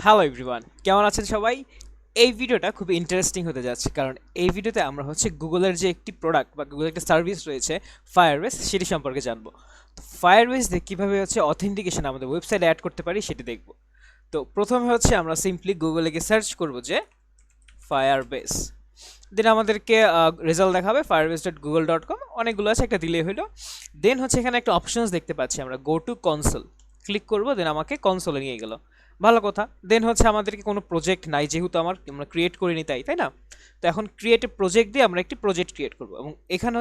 Hello everyone, কেমন আছেন সবাই? এই ভিডিওটা খুবই ইন্টারেস্টিং হতে যাচ্ছে, কারণ এই ভিডিওতে আমরা গুগলের যে একটি প্রোডাক্ট বা গুগলের একটা সার্ভিস রয়েছে ফায়ারবেস, সেটি সম্পর্কে জানবো। তো ফায়ারবেস দিয়ে কীভাবে অথেন্টিকেশন আমাদের ওয়েবসাইটে অ্যাড করতে পারি সেটি দেখব। তো প্রথমে আমরা সিম্পলি গুগলে গিয়ে সার্চ করব যে ফায়ারবেস, দেন আমাদেরকে রেজাল্ট দেখাবে firebase.google.com, অনেকগুলো আছে, একটা দিলেই হলো। দেন এখানে একটা অপশনস দেখতে পাচ্ছি, আমরা গো টু কনসোল ক্লিক করব, দেন আমাকে কনসোলে নিয়ে গেল। ভালো কথা। দেন আমাদেরকে কোনো প্রজেক্ট নাই, যেহেতু আমরা ক্রিয়েট করিনি, তাই না? তো এখন ক্রিয়েট এ প্রজেক্ট দিয়ে আমরা একটি প্রজেক্ট ক্রিয়েট করব এবং এখানে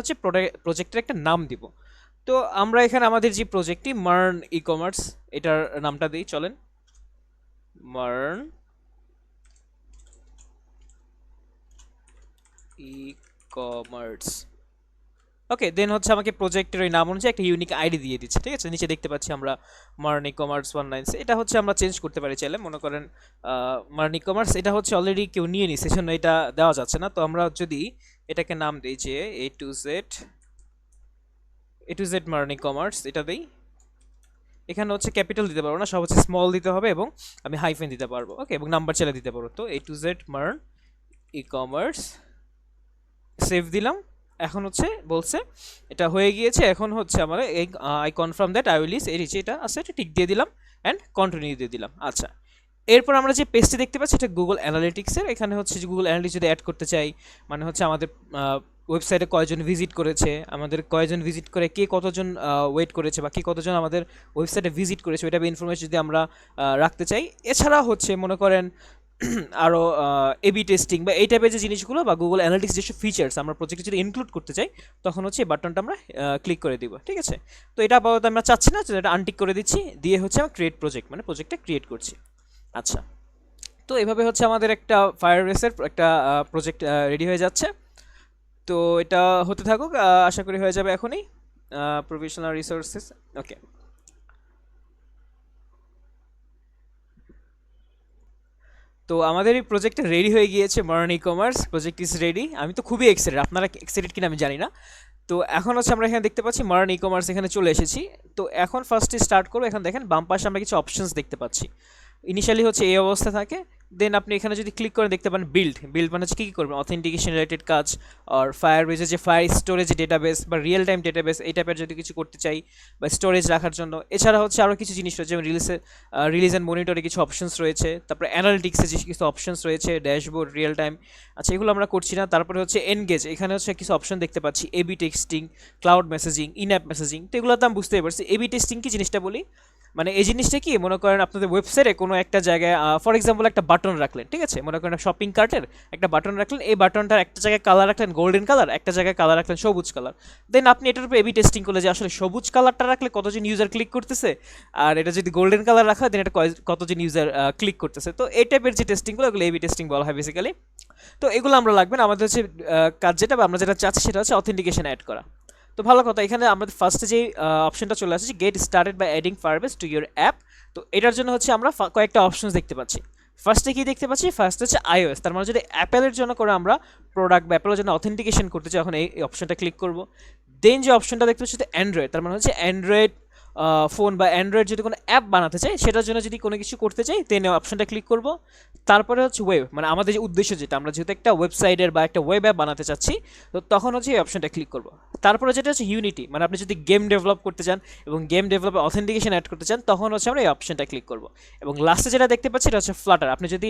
প্রজেক্টের একটা নাম দিব। তো আমরা এখানে আমাদের যে প্রজেক্টটি মার্ন ই কমার্স, এটার নামটা দিই, চলেন। মার্ন ই কমার্স। ওকে, দেন আমাকে প্রজেক্টের ওই নাম অনুযায়ী একটা ইউনিক আইডি দিয়ে দিচ্ছে, ঠিক আছে? নিচে দেখতে পাচ্ছি আমরা মার্নি কমার্স 19, এটা আমরা চেঞ্জ করতে পারি চাইলে। মনে করেন মার্নি কমার্স, এটা অলরেডি কেউ নিয়ে নিছে, সেজন্য এটা দেওয়া যাচ্ছে না। তো আমরা যদি এটাকে নাম দিই যে এ টু জেড মার্নি কমার্স, এটা দিই। এখানে ক্যাপিটাল দিতে পারবো না, সব স্মল দিতে হবে এবং আমি হাইফেন দিতে পারবো। ওকে, এবং নাম্বার চাইলে দিতে পারবো। তো A to Z MERN e-commerce, save দিলাম। এখন বলছে এটা হয়ে গিয়েছে। এখন আমার এই I confirm that I will is এর নিচে এটা আছে, এটা টিক দিয়ে দিলাম অ্যান্ড কন্টিনিউ দিয়ে দিলাম। আচ্ছা, এরপর আমরা যে পেজটি দেখতে পাচ্ছি এটা গুগল অ্যানালিটিক্সের। এখানে যে গুগল অ্যানালিটিক্স যদি অ্যাড করতে চাই, মানে আমাদের ওয়েবসাইটে কয়জন ভিজিট করেছে, আমাদের কয়জন ভিজিট করে, কে কতজন ওয়েট করেছে, বা কে কতজন আমাদের ওয়েবসাইটে ভিজিট করেছে, ওইটা ইনফরমেশন যদি আমরা রাখতে চাই। এছাড়া মনে করেন আরও এবি টেস্টিং বা এই টাইপের যে জিনিসগুলো, বা গুগল অ্যানালিটিক্স যেসব ফিচার্স আমরা প্রজেক্টে যদি ইনক্লুড করতে চাই, তখন এই বাটনটা আমরা ক্লিক করে দিব, ঠিক আছে? তো এটা আপাতত আমরা চাচ্ছি না, এটা আনটিক করে দিচ্ছি, দিয়ে আমরা ক্রিয়েট প্রজেক্ট, মানে প্রজেক্টটা ক্রিয়েট করছি। আচ্ছা, তো এভাবে আমাদের একটা ফায়ারবেসের একটা প্রজেক্ট রেডি হয়ে যাচ্ছে। তো এটা হতে থাকুক, আশা করি হয়ে যাবে এখনই। Professional resources, okay. তো আমাদের এই প্রজেক্টটা রেডি হয়ে গিয়েছে, MERN e-commerce project is ready. আমি তো খুবই এক্সাইটেড, আপনারা এক্সাইটেড কিনা আমি জানি না। তো এখন আমরা এখানে দেখতে পাচ্ছি মার্ন ই কমার্স, এখানে চলে এসেছি। তো এখন ফার্স্টে স্টার্ট করবো। এখন দেখেন বাম পাশে আমরা কিছু অপশনস দেখতে পাচ্ছি। ইনিশিয়ালি এই অবস্থা থাকে। দেন আপনি এখানে যদি ক্লিক করে দেখতে পান বিল্ড মানে কী কী করবেন, অথেন্টিকেশন রিলেটেড কাজ, আর ফায়ারবেসের যে ফায়ার স্টোরেজ ডেটাবেস বা রিয়েল টাইম ডেটাবেস, এই টাইপের যদি কিছু করতে চাই বা স্টোরেজ রাখার জন্য। এছাড়া আরও কিছু জিনিস রয়েছে, যেমন রিলিজ অ্যান্ড মনিটরে কিছু অপশনস রয়েছে, তারপরে অ্যানালিটিক্সে যে কিছু অপশনস রয়েছে, ড্যাশবোর্ড, রিয়েল টাইম। আচ্ছা, এগুলো আমরা করছি না। তারপরে এনগেজ, এখানে কিছু অপশন দেখতে পাচ্ছি, A B texting, cloud messaging, in app messaging. তো এগুলো তো আমি বুঝতেই পারছি। এবি টেস্টিং কি জিনিসটা বলি, মানে এই জিনিসটা কি, মনে করেন আপনাদের ওয়েবসাইটে কোনো একটা জায়গায় ফর এক্সাম্পল একটা বাটন রাখলেন, ঠিক আছে? মনে করেন শপিং কার্টের একটা বাটন রাখলেন, এই বাটনটার একটা জায়গায় কালার রাখলেন গোল্ডেন কালার, একটা জায়গায় কালার রাখলেন সবুজ কালার। দেন আপনি এটার উপর এবি টেস্টিং করলে যে আসলে সবুজ কালারটা রাখলে কতজন ইউজার ক্লিক করতেছে, আর এটা যদি গোল্ডেন কালার রাখা হয় দেন এটা কতজন ইউজার ক্লিক করতেছে। তো এই টাইপের যে টেস্টিংগুলো, এগুলো এবি টেস্টিং বলা হয় বেসিক্যালি। তো এগুলো আমরা লাগবে না। আমাদের কাজ যেটা, বা আমরা যেটা চাচ্ছি সেটা অথেন্টিকেশন অ্যাড করা। তো ভালো কথা, এখানে আমাদের ফার্স্টে যে অপশনটা চলে আসছে, get started by adding Firebase to your app. তো এটার জন্য আমরা কয়েকটা অপশনস দেখতে পাচ্ছি। ফার্স্টে কি দেখতে পাচ্ছি, ফার্স্ট আইওএস, তার মানে যদি অ্যাপেলের জন্য করে আমরা প্রোডাক্ট বা অ্যাপেলের জন্য অথেন্টিকেশন করতে চাই, এখন এই অপশনটা ক্লিক করব। দেন যে অপশনটা দেখতে পাচ্ছি অ্যান্ড্রয়েড, তার মানে অ্যান্ড্রয়েড ফোন বা অ্যান্ড্রয়েড যদি কোনো অ্যাপ বানাতে চাই, সেটার জন্য যদি কোনো কিছু করতে চাই, দেন অপশনটা ক্লিক করব। তারপরে ওয়েব, মানে আমাদের যে উদ্দেশ্য, যেটা আমরা যেহেতু একটা ওয়েবসাইটের বা একটা ওয়েব অ্যাপ বানাতে চাচ্ছি, তো তখন এই অপশনটা ক্লিক করব। তারপরে যেটা ইউনিটি, মানে আপনি যদি গেম ডেভেলপ করতে চান এবং গেম ডেভেলপে অথেন্টিকেশন অ্যাড করতে চান, তখন আমরা এই অপশনটা ক্লিক করব। এবং লাস্টে যেটা দেখতে পাচ্ছি এটা ফ্লাটার। আপনি যদি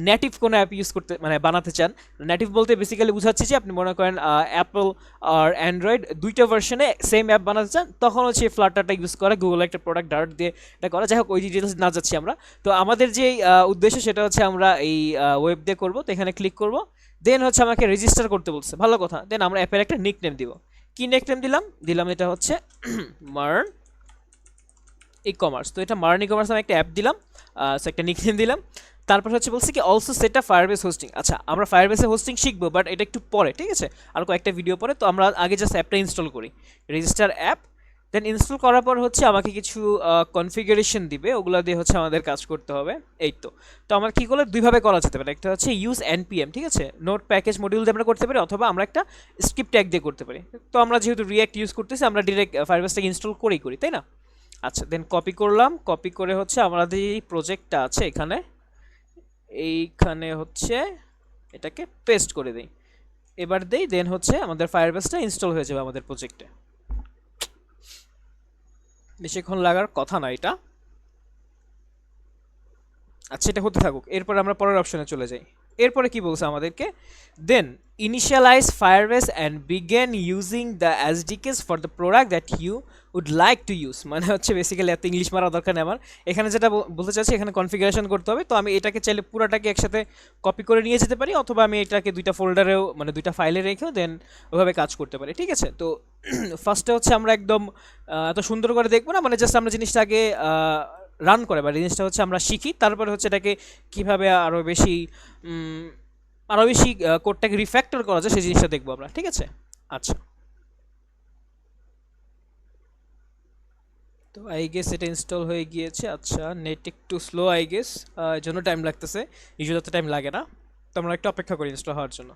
নেটিভ কোনো অ্যাপ ইউজ করতে, মানে বানাতে চান, নেটিভ বলতে বেসিক্যালি বুঝাচ্ছি যে আপনি মনে করেন অ্যাপল আর অ্যান্ড্রয়েড দুইটা ভার্সনে সেম অ্যাপ বানাতে চান, তখন এই ফ্লাটারটা ইউজ করে গুগল একটা প্রোডাক্ট ডাইরেক্ট দিয়ে এটা করা। যাই হোক, ওই ডিটেলস না যাচ্ছি আমরা। তো আমাদের যে উদ্দেশ্য সেটা আমরা এই ওয়েব দিয়ে করবো। তো এখানে ক্লিক করব। দেন আমাকে রেজিস্টার করতে বলছে, ভালো কথা। দেন আমরা অ্যাপের একটা নিক নেম দিব। কি নিক নেম দিলাম এটা মার্ন ই কমার্স। তো এটা মার্ন ই কমার্স, আমি একটা অ্যাপ দিলাম, একটা নিক নেম দিলাম। তারপর বলছে কি also said up Firebase hosting. আচ্ছা, আমরা ফায়ারবেসে হোস্টিং শিখবো, বাট এটা একটু পরে, ঠিক আছে? আর কয়েকটা ভিডিও পরে। তো আমরা আগে জাস্ট অ্যাপটা ইনস্টল করি, রেজিস্টার অ্যাপ। দেন ইনস্টল করার পর আমাকে কিছু কনফিগারেশন দিবে, ওগুলো দিয়ে আমাদের কাজ করতে হবে। এই তো আমার কী করলে দুইভাবে করা যেতে পারে, একটা ইউজ এনপিএম, ঠিক আছে? নোট প্যাকেজ মডিউল দিয়ে আমরা করতে পারি, অথবা আমরা একটা স্ক্রিপ্ট ট্যাগ দিয়ে করতে পারি। তো আমরা যেহেতু রিঅ্যাক্ট ইউজ করতেছি, আমরা ডিরেক্ট ফায়ারবেসটাকে ইনস্টল করেই করি, তাই না? আচ্ছা, দেন কপি করলাম। কপি করে আমাদের এই প্রজেক্টটা আছে এখানে, এইখানে হচ্ছে এটাকে পেস্ট করে দেই, এবার দেই, দেন হচ্ছে আমাদের ফায়ারবেসটা ইনস্টল হয়ে যাবে আমাদের প্রজেক্টে। বেশিক্ষণ লাগার কথা না এটা। আচ্ছা, এটা হতে থাকুক, এরপর আমরা পরের অপশনে চলে যাই। এরপরে কি বলছে আমাদেরকে, then initialise Firebase and begin using the SDKs for the product that you would like to use. মানে হচ্ছে বেসিক্যালি এত ইংলিশ মারা দরকার নেই আমার, এখানে যেটা বলতে চাচ্ছি এখানে কনফিগারেশন করতে হবে। তো আমি এটাকে চাইলে পুরাটাকে একসাথে কপি করে নিয়ে যেতে পারি, অথবা আমি এটাকে দুইটা ফোল্ডারেও মানে দুইটা ফাইলে রেখেও দেন ওভাবে কাজ করতে পারি, ঠিক আছে। তো ফার্স্টে হচ্ছে আমরা একদম এত সুন্দর করে দেখবো না, মানে জাস্ট আমরা জিনিসটা আগে রান করে বা জিনিসটা হচ্ছে আমরা শিখি, তারপরে হচ্ছে এটাকে কীভাবে আরও বেশি কোডটাকে রিফ্যাক্টর করা যায় সেই জিনিসটা দেখবো আমরা, ঠিক আছে। আচ্ছা, তো আই গেস এটা ইনস্টল হয়ে গিয়েছে। আচ্ছা, নেট একটু স্লো আই গেস, এর জন্য টাইম লাগতেছে, ইউজুয়ালি তো টাইম লাগে না। তো আমরা একটু অপেক্ষা করি ইনস্টল হওয়ার জন্য।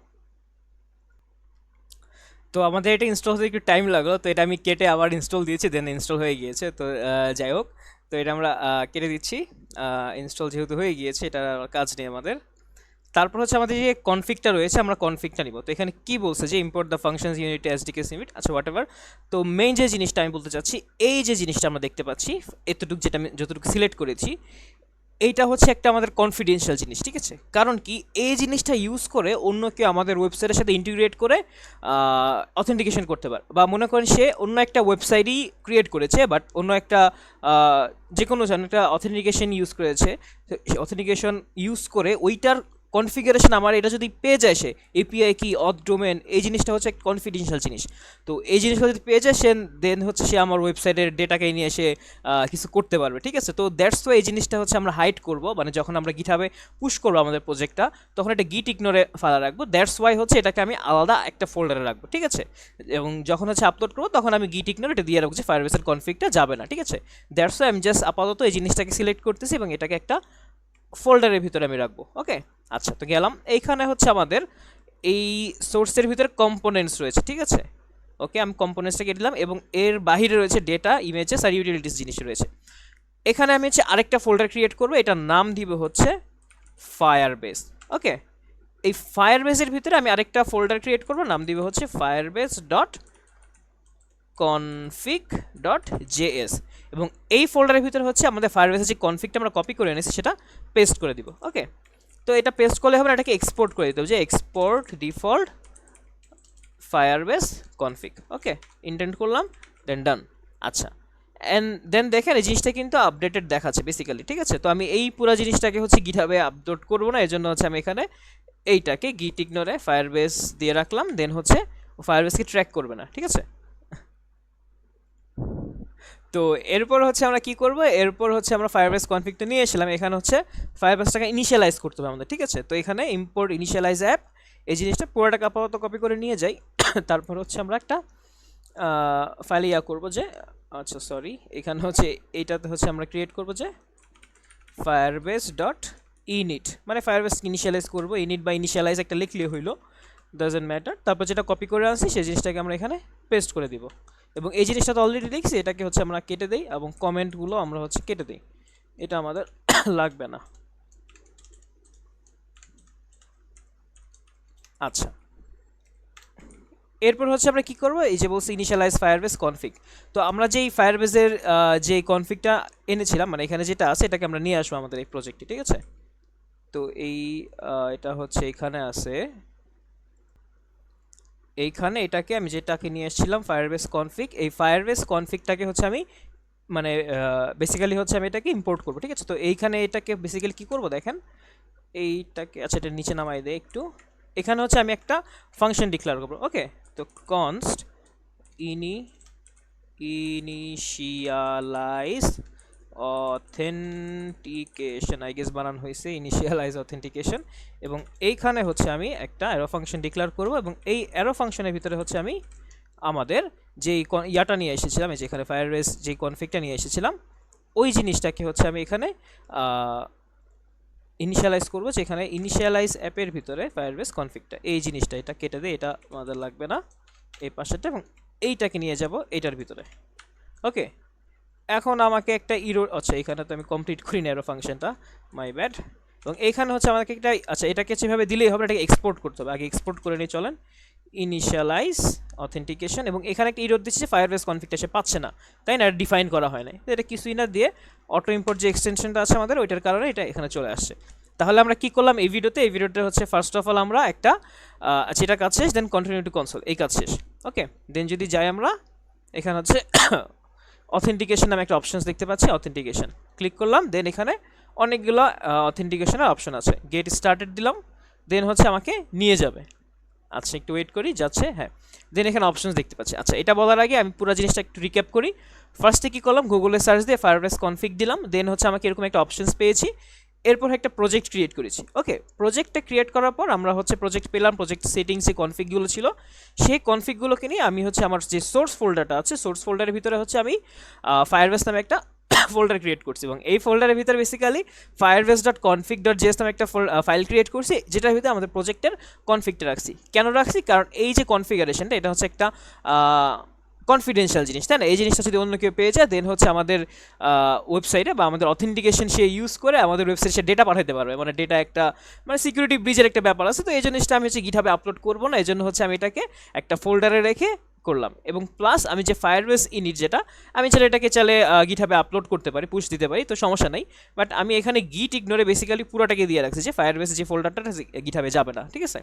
তো আমাদের এটা ইনস্টল হতে একটু টাইম লাগলো, তো এটা আমি কেটে আবার ইনস্টল দিয়েছি, দেন ইনস্টল হয়ে গিয়েছে। তো যাই হোক, তো এটা আমরা কেটে দিচ্ছি, ইনস্টল যেহেতু হয়ে গিয়েছে এটা কাজ নেই আমাদের। তারপর হচ্ছে আমাদের যে কনফিগটা রয়েছে, আমরা কনফিগটা নিব। তো এখানে কি বলছে যে import the functions unit SDK limit, আচ্ছা হোয়াট এভার। তো মেইন যে জিনিসটা আমি বলতে চাচ্ছি, এই যে জিনিসটা আমরা দেখতে পাচ্ছি এতটুকু, যেটা আমি যতটুকু সিলেক্ট করেছি, এইটা হচ্ছে একটা আমাদের কনফিডেন্সিয়াল জিনিস, ঠিক আছে। কারণ কি, এই জিনিসটা ইউজ করে অন্য কেউ আমাদের ওয়েবসাইটের সাথে ইন্টিগ্রেট করে অথেন্টিকেশন করতে পারে, বা মনে করেন সে অন্য একটা ওয়েবসাইটই ক্রিয়েট করেছে, বাট অন্য একটা যে কোনো একটা অথেন্টিকেশন ইউজ করেছে, অথেন্টিকেশন ইউজ করে ওইটার কনফিগারেশন আমার এটা যদি পেয়ে যায়, সে এপিআই কি অথ ডোমেন, এই জিনিসটা হচ্ছে একটা কনফিডেন্সিয়াল জিনিস। তো এই জিনিসটা যদি পেয়ে যায় সে, দেন হচ্ছে সে আমার ওয়েবসাইটের ডেটাকে নিয়ে এসে কিছু করতে পারবে, ঠিক আছে। তো দ্যাটস ওয়াই এই জিনিসটা হচ্ছে আমরা হাইড করব, মানে যখন আমরা গিটহাবে পুশ করবো আমাদের প্রজেক্টটা, তখন এটা গিট ইগনোরে ফেলা রাখবো। দ্যাটস ওয়াই হচ্ছে এটাকে আমি আলাদা একটা ফোল্ডারে রাখবো, ঠিক আছে। এবং যখন হচ্ছে আপলোড করবো তখন আমি গিট ইগনোর এটা দিয়ে রাখবো যে ফায়ারবেসের কনফিগটা যাবে না, ঠিক আছে। দ্যাটস ওয়াই আমি জাস্ট আপাতত এই জিনিসটাকে সিলেক্ট করতেছি এবং এটাকে একটা ফোল্ডারের ভিতরে আমি রাখবো, ওকে। আচ্ছা, তো গেলাম, এইখানে হচ্ছে আমাদের এই সোর্সের ভিতরে কম্পোনেন্টস রয়েছে, ঠিক আছে। ওকে, আমি কম্পোনেন্টসটাকে দিলাম এবং এর বাহিরে রয়েছে ডেটা, ইমেজেস আর ইউটিলিটিস জিনিস রয়েছে। এখানে আমি হচ্ছে আরেকটা ফোল্ডার ক্রিয়েট করবো, এটার নাম দিব হচ্ছে ফায়ারবেস, ওকে। এই ফায়ারবেসের ভিতরে আমি আরেকটা ফোল্ডার ক্রিয়েট করবো, নাম দিব হচ্ছে ফায়ারবেস ডট config.js, এবং এই ফোল্ডারের ভিতরে হচ্ছে আমাদের ফায়ারবেসের যে কনফিগটা আমরা কপি করে এনেছি সেটা পেস্ট করে দিব, ওকে। তো এটা পেস্ট করলে হবে না, এটাকে এক্সপোর্ট করে দিতে হবে, যে এক্সপোর্ট ডিফল্ট ফায়ারবেস কনফিগ, ওকে। ইন্টেন্ট করলাম, দেন ডান। আচ্ছা, অ্যান্ড দেন দেখেন এই জিনিসটা কিন্তু আপডেটেড দেখাচ্ছে বেসিক্যালি, ঠিক আছে। তো আমি এই পুরো জিনিসটাকে হচ্ছে গিটহাবে আপলোড করবো না, এই জন্য হচ্ছে আমি এখানে এইটাকে গিট ইগনোরে ফায়ারবেস দিয়ে রাখলাম, দেন হচ্ছে ফায়ারবেসকে ট্র্যাক করবে না, ঠিক আছে। তো এরপর হচ্ছে আমরা কি করব, এরপর হচ্ছে আমরা ফায়ারবেস কনফিগটা নিয়ে এসেছিলাম, এখানে হচ্ছে ফায়ারবেসটাকে ইনিশিয়ালাইজ করতে হবে আমাদের, ঠিক আছে। তো এখানে ইম্পোর্ট ইনিশিয়ালাইজ অ্যাপ, এই জিনিসটা পুরোটাকে আপাতত কপি করে নিয়ে যাই। তারপর হচ্ছে আমরা একটা ফাইল করবো যে, আচ্ছা সরি, এখানে হচ্ছে এইটাতে হচ্ছে আমরা ক্রিয়েট করবো যে ফায়ারবেস ডট ইনিট, মানে ফায়ারবেস ইনিশিয়ালাইজ করবো, ইনিট বা ইনিশিয়ালাইজ একটা লিখলে হইলো, ডাজেন্ট ম্যাটার। তারপর যেটা কপি করে আনছি সেই জিনিসটাকে আমরা এখানে পেস্ট করে দিব, এবং এই জিনিসটা তো অলরেডি লিখছি, এটাকে হচ্ছে আমরা কেটে দেই এবং কমেন্টগুলো আমরা হচ্ছে কেটে দিই, এটা আমাদের লাগবে না। আচ্ছা, এরপর হচ্ছে আমরা কি করব, এই যে বলছি ইনিশিয়ালাইজ ফায়ারবেস কনফিগ, তো আমরা যেই ফায়ারবেসের যে কনফিগটা এনেছিলাম, মানে এখানে যেটা আছে এটাকে আমরা নিয়ে আসবো আমাদের এই প্রজেক্টে, ঠিক আছে। তো এই এটা হচ্ছে এখানে আছে, এইখানে এটাকে আমি যেটাকে নিয়ে এসেছিলাম ফায়ারবেস কনফিগ, এই ফায়ারবেস কনফিগটাকে হচ্ছে আমি মানে বেসিক্যালি হচ্ছে আমি এটাকে ইম্পোর্ট করবো, ঠিক আছে। তো এইখানে এটাকে বেসিক্যালি কি করব দেখেন, এইটাকে আচ্ছা এটা নিচে নামাই দেয় একটু, এখানে হচ্ছে আমি একটা ফাংশন ডিক্লেয়ার করবো, ওকে। তো const initialize authentication, I guess বানান হয়েছে ইনিশিয়ালাইজ অথেন্টিকেশন, এবং এইখানে হচ্ছে আমি একটা অ্যারো ফাংশন ডিক্লেয়ার করব, এবং এই অ্যারো ফাংশনের ভিতরে হচ্ছে আমি আমাদের যেই ইয়াটা নিয়ে এসেছিলাম, এই যেখানে ফায়ারবেস যেই কনফিগটা নিয়ে এসেছিলাম ওই জিনিসটাকে হচ্ছে আমি এখানে ইনিশিয়ালাইজ করবো, যেখানে ইনিশিয়ালাইজ অ্যাপের ভিতরে ফায়ারবেস কনফিগটা, এই জিনিসটা এটা কেটে দেয়, এটা আমাদের লাগবে না, এই পাশেরটা, এবং এইটাকে নিয়ে যাব এইটার ভিতরে, ওকে। এখন আমাকে একটা ইরো, আচ্ছা এখানে তো আমি কমপ্লিট করি না এরো ফাংশনটা, মাই ব্যাড। এবং এইখানে হচ্ছে আমাকে একটা আচ্ছা এটাকে যেভাবে দিলেই হবে, এটাকে এক্সপোর্ট করতে হবে। আগে এক্সপোর্ট করে নিয়ে চলেন, ইনিশিয়ালাইজ অথেন্টিকেশন, এবং এখানে একটা ইরর দিচ্ছে যে ফায়ারবেস কনফিগটা সে পাচ্ছে না, তাই না? এটা ডিফাইন করা হয় না, এটা কিছুই না দিয়ে অটো ইম্পোর্ট যে এক্সটেনশনটা আছে আমাদের ওইটার কারণে এটা এখানে চলে আসছে। তাহলে আমরা কি করলাম এই ভিডিওতে হচ্ছে ফার্স্ট অফ অল আমরা একটা যেটা কাজ শেষ, দেন কন্টিনিউ টু কনসোল, এই কাজ শেষ। ওকে, দেন যদি যাই আমরা এখানে হচ্ছে অথেন্টিকেশন নামে একটা অপশনস দেখতে পাচ্ছি, অথেন্টিকেশন ক্লিক করলাম, দেন এখানে অনেকগুলো অথেন্টিকেশনের অপশন আছে, গেট স্টার্টেড দিলাম, দেন হচ্ছে আমাকে নিয়ে যাবে। আচ্ছা একটু ওয়েট করি, যাচ্ছে, হ্যাঁ। দেন এখানে অপশনস দেখতে পাচ্ছি। আচ্ছা এটা বলার আগে আমি পুরো জিনিসটা একটু রিক্যাপ করি। ফার্স্টে কি করলাম, গুগলে সার্চ দিয়ে ফায়ারবেস কনফিগ দিলাম, দেন হচ্ছে আমাকে এরকম একটা অপশনস পেয়েছি, এরপর একটা প্রজেক্ট ক্রিয়েট করেছি। ওকে, প্রজেক্টটা ক্রিয়েট করার পর আমরা হচ্ছে প্রজেক্ট পেলাম, প্রজেক্ট সেটিংসে কনফিগগুলো ছিল, সেই কনফিগগুলোকে নিয়ে আমি হচ্ছে আমার যে সোর্স ফোল্ডারটা আছে, সোর্স ফোল্ডারের ভিতরে হচ্ছে আমি ফায়ারবেস নামে একটা ফোল্ডার ক্রিয়েট করছি, এবং এই ফোল্ডারের ভিতরে বেসিক্যালি firebase.config.js নামে একটা ফাইল ক্রিয়েট করছি, যেটার ভিতরে আমাদের প্রজেক্টের কনফিগটা রাখছি। কেন রাখছি? কারণ এই যে কনফিগারেশনটা, এটা হচ্ছে একটা কনফিডেন্সিয়াল জিনিস, তাই না? এই জিনিসটা যদি অন্য কেউ পেয়ে যায়, দেন হচ্ছে আমাদের ওয়েবসাইটে বা আমাদের অথেন্টিকেশন সে ইউজ করে আমাদের ওয়েবসাইটে সে ডেটা পাঠাতে পারবে, মানে ডেটা একটা মানে সিকিউরিটি ব্রিজের একটা ব্যাপার আছে। তো এই জিনিসটা আমি হচ্ছে গিটহাবে আপলোড করবো না, এই জন্য হচ্ছে আমি এটাকে একটা ফোল্ডারে রেখে করলাম। এবং প্লাস আমি যে ফায়ারবেস ইনিট যেটা, আমি চাইলে এটাকে চাইলে গিটহাবে আপলোড করতে পারি, পুশ দিতে পারি, তো সমস্যা নাই। বাট আমি এখানে গিট ইগনোরে বেসিক্যালি পুরোটাকে দিয়ে রাখছি যে ফায়ারবেস যে ফোল্ডারটা গিটহাবে যাবে না, ঠিক আছে?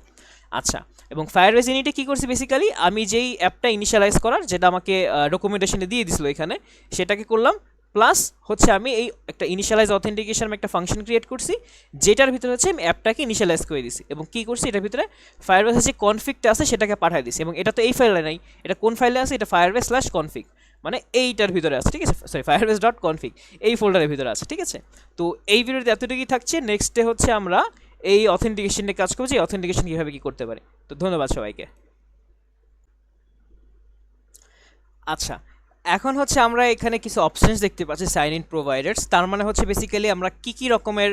আচ্ছা, এবং ফায়ারবেস ইনিটে কী করছি, বেসিক্যালি আমি যেই অ্যাপটা ইনিশিয়ালাইজ করার, যেটা আমাকে ডকুমেন্টেশনে দিয়ে দিছিল এখানে, সেটাকে করলাম। প্লাস হচ্ছে আমি এই একটা ইনিশিয়ালাইজ অথেন্টিকেশন একটা ফাংশন ক্রিয়েট করছি, যেটার ভিতরে হচ্ছে আমি অ্যাপটাকে ইনিশিয়ালাইজ করে দিছি, এবং কী করছি এটার ভিতরে ফায়ারবেসের যে কনফিগটা আছে সেটাকে পাঠিয়ে দিছি। এবং এটা তো এই ফাইলে নাই, এটা কোন ফাইলে আছে? এটা firebase/config, মানে এইটার ভিতরে আছে, ঠিক আছে? সরি, firebase.config এই ফোল্ডারের ভিতরে আছে, ঠিক আছে? তো এই ভিডিওতে এতটুকুই থাকছে। নেক্সট ডে হচ্ছে আমরা এই অথেন্টিকেশন নিয়ে কাজ করছি, অথেন্টিকেশন কীভাবে কী করতে পারে। তো ধন্যবাদ সবাইকে। আচ্ছা, এখন হচ্ছে আমরা এখানে কিছু অপশনস দেখতে পাচ্ছি, সাইন ইন প্রোভাইডার্স। তার মানে হচ্ছে বেসিক্যালি আমরা কী কী রকমের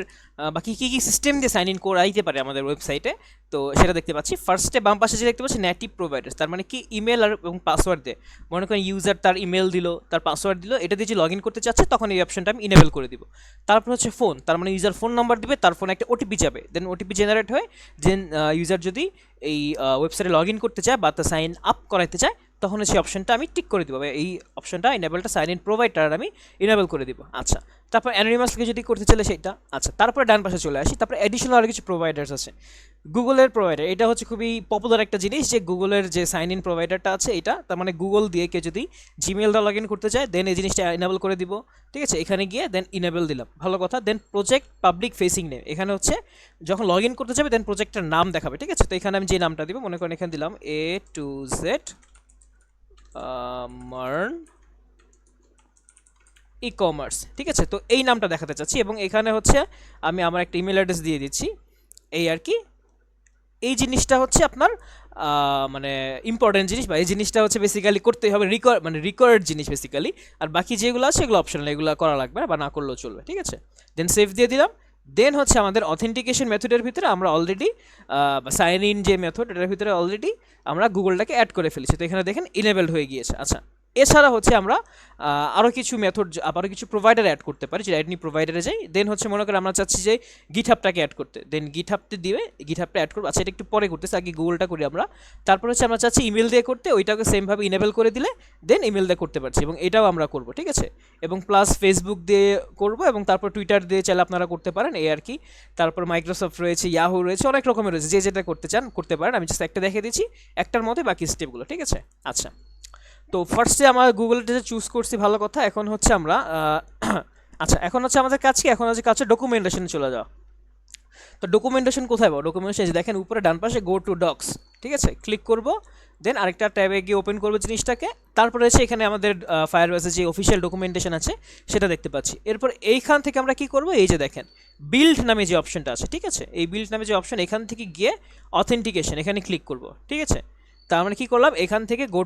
বা কী কী সিস্টেম দিয়ে সাইন ইন করাইতে পারে আমাদের ওয়েবসাইটে, তো সেটা দেখতে পাচ্ছি। ফার্স্টে বাম পাশে যে দেখতে পাচ্ছি নেটিভ প্রোভাইডার্স, তার মানে কি ইমেল আর এবং পাসওয়ার্ড দিয়ে, মনে করেন ইউজার তার ইমেল দিল, তার পাসওয়ার্ড দিল, এটা দিয়ে যে লগ ইন করতে চাচ্ছে তখন এই অপশনটা আমি ইনেবল করে দিব। তারপর হচ্ছে ফোন, তার মানে ইউজার ফোন নাম্বার দিবে, তার ফোনে একটা ওটিপি যাবে, দেন ওটিপি জেনারেট হয়, দেন ইউজার যদি এই ওয়েবসাইটে লগ ইন করতে চায় বা তা সাইন আপ করাইতে চায়, তখন সেই অপশনটা আমি টিক করে দিব, এই অপশনটা ইনেবলটা সাইন ইন প্রোভাইডার আমি ইনেবল করে দিব। আচ্ছা, তারপর অ্যানোনিমাসকে যদি করতে চাইলে সেটা। আচ্ছা, তারপরে ডান পাশে চলে আসি, তারপরে অ্যাডিশনাল আরও কিছু প্রোভাইডার্স আছে। গুগলের প্রোভাইডার, এটা হচ্ছে খুবই পপুলার একটা জিনিস, যে গুগলের যে সাইন ইন প্রোভাইডারটা আছে এটা, তার মানে গুগল দিয়ে কেউ যদি জিমেলটা লগ ইন করতে চায়, দেন এই জিনিসটা ইনেবল করে দিব, ঠিক আছে? এখানে গিয়ে দেন ইনেবল দিলাম, ভালো কথা। দেন প্রজেক্ট পাবলিক ফেসিং নেম, এখানে হচ্ছে যখন লগ ইন করতে যাবে দেন প্রজেক্টের নাম দেখাবে, ঠিক আছে? তো এখানে আমি যে নামটা দিব, মনে করেন এখানে দিলাম A to Z MERN e-commerce, ঠিক আছে? তো এই নামটা দেখাতে চাচ্ছি, এবং এখানে হচ্ছে আমি আমার একটা ইমেল অ্যাড্রেস দিয়ে দিচ্ছি, এই আর কি। এই জিনিসটা হচ্ছে আপনার মানে ইম্পর্টেন্ট জিনিস, বা এই জিনিসটা হচ্ছে বেসিক্যালি করতেই হবে, মানে রিকোয়ার্ড জিনিস বেসিক্যালি। আর বাকি যেগুলো আছে সেগুলো অপশনাল, এগুলো করা লাগবে না বা না করলেও চলবে, ঠিক আছে? দেন সেভ দিয়ে দিলাম। দেন হচ্ছে আমাদের অথেন্টিকেশন মেথডের ভিতরে আমরা অলরেডি সাইন ইন যে মেথড, এটার ভিতরে অলরেডি আমরা গুগলটাকে অ্যাড করে ফেলেছি, তো এখানে দেখেন ইনেবলড হয়ে গিয়েছে। আচ্ছা, এছাড়া হচ্ছে আমরা আরও কিছু মেথড, আরও কিছু প্রোভাইডার অ্যাড করতে পারি, যে অ্যাডনি প্রোভাইডারে যাই, দেন হচ্ছে মনে করেন আমরা চাচ্ছি যে গিটহাবটাকে অ্যাড করতে, দেন গিটহাবতে দিয়ে গিটহাবটা অ্যাড করবো। আচ্ছা, এটা একটু পরে করতেছি, আগে গুগলটা করি আমরা। তারপর হচ্ছে আমরা চাচ্ছি ইমেল দিয়ে করতে, ওইটাকে সেমভাবে ইনেবল করে দিলে দেন ইমেল দিয়ে করতে পারছি, এবং এটাও আমরা করব, ঠিক আছে? এবং প্লাস ফেসবুক দিয়ে করব, এবং তারপর টুইটার দিয়ে চাইলে আপনারা করতে পারেন, এই আর কি। তারপর মাইক্রোসফট রয়েছে, ইয়াহু রয়েছে, অনেক রকমের রয়েছে, যে যেটা করতে চান করতে পারেন। আমি জাস্ট একটা দেখে দিচ্ছি একটার মধ্যে বাকি স্টেপগুলো, ঠিক আছে? আচ্ছা, তো ফার্স্টে আমরা গুগলটা যে চুজ করছি, ভালো কথা। এখন হচ্ছে আমরা আচ্ছা, এখন হচ্ছে আমাদের কাজ কি, এখন হচ্ছে কাছে ডকুমেন্টেশনে চলে যাওয়া। তো ডকুমেন্টেশন কোথায় পাবো? ডকুমেন্টেশন দেখেন উপরে ডান পাশে গো টু ডক্স, ঠিক আছে? ক্লিক করব, দেন আরেকটা ট্যাবে গিয়ে ওপেন করবো জিনিসটাকে। তারপরে হচ্ছে এখানে আমাদের ফায়ারবেসের যে অফিসিয়াল ডকুমেন্টেশন আছে সেটা দেখতে পাচ্ছি। এরপর এইখান থেকে আমরা কি করব, এই যে দেখেন বিল্ড নামে যে অপশনটা আছে, ঠিক আছে? এই বিল্ড নামে যে অপশন, এখান থেকে গিয়ে অথেন্টিকেশন এখানে ক্লিক করব, ঠিক আছে? তার মানে কী করলাম, এখান থেকে গো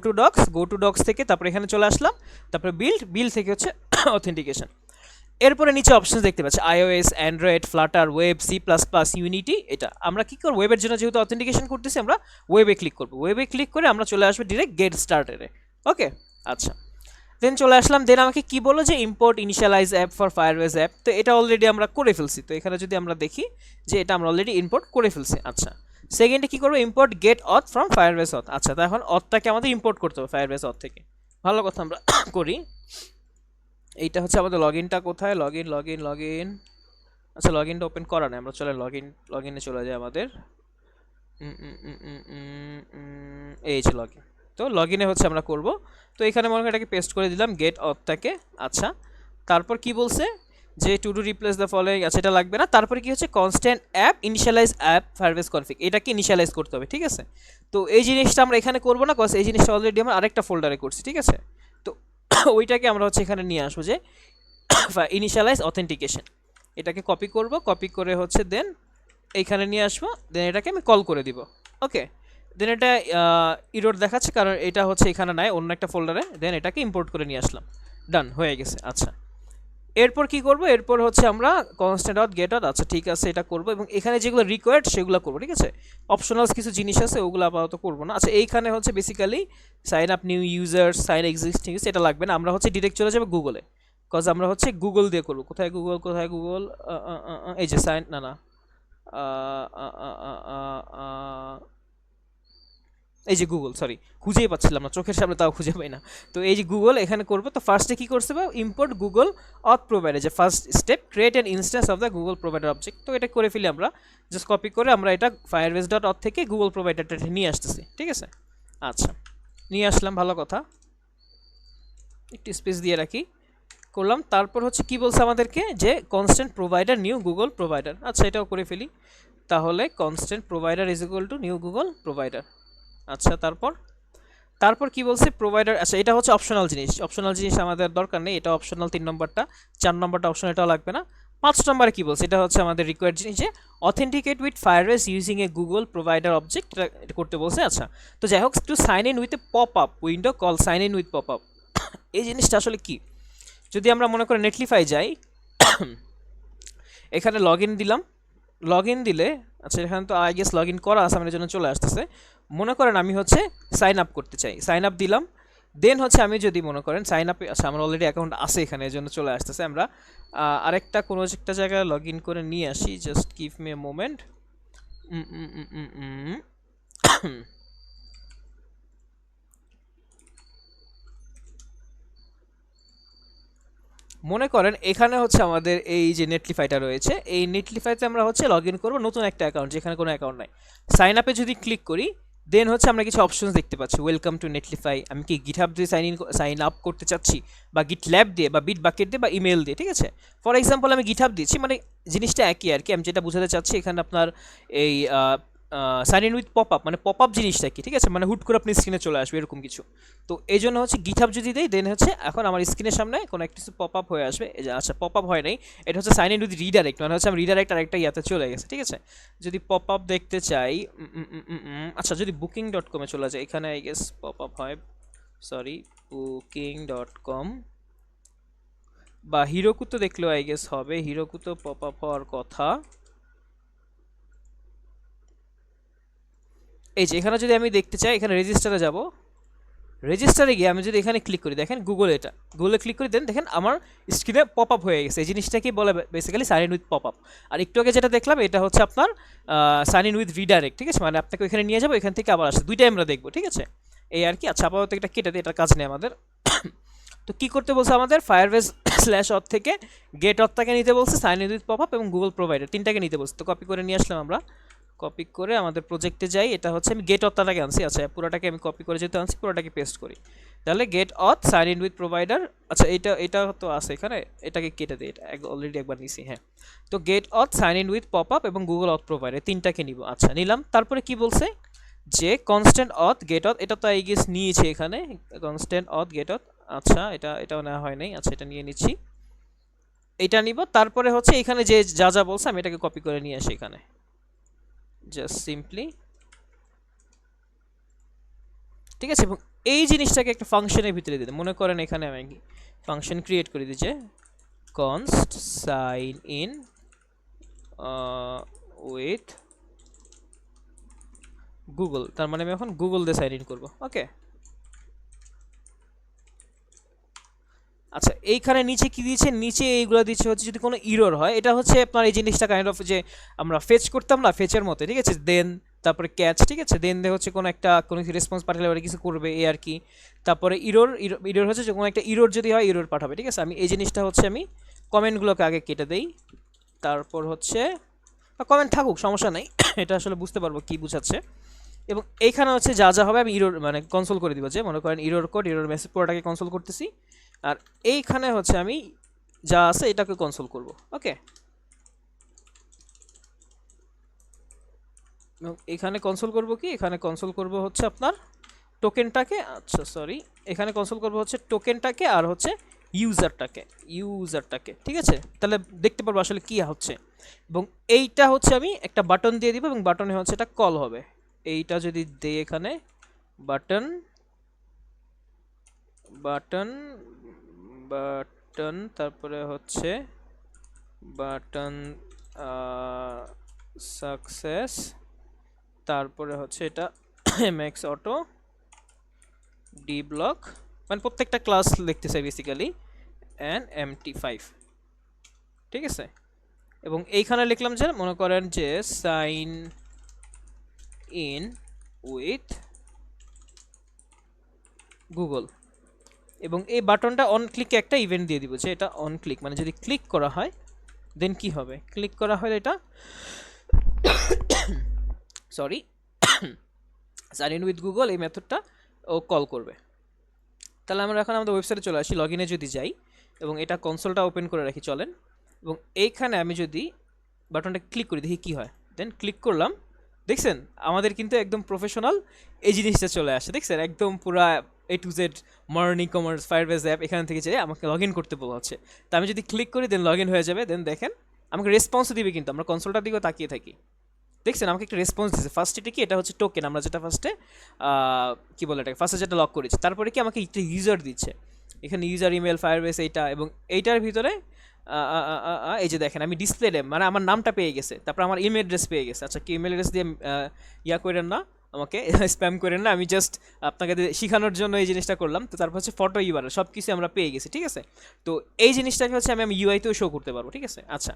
টু ডক্স থেকে তারপরে এখানে চলে আসলাম, তারপরে বিল্ড থেকে হচ্ছে অথেন্টিকেশন। এরপরে নিচে অপশন দেখতে পাচ্ছি iOS, Android, Flutter, web, C++, unity. এটা আমরা কী করবো, ওয়েবের জন্য যেহেতু অথেন্টিকেশন করতেছি আমরা ওয়েবে ক্লিক করবো। ওয়েবে ক্লিক করে আমরা চলে আসবো ডিরেক্ট গেট স্টার্টারে। ওকে, আচ্ছা, দেন চলে আসলাম, দেন আমাকে কি বললো যে import initialise app for Firebase app, তো এটা অলরেডি আমরা করে ফেলছি। তো এখানে যদি আমরা দেখি যে এটা আমরা অলরেডি ইম্পোর্ট করে ফেলছি। আচ্ছা, সেকেন্ডে কি করবো, ইম্পোর্ট গেট অথ ফ্রম ফায়ারবেজ অথ। আচ্ছা, তো এখন অথটাকে আমাদের ইম্পোর্ট করতে হবে ফায়ারবেজ অথ থেকে। ভালো কথা, আমরা করি। এইটা হচ্ছে আমাদের লগ ইনটা কোথায়, লগ ইন। আচ্ছা, লগ ইনটা ওপেন করা নেই, আমরা চলে লগ ইনে চলে যাই আমাদের। এই যে লগ ইন, তো লগ ইনে হচ্ছে আমরা করব। তো এখানে মনে হয় এটাকে পেস্ট করে দিলাম গেট অথটাকে। আচ্ছা, তারপর কি বলছে যে to do replace the following. আচ্ছা, এটা লাগবে না। তারপরে কি হচ্ছে, constant app initialise app Firebase config, এটাকে ইনিশিয়ালাইজ করতে হবে। ঠিক আছে, তো এই জিনিসটা আমরা এখানে করবো না, কজ এই জিনিসটা অলরেডি আমরা আরেকটা ফোল্ডারে করছি। ঠিক আছে, তো ওইটাকে আমরা হচ্ছে এখানে নিয়ে আসবো, যে ইনিশিয়ালাইজ অথেন্টিকেশন, এটাকে কপি করব, কপি করে হচ্ছে দেন এইখানে নিয়ে আসবো, দেন এটাকে আমি কল করে দিব। ওকে, দেন এটা ইরোর দেখাচ্ছে কারণ এটা হচ্ছে এখানে নাই, অন্য একটা ফোল্ডারে। দেন এটাকে ইম্পোর্ট করে নিয়ে আসলাম, ডান হয়ে গেছে। আচ্ছা, এরপর কি করব, এরপর হচ্ছে আমরা কনস্ট্যান্ট ডট গেট ডট। আচ্ছা ঠিক আছে, এটা করব, এবং এখানে যেগুলো রিকোয়ার্ড সেগুলো করবো। ঠিক আছে, অপশনাল কিছু জিনিস আছে, ওগুলো আপাতত করবো না। আচ্ছা, এইখানে হচ্ছে basically sign up new user, sign existing, এটা লাগবে না। আমরা হচ্ছে ডিরেক্ট চলে যাবে গুগলে, কজ আমরা হচ্ছে গুগল দিয়ে করবো। কোথায় গুগল, এই যে সাইন, না এই যে গুগল, সরি খুঁজেই পাচ্ছিলাম না, চোখের সামনে তাও খুঁজে পাই না। তো এই যে গুগল এখানে করবো। তো ফার্স্টে কি করতে হবে, ইম্পোর্ট গুগল অথ প্রোভাইডার, যে first step, create an instance of the Google provider object. তো এটা করে ফেলি আমরা, জাস্ট কপি করে আমরা এটা ফায়ারবেজ ডট অথ থেকে গুগল প্রোভাইডারটা নিয়ে আসতেছি। ঠিক আছে, আচ্ছা নিয়ে আসলাম, ভালো কথা, একটু স্পেস দিয়ে রাখি, করলাম। তারপর হচ্ছে কি বলছে আমাদেরকে, যে constant provider new Google provider. আচ্ছা, এটাও করে ফেলি, তাহলে constant provider is equal to new Google provider. আচ্ছা, তারপর কি বলছে, প্রোভাইডার। আচ্ছা, এটা হচ্ছে অপশনাল জিনিস আমাদের দরকার নেই, এটা অপশনাল 3 নম্বরটা। 4 নম্বরটা অপশন, এটাও লাগবে না। 5 নম্বরে কি বলছে, এটা হচ্ছে আমাদের রিকোয়ার্ড জিনিস, যে authenticate with Firebase using a Google provider object, এটা করতে বলছে। আচ্ছা, তো যাই হোক, to sign in with a pop up window call sign in with pop up. এই জিনিসটা আসলে কি, যদি আমরা মনে করি নেটলিফাই যাই, এখানে লগ ইন দিলাম, লগ ইন দিলে, আচ্ছা এখানে তো আই গেস লগ ইন করা আছে, আমার জন্য চলে আসতেছে। মনে করেন আমি হচ্ছে সাইন আপ করতে চাই, সাইন আপ দিলাম। দেন হচ্ছে আমি যদি মনে করেন সাইন আপে, আচ্ছা আমার অলরেডি অ্যাকাউন্ট আছে এখানে, এর জন্য চলে আসতেছে। আমরা আরেকটা কোনো একটা জায়গায় লগ ইন করে নিয়ে আসি, just give me a moment. মনে করেন এখানে হচ্ছে আমাদের এই যে নেটলিফাইটা রয়েছে, এই নেটলিফাইতে আমরা হচ্ছে লগ ইন করবো নতুন একটা অ্যাকাউন্ট, যেখানে কোনো অ্যাকাউন্ট নাই। সাইন আপে যদি ক্লিক করি, দেন হচ্ছে আমরা কিছু অপশনস দেখতে পাচ্ছি, ওয়েলকাম টু নেটলিফাই। আমি কি গিটহাব দিয়ে সাইন আপ করতে চাচ্ছি, বা গিট ল্যাব দিয়ে, বা বিট বাকেট দিয়ে, বা ইমেল দিয়ে। ঠিক আছে, ফর এক্সাম্পল আমি গিটহাব দিচ্ছি, মানে জিনিসটা একই আর কি। আমি যেটা বোঝাতে চাচ্ছি, এখানে আপনার এই sign in with pop up, মানে পপ আপ জিনিসটা কি, ঠিক আছে, মানে হুট করে আপনি স্ক্রিনে চলে আসবে এরকম কিছু। তো এই জন্য হচ্ছে গিটহাব যদি দেই, দেন হচ্ছে এখন আমার স্ক্রিনের সামনে কোনো একটা কিছু পপ আপ হয়ে আসবে। এই যে, আচ্ছা পপ আপ হয় নাই, এটা হচ্ছে সাইন ইন উইথ রিডাইরেক্ট, মানে হচ্ছে আমি রিডাইরেক্ট আর একটা ইয়াতে চলে গেছে। ঠিক আছে, যদি পপ আপ দেখতে চাই, আচ্ছা যদি বুকিং.com-এ চলে যায়, এখানে আই গেস পপ আপ হয়, সরি বুকিং.com বা হিরোকুতো দেখলেও আই গেস হবে, হিরোকুতো পপ আপ হওয়ার কথা। এই যে এখানে যদি আমি দেখতে চাই, এখানে রেজিস্টারে যাব, রেজিস্টারে গিয়ে আমি যদি এখানে ক্লিক করি, দেখেন গুগল, এটা গুগলে ক্লিক করি, দেন দেখেন আমার স্ক্রিনে পপ আপ হয়ে গেছে। এই জিনিসটাকে বলে basically sign in with pop up. আর একটু আগে যেটা দেখলাম, এটা হচ্ছে আপনার সাইন ইন উইথ রিডাইরেক্ট। ঠিক আছে, মানে আপনাকে ওইখানে নিয়ে যাবো, এখান থেকে আবার আসে, দুইটাই আমরা দেখবো। ঠিক আছে, এই আর কি। আচ্ছা, আপাতত এটা কেটে দিই, এটার কাজ নেই আমাদের। তো কি করতে বলছে আমাদের, ফায়ারবেজ স্ল্যাশ অথ থেকে গেট অথটাকে নিতে বলছে, sign in with pop up এবং গুগল প্রোভাইডার, তিনটাকে নিতে বলছে। তো কপি করে নিয়ে আসলাম আমরা, কপি করে আমাদের প্রজেক্টে যাই, এটা হচ্ছে আমি গেট অথটাকে আনছি। আচ্ছা, পুরোটাকে আমি কপি করে যেহেতু আনছি, পুরোটাকে পেস্ট করি, তাহলে gate auth sign in with provider. আচ্ছা, এটা তো আছে এখানে, এটাকে কেটে দিই, এটা অলরেডি একবার নিছি। হ্যাঁ, তো get auth sign in with pop up এবং গুগল অথ প্রোভাইডার, তিনটাকে নিব। আচ্ছা, নিলাম। তারপরে কি বলছে, যে কনস্ট্যান্ট অথ গেট অথ, এটা তো আই গেস নিয়েছে এখানে, কনস্ট্যান্ট অথ গেট অথ। আচ্ছা, এটাও নেওয়া হয় নাই। আচ্ছা, এটা নিয়ে নিচ্ছি, এটা নিব। তারপরে হচ্ছে এখানে যে যা যা বলছে, আমি এটাকে কপি করে নিয়ে আসি এখানে, জাস্ট সিম্পলি। ঠিক আছে, এবং এই জিনিসটাকে একটা ফাংশনের ভিতরে দিতে, মনে করেন এখানে আমি ফাংশন ক্রিয়েট করে দিই, যে const sign in with Google, তার মানে আমি এখন গুগল দিয়ে সাইন ইন করবো। ওকে, আচ্ছা এইখানে নিচে কি দিয়েছে, নিচে এইগুলো দিচ্ছে হচ্ছে যদি কোনো ইরর হয়, এটা হচ্ছে আপনার এই জিনিসটা কাইন্ড অফ যে আমরা ফেচ করতাম না ফেচের মতো, ঠিক আছে, দেন তারপরে ক্যাচ, ঠিক আছে, দেন দে হচ্ছে কোনো একটা কোনো রেসপন্স পাঠালে ওরা কিছু করবে এই আর কি। তারপরে ইরর, ইরর হচ্ছে যে কোনো একটা ইরর যদি হয় ইরর পাঠাবে, ঠিক আছে। আমি এই জিনিসটা হচ্ছে আমি কমেন্টগুলোকে আগে কেটে দেই, তারপর হচ্ছে কমেন্ট থাকুক সমস্যা নাই এটা আসলে বুঝতে পারবো কি বুঝাচ্ছে। এবং এইখানে হচ্ছে যা যা হবে আমি ইরোর মানে কনসোল করে দিব, যে মনে করেন ইরোর কোড ইরোর মেসেজ পুরোটাকে কনসোল করতেছি, আর এইখানে হচ্ছে আমি যা আছে এটাকে কনসোল করব। ওকে, এখানে কনসোল করব কি, এখানে কনসোল করব হচ্ছে আপনার টোকেনটাকে, আচ্ছা সরি, এখানে কনসোল করব হচ্ছে টোকেনটাকে আর হচ্ছে ইউজারটাকে, ঠিক আছে, তাহলে দেখতে পারবো আসলে কি হচ্ছে। এবং এইটা হচ্ছে আমি একটা বাটন দিয়ে দিব এবং বাটনে হচ্ছে এটা কল হবে। এইটা যদি দেই এখানে বাটন বাটন বাটন তারপরে হচ্ছে বাটন সাকসেস, তারপরে হচ্ছে এটা এমএক্স অটো ডি ব্লক, মানে প্রত্যেকটা ক্লাস লিখতে চাই বেসিক্যালি অ্যান্ড MT5, ঠিক আছে। এবং এইখানে লিখলাম যে মনে করেন যে সাইন ইন উইথ গুগল, এবং এই বাটনটা অন ক্লিকে একটা ইভেন্ট দিয়ে দিব যে এটা অন ক্লিক, মানে যদি ক্লিক করা হয় দেন কি হবে, ক্লিক করা হয় এটা sorry sign in with Google এই মেথডটা ও কল করবে। তাহলে আমরা এখন আমাদের ওয়েবসাইটে চলে আসি, লগ ইনে যদি যাই এবং এটা কনসোলটা ওপেন করে রাখি চলেন, এবং এইখানে আমি যদি বাটনটা ক্লিক করি দেখি কি হয়, দেন ক্লিক করলাম, দেখছেন আমাদের কিন্তু একদম প্রফেশনাল এই জিনিসটা চলে আসে, দেখছেন একদম পুরা A to Z modern e commerce Firebase app এখান থেকে যে আমাকে লগ ইন করতে বলা হচ্ছে। তা আমি যদি ক্লিক করি দেন লগ ইন হয়ে যাবে, দেন দেখেন আমাকে রেসপন্স দিবে, কিন্তু আমরা কনসোলটার দিকেও তাকিয়ে থাকি, দেখছেন আমাকে একটা রেসপন্স দিচ্ছে। ফার্স্ট এটা কি, এটা হচ্ছে টোকেন, আমরা যেটা ফার্স্টে কি বলে এটাকে ফার্স্টে যেটা লক করেছি, তারপরে কি আমাকে একটা ইউজার দিচ্ছে, এখানে ইউজার ইমেল ফায়ারবেস এইটা, এবং এইটার ভিতরে এই যে দেখেন আমি ডিসপ্লে নেম মানে আমার নামটা পেয়ে গেছে, তারপর আমার ইমেল অ্যাড্রেস পেয়ে গেছে। আচ্ছা কি ইমেল অ্যাড্রেস দিয়ে ইয়া করেন না, আমাকে স্প্যাম করেন না, আমি জাস্ট আপনাকে শেখানোর জন্য এই জিনিসটা করলাম। তো তারপর হচ্ছে ফটো ইউআরএল সব কিছু আমরা পেয়ে গেছি, ঠিক আছে। তো এই জিনিসটাকে হচ্ছে আমি ইউআইতেও শো করতে পারবো, ঠিক আছে। আচ্ছা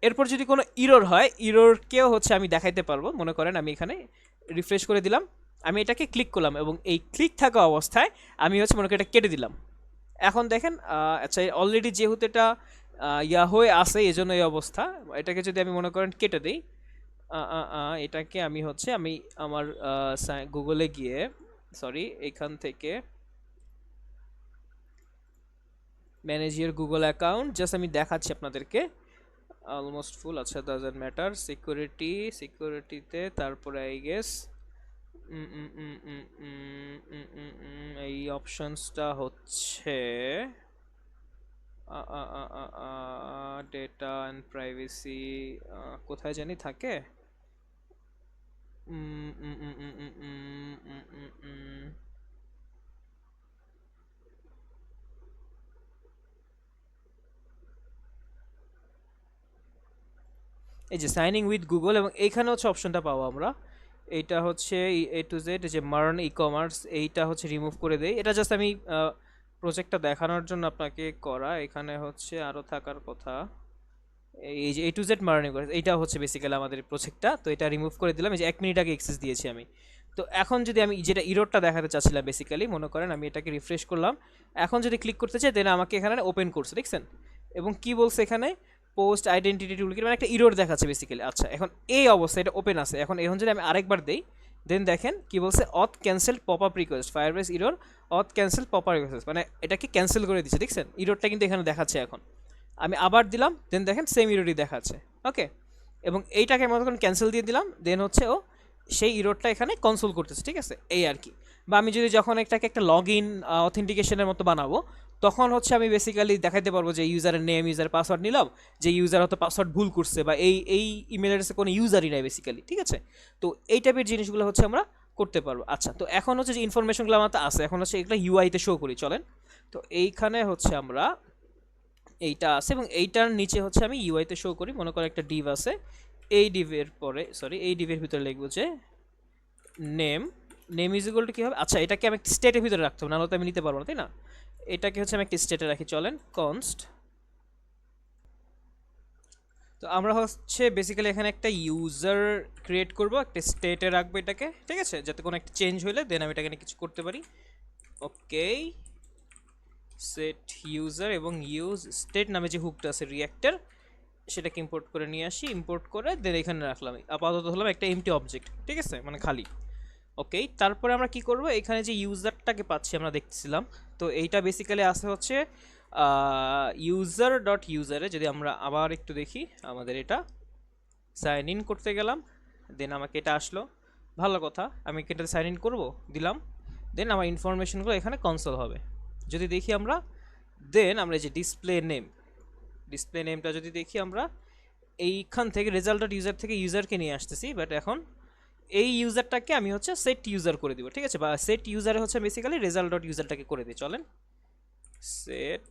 এরপর যদি কোনো ইরর হয়, ইররকেও হচ্ছে আমি দেখাইতে পারবো। মনে করেন আমি এখানে রিফ্রেশ করে দিলাম, আমি এটাকে ক্লিক করলাম এবং এই ক্লিক থাকা অবস্থায় আমি হচ্ছে মনে করি এটা কেটে দিলাম। এখন দেখেন আচ্ছা অলরেডি যেহেতু এটা ইয়া হয়ে আছে এই জন্য এই অবস্থা, এটাকে যদি আমি মনে করেন কেটে দিই, এটাকে আমি হচ্ছে আমি আমার গুগলে গিয়ে সরি এখান থেকে manage your Google account, just আমি দেখাচ্ছি আপনাদেরকে অলমোস্ট ফুল। আচ্ছা ডাজন্ট ম্যাটার, সিকিউরিটিতে তারপরে আই গেস এই অপশনসটা হচ্ছে ডেটা অ্যান্ড প্রাইভেসি কোথায় জানি থাকে, এই যে সাইনিং উইথ গুগল, এবং এইখানে হচ্ছে অপশনটা পাবো আমরা। এইটা হচ্ছে A to Z যে মার্ন ই কমার্স, এইটা হচ্ছে রিমুভ করে দেই। এটা জাস্ট আমি প্রজেক্টটা দেখানোর জন্য আপনাকে করা, এখানে হচ্ছে আরও থাকার কথা। এই যে A to Z MERN e-commerce এইটা হচ্ছে বেসিক্যালি আমাদের প্রজেক্টটা, তো এটা রিমুভ করে দিলাম। এই যে 1 মিনিট আগে অ্যাক্সেস দিয়েছি আমি। তো এখন যদি আমি যেটা ইরোরটা দেখাতে চাচ্ছিলাম বেসিক্যালি, মনে করেন আমি এটাকে রিফ্রেশ করলাম, এখন যদি ক্লিক করতে চাই দেন আমাকে এখানে ওপেন করছে, দেখছেন, এবং কি বলছে এখানে পোস্ট আইডেন্টিটি টুলকিট, মানে একটা ইরোর দেখাচ্ছে বেসিক্যালি। আচ্ছা এখন এই অবস্থা এটা ওপেন আছে, এখন যদি আমি আরেকবার দেই দেন দেখেন কি বলছে, auth cancel pop up request Firebase error auth cancel pop up request, মানে এটাকে ক্যান্সেল করে দিচ্ছে, দেখছেন ইরোরটা কিন্তু এখানে দেখাচ্ছে। এখন আমি আবার দিলাম দেন দেখেন সেম ইরোরই দেখাচ্ছে। ওকে, এবং এইটাকে মনে করেন ক্যান্সেল দিয়ে দিলাম, দেন হচ্ছে ও সেই ইরোরটা এখানে কনসোল করতেছে, ঠিক আছে, এই আর কি। বা আমি যদি যখন এটাকে একটা লগ ইন অথেন্টিকেশনের মতো বানাবো, তখন হচ্ছে আমি বেসিক্যালি দেখাতে পারবো যে ইউজারের নেম ইউজার পাসওয়ার্ড নিলাম, যে ইউজার হয়তো পাসওয়ার্ড ভুল করছে বা এই ইমেল অ্যাড্রেসে কোনো ইউজারই নাই বেসিক্যালি, ঠিক আছে। তো এই টাইপের জিনিসগুলো হচ্ছে আমরা করতে পারবো। আচ্ছা তো এখন হচ্ছে যে ইনফরমেশনগুলো আমার আছে, এখন হচ্ছে এগুলো ইউআইতে শো করি চলেন। তো এইখানে হচ্ছে আমরা এইটা আছে এবং এইটার নিচে হচ্ছে আমি ইউআইতে শো করি। মনে করো একটা ডিভ আছে, এই ডিভের পরে সরি এই ডিভের ভিতরে লিখবো যে নেম ইজ ইকুয়াল টু কী হবে, আচ্ছা এটাকে আমি স্টেটের ভিতরে রাখতে হবে, নাহলে তো আমি নিতে পারবো না, তাই না। এটাকে হচ্ছে আমি একটা স্টেটে রাখি, চলেন কনস্ট। তো আমরা হচ্ছে বেসিক্যালি এখানে একটা ইউজার ক্রিয়েট করব, একটা স্টেটে রাখবো এটাকে, ঠিক আছে, যাতে কোনো একটা চেঞ্জ হলে দেন আমি এটাকে কিছু করতে পারি। ওকে, সেট ইউজার এবং ইউজ স্টেট নামে যে হুকটা আছে রিঅ্যাক্টের, সেটাকে ইম্পোর্ট করে নিয়ে আসি, ইম্পোর্ট করে দেন এখানে রাখলাম, আপাতত হলাম একটা এমটি অবজেক্ট, ঠিক আছে, মানে খালি। ওকে, তারপরে আমরা কি করব, এখানে যে ইউজারটাকে পাচ্ছি আমরা দেখতেছিলাম, তো এইটা বেসিক্যালি আসে হচ্ছে ইউজার ডট ইউজারে। যদি আমরা আবার একটু দেখি, আমাদের এটা সাইন ইন করতে গেলাম, দেন আমাকে এটা আসলো, ভালো কথা, আমি এটাতে সাইন ইন করবো, দিলাম, দেন আমার ইনফরমেশনগুলো এখানে কনসোল হবে। যদি দেখি আমরা, দেন আমরা এই যে ডিসপ্লে নেমটা যদি দেখি আমরা এইখান থেকে রেজাল্ট ডট ইউজার থেকে ইউজারকে নিয়ে আসতেছি, বাট এখন এই ইউজারটাকে আমি হচ্ছে সেট ইউজার করে দিব, ঠিক আছে, বা সেট ইউজারে হচ্ছে বেসিক্যালি রেজাল্ট ডট ইউজারটাকে করে দিই, চলেন সেট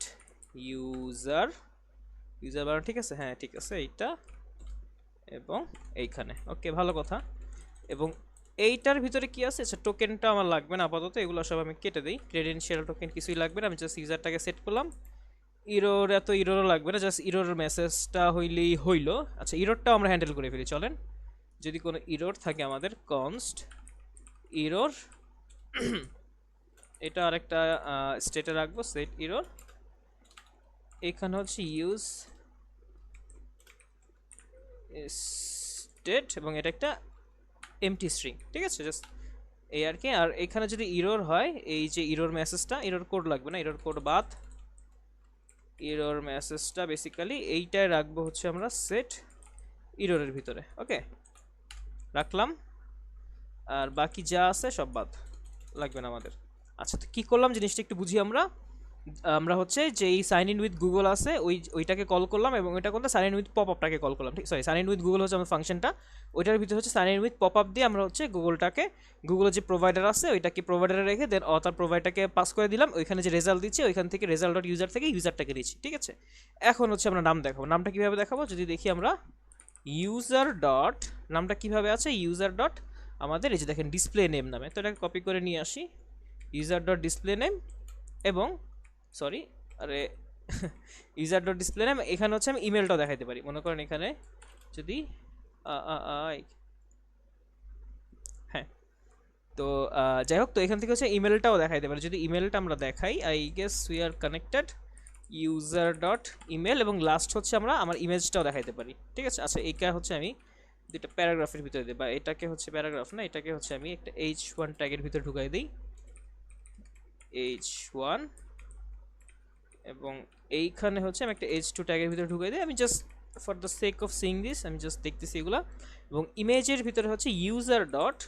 ইউজার বানানো, ঠিক আছে, হ্যাঁ ঠিক আছে, এইটা এবং এইখানে, ওকে ভালো কথা। এবং এইটার ভিতরে কি আছে, আচ্ছা টোকেনটা আমার লাগবে না আপাতত, এগুলো সব আমি কেটে দিই, ক্রেডেনশিয়াল টোকেন কিছুই লাগবে না, আমি জাস্ট ইউজারটাকে সেট করলাম। ইরোর এত ইরোরও লাগবে না, জাস্ট ইরোর মেসেজটা হইলেই হইলো। আচ্ছা ইরোরটাও আমরা হ্যান্ডেল করে ফেলি, চলেন, যদি কোনো ইরোর থাকে আমাদের কনস্ট ইরোর, এটা আরেকটা স্টেটে রাখবো, সেট ইরোর, এখানে হচ্ছে ইউজ স্টেট এবং এটা একটা এমটি স্ট্রিং, ঠিক আছে, জাস্ট এই আর কি। আর এখানে যদি ইরোর হয়, এই যে ইরোর মেসেজটা, ইরোর কোড লাগবে না, ইরোর কোড বাদ, ইরোর মেসেজটা বেসিক্যালি এইটাই রাখবো হচ্ছে আমরা সেট ইরোরের ভিতরে, ওকে রাখলাম, আর বাকি যা আছে সব বাদ, লাগবে না আমাদের। আচ্ছা তো কী করলাম জিনিসটা একটু বুঝি আমরা। আমরা হচ্ছে যে এই সাইন ইন উইথ গুগল আছে ওইটাকে কল করলাম, এবং ওইটা করতে সাইন ইন উইথ পপ আপটাকে কল করলাম, ঠিক, sorry sign in with Google হচ্ছে আমার ফাংশনটা, ওইটার ভিতরে হচ্ছে sign in with pop up দিয়ে আমরা হচ্ছে গুগলের যে প্রোভাইডার আছে ওইটাকে প্রোভাইডারে রেখে দেন তার প্রোভাইডারটাকে পাস করে দিলাম, ওইখানে যে রেজাল্ট দিচ্ছে ওইখান থেকে রেজাল্ট ডট ইউজার থেকে ইউজারটাকে দিচ্ছি, ঠিক আছে। এখন হচ্ছে আমরা নাম দেখাবো, নামটা কীভাবে দেখাবো, যদি দেখি আমরা ইউজার ডট, নামটা কীভাবে আছে, ইউজার ডট আমাদের এই যে দেখেন ডিসপ্লে নেম নামে, তো এটাকে কপি করে নিয়ে আসি, ইউজার ডট ডিসপ্লে নেম, এবং সরি আরে ইউজার ডট ডিসপ্লে নেম, এখানে হচ্ছে আমি ইমেলটাও দেখাইতে পারি, মনে করেন এখানে যদি হ্যাঁ, তো যাই হোক, তো এখান থেকে হচ্ছে ইমেলটাও দেখাইতে পারি, যদি ইমেলটা আমরা দেখাই, I guess we are connected, user dot email, এবং লাস্ট হচ্ছে আমরা আমার ইমেজটাও দেখাইতে পারি, ঠিক আছে। আচ্ছা এইটা হচ্ছে আমি দুটো প্যারাগ্রাফের ভিতরে দিই, বা এটাকে হচ্ছে প্যারাগ্রাফ না, এটাকে হচ্ছে আমি একটা H1 ট্যাগের ভিতরে ঢুকাই দিই, H1, এবং এইখানে হচ্ছে আমি একটা H2 ট্যাগের ভিতরে ঢুকাই দিই, আমি just for the sake of seeing this আমি জাস্ট দেখতেছি এগুলা। এবং ইমেজের ভিতরে হচ্ছে ইউজার ডট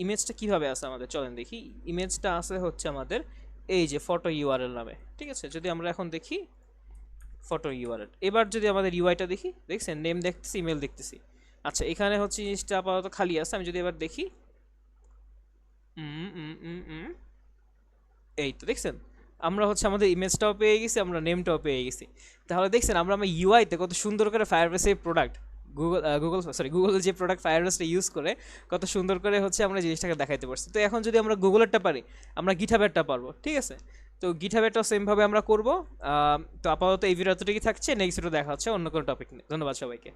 ইমেজটা কীভাবে আসে আমাদের, চলেন দেখি, ইমেজটা আসে হচ্ছে আমাদের এই যে ফটো ইউআরএল নামে, ঠিক আছে। যদি আমরা এখন দেখি ফটো ইউআরএল, এবার যদি আমাদের ইউআইটা দেখি, দেখছেন নেম দেখতেছি, ইমেল দেখতেছি, আচ্ছা এখানে হচ্ছে জিনিসটা আপাতত খালি আছে, আমি যদি এবার দেখি, এই তো দেখছেন আমরা হচ্ছে আমাদের ইমেজটাও পেয়ে গেছি, আমরা নেমটাও পেয়ে গেছি। তাহলে দেখছেন আমরা ইউআইতে কত সুন্দর করে ফায়ারবেসের প্রোডাক্ট, গুগলের যে প্রোডাক্ট ফায়ারবেসটা ইউজ করে কত সুন্দর করে হচ্ছে আমরা জিনিসটাকে দেখাইতে পারছি। তো এখন যদি আমরা গুগলেরটা পারি, আমরা গিটহাবেরটা পারবো, ঠিক আছে। তো গিটহাবেরটাও সেমভাবে আমরা করবো। তো আপাতত এই ভিডিও এতটুকুই থাকছে, নেক্সট ভিডিও দেখা হচ্ছে অন্য কোনো টপিক নিয়ে। ধন্যবাদ সবাইকে।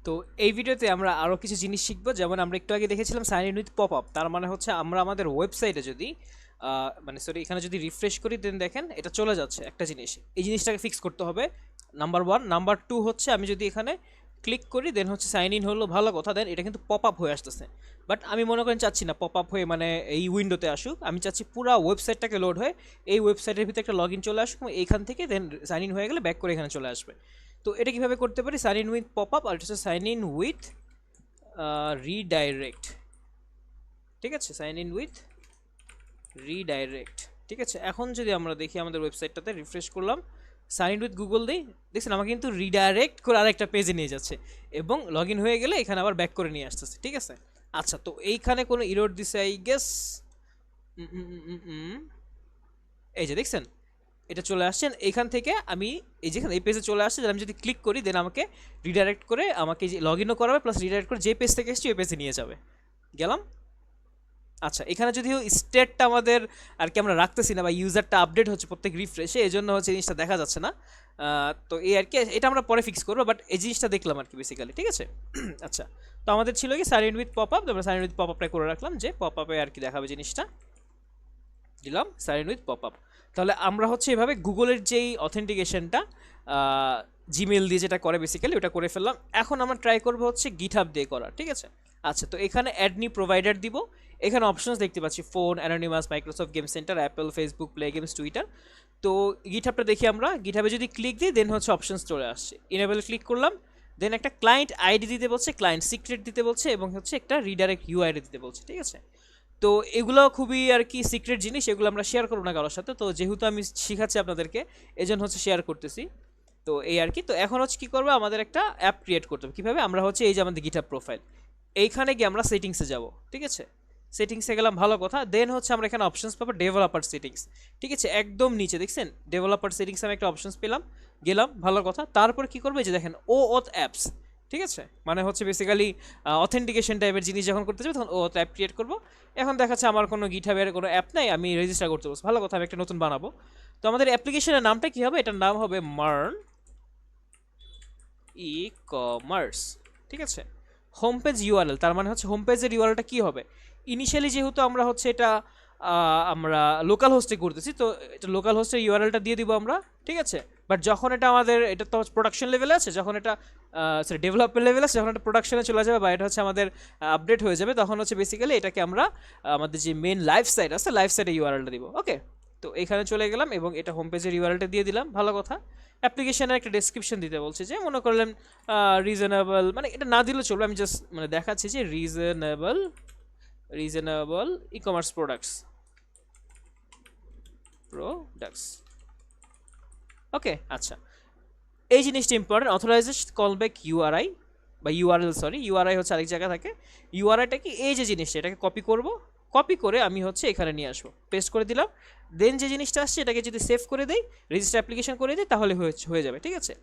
তো এই ভিডিওতে আমরা আরও কিছু জিনিস শিখবো, যেমন আমরা একটু আগে দেখেছিলাম sign in with pop up, তার মানে হচ্ছে আমরা আমাদের ওয়েবসাইটে যদি এখানে যদি রিফ্রেশ করি, দেন দেখেন এটা চলে যাচ্ছে একটা জিনিস, এই জিনিসটাকে ফিক্স করতে হবে, নাম্বার 1। নাম্বার 2 হচ্ছে আমি যদি এখানে ক্লিক করি, দেন হচ্ছে সাইন ইন হলো, ভালো কথা, দেন এটা কিন্তু পপ আপ হয়ে আসতেছে, বাট আমি মনে করেন চাচ্ছি না পপ আপ হয়ে মানে এই উইন্ডোতে আসুক, আমি চাচ্ছি পুরো ওয়েবসাইটটাকে লোড হয়ে এই ওয়েবসাইটের ভিতরে একটা লগ ইন চলে আসুক, এবং এইখান থেকে দেন সাইন ইন হয়ে গেলে ব্যাক করে এখানে চলে আসবে। তো এটা কীভাবে করতে পারি, sign in with pop up, আর এটা হচ্ছে সাইন ইন উইথ রিডাইরেক্ট, ঠিক আছে, সাইন ইন উইথ রিডাইরেক্ট, ঠিক আছে। এখন যদি আমরা দেখি আমাদের ওয়েবসাইটটাতে রিফ্রেশ করলাম, সাইন ইন উইথ গুগল দিই, দেখছেন আমাকে কিন্তু রিডাইরেক্ট করে আরেকটা পেজে নিয়ে যাচ্ছে, এবং লগ ইন হয়ে গেলে এখানে আবার ব্যাক করে নিয়ে আসতেছে, ঠিক আছে। আচ্ছা তো এইখানে কোনো ইরোর দিছে আই গেস, এই যে দেখছেন এটা চলে আসছেন, এইখান থেকে আমি এই যেখানে এই পেজে চলে আসছে, আমি যদি ক্লিক করি দেন আমাকে রিডাইরেক্ট করে আমাকে যে লগ ইনও করাবে, প্লাস রিডাইরেক্ট করে যে পেজ থেকে এসেছি ওই পেজে নিয়ে যাবে, গেলাম। আচ্ছা, এখানে যদিও স্টেটটা আমাদের আর কি আমরা রাখতেছি না, বা ইউজারটা আপডেট হচ্ছে প্রত্যেক রিফ্রেশে, এই জন্য হচ্ছে জিনিসটা দেখা যাচ্ছে না। তো এই আর কি, এটা আমরা পরে ফিক্স করবো, বাট এই জিনিসটা দেখলাম আর কি বেসিক্যালি, ঠিক আছে। আচ্ছা, তো আমাদের ছিল কি sign in with pop up, আমরা সাইন ইন উইথ পপ আপটা করে রাখলাম, যে পপ আপে আর কি দেখাবে জিনিসটা, দিলাম sign in with pop up. তাহলে আমরা হচ্ছে এভাবে গুগলের যেই অথেন্টিকেশনটা জিমেল দিয়ে যেটা করে বেসিক্যালি ওটা করে ফেললাম। এখন আমরা ট্রাই করবো হচ্ছে গিটহাব দিয়ে করা, ঠিক আছে। আচ্ছা, তো এখানে অ্যাড নিউ প্রোভাইডার দিব। এখানে অপশনস দেখতে পাচ্ছি phone, anonymous, Microsoft game centre, Apple, Facebook, play games, Twitter. তো গিটহাবটা দেখি আমরা, গিটহাবে যদি ক্লিক দিই দেন হচ্ছে অপশনস চলে আসছে, ইনেবল ক্লিক করলাম, দেন একটা ক্লায়েন্ট আইডি দিতে বলছে, ক্লায়েন্ট সিক্রেট দিতে বলছে, এবং হচ্ছে একটা রিডাইরেক্ট ইউআইডি দিতে বলছে, ঠিক আছে। তো এগুলো খুবই আর কি সিক্রেট জিনিস, এগুলো আমরা শেয়ার করবো না কারোর সাথে, তো যেহেতু আমি শিখাচ্ছি আপনাদেরকে এজন্য হচ্ছে শেয়ার করতেছি। তো এই আর কি, তো এখন হচ্ছে কী করবো, আমাদের একটা অ্যাপ ক্রিয়েট করতে হবে। কীভাবে, আমরা হচ্ছে এই যে আমাদের গিটহাব প্রোফাইল, এইখানে গিয়ে আমরা সেটিংসে যাব, ঠিক আছে। সেটিংসে গেলাম, ভালো কথা। দেন হচ্ছে আমরা এখানে অপশনস পাবো ডেভেলপার সেটিংস, ঠিক আছে, একদম নিচে দেখছেন ডেভেলপার সেটিংস, আমি একটা অপশনস পেলাম, গেলাম, ভালো কথা। তারপর কি করবে, যে দেখেন ও অথ অ্যাপস, ঠিক আছে, মানে হচ্ছে বেসিক্যালি অথেন্টিকেশন টাইপের জিনিস যখন করতে যাবে তখন ও অ্যাপ ক্রিয়েট করবো। এখন দেখাচ্ছে আমার কোনো গিটহাবের কোনো অ্যাপ নাই, আমি রেজিস্টার করতে বলছি, ভালো কথা, আমি একটা নতুন বানাবো। তো আমাদের অ্যাপ্লিকেশনের নামটা কি হবে, এটার নাম হবে মার্ন ই কমার্স, ঠিক আছে। হোম পেজ ইউআরএল, তার মানে হচ্ছে হোম পেজের ইউআরএলটা কী হবে, ইনিশিয়ালি যেহেতু আমরা হচ্ছে এটা আমরা লোকাল হোস্টে করতেছি, তো এটা লোকাল হোস্টের ইউআরএলটা দিয়ে দিব আমরা, ঠিক আছে। বাট যখন এটা আমাদের, এটা তো প্রোডাকশন লেভেলে আছে, যখন এটা সরি ডেভেলপমেন্ট লেভেলে আছে, যখন এটা প্রোডাকশনে চলে যাবে বা এটা হচ্ছে আমাদের আপডেট হয়ে যাবে, তখন হচ্ছে বেসিক্যালি এটাকে আমরা আমাদের যে মেন লাইভ সাইট আছে লাইভ সাইটে ইউআরএলটা দিব, ওকে। তো এখানে চলে গেলাম এবং এটা হোম পেজের ইউআরএলটা দিয়ে দিলাম, ভালো কথা। অ্যাপ্লিকেশনের একটা ডেসক্রিপশন দিতে বলছে, যে মনে করলেন রিজনেবল, মানে এটা না দিলেও চলবে, আমি জাস্ট মানে দেখাচ্ছি যে রিজনেবল ই কমার্স প্রোডাক্টস, ওকে। আচ্ছা, এই জিনিসটা ইম্পর্টেন্ট, অথরাইজেশন কলব্যাক ইউআরআই বা ইউআরএল, সরি ইউআরআই হচ্ছে আরেক জায়গা থাকে, ইউআরআইটা কি, এই যে জিনিসটা এটাকে কপি করব, কপি করে আমি হচ্ছে এখানে নিয়ে আসবো, পেস্ট করে দিলাম। দেন যে জিনিসটা আসছে এটাকে যদি সেভ করে দেই, রেজিস্টার অ্যাপ্লিকেশন করে দিই, তাহলে হয়ে যাবে, ঠিক আছে।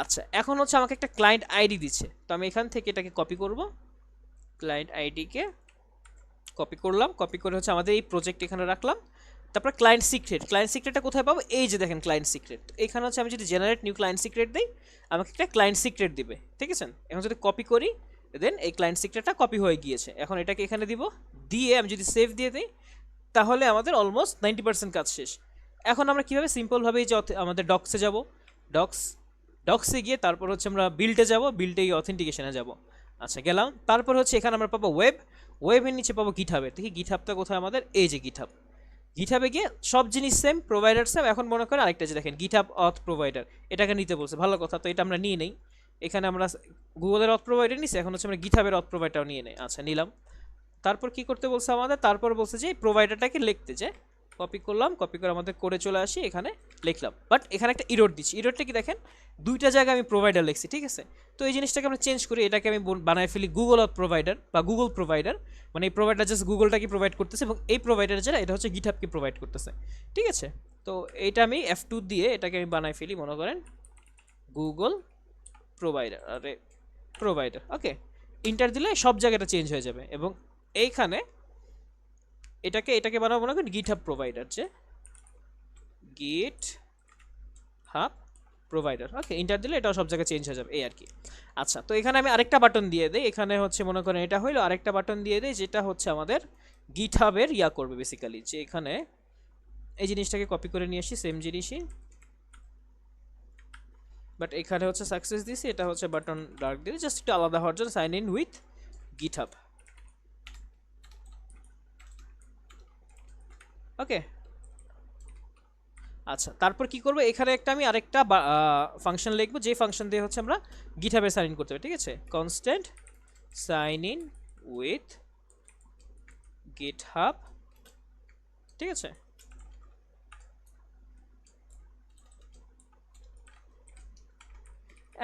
আচ্ছা, এখন হচ্ছে আমাকে একটা ক্লায়েন্ট আইডি দিচ্ছে, তো আমি এখান থেকে এটাকে কপি করব, ক্লায়েন্ট আইডিকে কপি করলাম, কপি করে হচ্ছে আমাদের এই প্রজেক্ট এখানে রাখলাম। তারপর ক্লায়েন্ট সিক্রেটটা কোথায় পাবো, এই যে দেখেন ক্লায়েন্ট সিক্রেট, এখানে হচ্ছে আমি যদি জেনারেট নিউ ক্লায়েন্ট সিক্রেট দিই, আমাকে একটা ক্লায়েন্ট সিক্রেট দিবে, ঠিক আছে। এখন যদি কপি করি, দেন এই ক্লায়েন্ট সিক্রেটটা কপি হয়ে গিয়েছে, এখন এটাকে এখানে দিব, দিয়ে আমি যদি সেভ দিয়ে দিই, তাহলে আমাদের অলমোস্ট 90% কাজ শেষ। এখন আমরা কীভাবে, সিম্পলভাবে যে আমাদের ডক্সে যাব, ডক্সে গিয়ে তারপর হচ্ছে আমরা বিল্ডে যাব, বিল্ডে এই অথেন্টিকেশনে যাব। আচ্ছা, গেলাম, তারপর হচ্ছে এখানে আমরা পাবো ওয়েবের নিচে পাবো গিটহাবের, দেখি গিটহাবটা কোথায় আমাদের, এই যে গিটহাবে গিয়ে সব জিনিস সেম, প্রোভাইডার সেম। এখন মনে করেন আরেকটা যে দেখেন গিটহাব অথ প্রোভাইডার, এটাকে নিতে বলছে, ভালো কথা, তো এটা আমরা নিয়ে নেই। এখানে আমরা গুগলের অথ প্রোভাইডার নিছি, এখন হচ্ছে আমরা গিটহাবের অথ প্রোভাইডারও নিয়ে নেই। আচ্ছা, নিলাম। তারপর কি করতে বলছে আমাদের, তারপর বলছে যে প্রোভাইডারটাকে লিখতে, যে কপি করলাম, কপি করে আমাদের করে চলে আসি, এখানে লিখলাম। বাট এখানে একটা ইরোড দিচ্ছি, ইরোডটা কি দেখেন, দুইটা জায়গায় আমি প্রোভাইডার লিখছি, ঠিক আছে। তো এই জিনিসটাকে আমরা চেঞ্জ করি, এটাকে আমি বানায় ফেলি গুগল অথ প্রোভাইডার বা গুগল প্রোভাইডার, মানে এই প্রোভাইডার জাস্ট গুগলটাকে প্রোভাইড করতেছে, এবং এই প্রোভাইডার যেটা এটা হচ্ছে গিটহাবকে প্রোভাইড করতেছে, ঠিক আছে। তো এইটা আমি F2 দিয়ে এটাকে আমি বানায় ফেলি, মনে করেন গুগল প্রোভাইডার, ওকে। ইন্টার দিলে সব জায়গাটা চেঞ্জ হয়ে যাবে, এবং এইখানে এটাকে বানাবো, মনে করেন গিটহাব প্রোভাইডার, যে গিটহাব প্রোভাইডার, ওকে। ইন্টার দিলে এটাও সব জায়গায় চেঞ্জ হয়ে যাবে, এই আর কি। আচ্ছা, তো এখানে আমি আরেকটা বাটন দিয়ে দিই, এখানে হচ্ছে মনে করেন এটা হইলো, আরেকটা বাটন দিয়ে দিই, যেটা হচ্ছে আমাদের গিটহাবের করবে বেসিক্যালি, যে এখানে এই জিনিসটাকে কপি করে নিয়ে আসি, সেম জিনিসই, বাট এখানে হচ্ছে সাকসেস দিছি, এটা হচ্ছে বাটন ডার্ক দিয়ে জাস্ট একটু আলাদা হওয়ার জন্য, সাইন ইন উইথ গিটহাব, ওকে। আচ্ছা, তারপর কি করবো, এখানে একটা আমি আরেকটা ফাংশন লিখবো, যে ফাংশন দিয়ে হচ্ছে আমরা গিটহাবে সাইন ইন করতে হবে, ঠিক আছে। Constant sign in with GitHub, ঠিক আছে।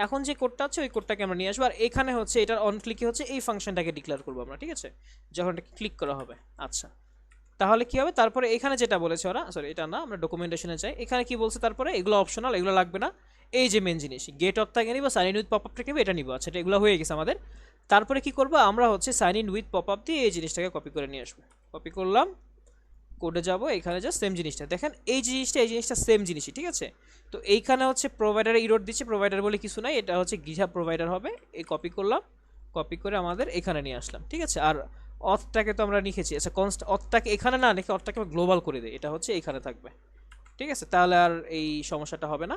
এখন যে কোডটা আছে ওই কোডটাকে আমরা নিয়ে আসবো, আর এখানে হচ্ছে এটার অন ক্লিকে হচ্ছে এই ফাংশনটাকে ডিক্লেয়ার করবো আমরা, ঠিক আছে, যখন এটা ক্লিক করা হবে। আচ্ছা, তাহলে কি হবে, তারপরে এখানে যেটা বলেছে ওরা, সরি এটা না, আমরা ডকুমেন্টেশনে যাই, এখানে কি বলছে, তারপরে এগুলো অপশনাল, এগুলো লাগবে না, এই যে মেন জিনিস গেট অথটাকে নিব, সাইন ইন উইথ পপ আপটাকে নিব, এটা নিব। আচ্ছা এগুলো হয়ে গেছে আমাদের। তারপরে কি করব আমরা হচ্ছে sign in with pop up দিয়ে এই জিনিসটাকে কপি করে নিয়ে আসবো। কপি করলাম, কোডে যাব, এখানে জাস্ট সেম জিনিসটা দেখেন, এই জিনিসটা সেম জিনিসই, ঠিক আছে। তো এইখানে হচ্ছে প্রোভাইডারে ইরোড দিচ্ছে, প্রোভাইডার বলে কিছু নাই, এটা হচ্ছে গিটহাব প্রোভাইডার হবে। এই কপি করলাম, কপি করে আমাদের এখানে নিয়ে আসলাম, ঠিক আছে। আর অথটাকে তো আমরা লিখেছি, আচ্ছা কনস্ট অথটাকে এখানে না লিখে অথটাকে গ্লোবাল করে দেয়, এটা হচ্ছে এখানে থাকবে, ঠিক আছে। তাহলে আর এই সমস্যাটা হবে না।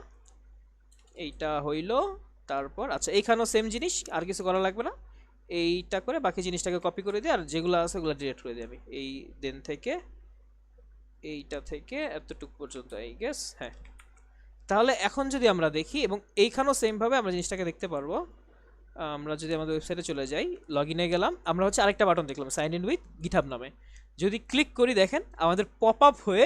এইটা হইলো। তারপর আচ্ছা এইখানেও সেম জিনিস, আর কিছু করা লাগবে না। এইটা করে বাকি জিনিসটাকে কপি করে দিই, আর যেগুলো আছে ওগুলো ডিলিট করে দিই আমি। এই দেন থেকে এইটা থেকে এতটুকু পর্যন্ত আই গেস, হ্যাঁ। তাহলে এখন যদি আমরা দেখি, এবং এইখানেও সেমভাবে আমরা জিনিসটাকে দেখতে পারবো। আমরা যদি আমাদের ওয়েবসাইটে চলে যাই, লগ ইনে গেলাম, আমরা হচ্ছে আরেকটা বাটন দেখলাম সাইন ইন উইথ গিটহাব নামে। যদি ক্লিক করি দেখেন আমাদের পপ আপ হয়ে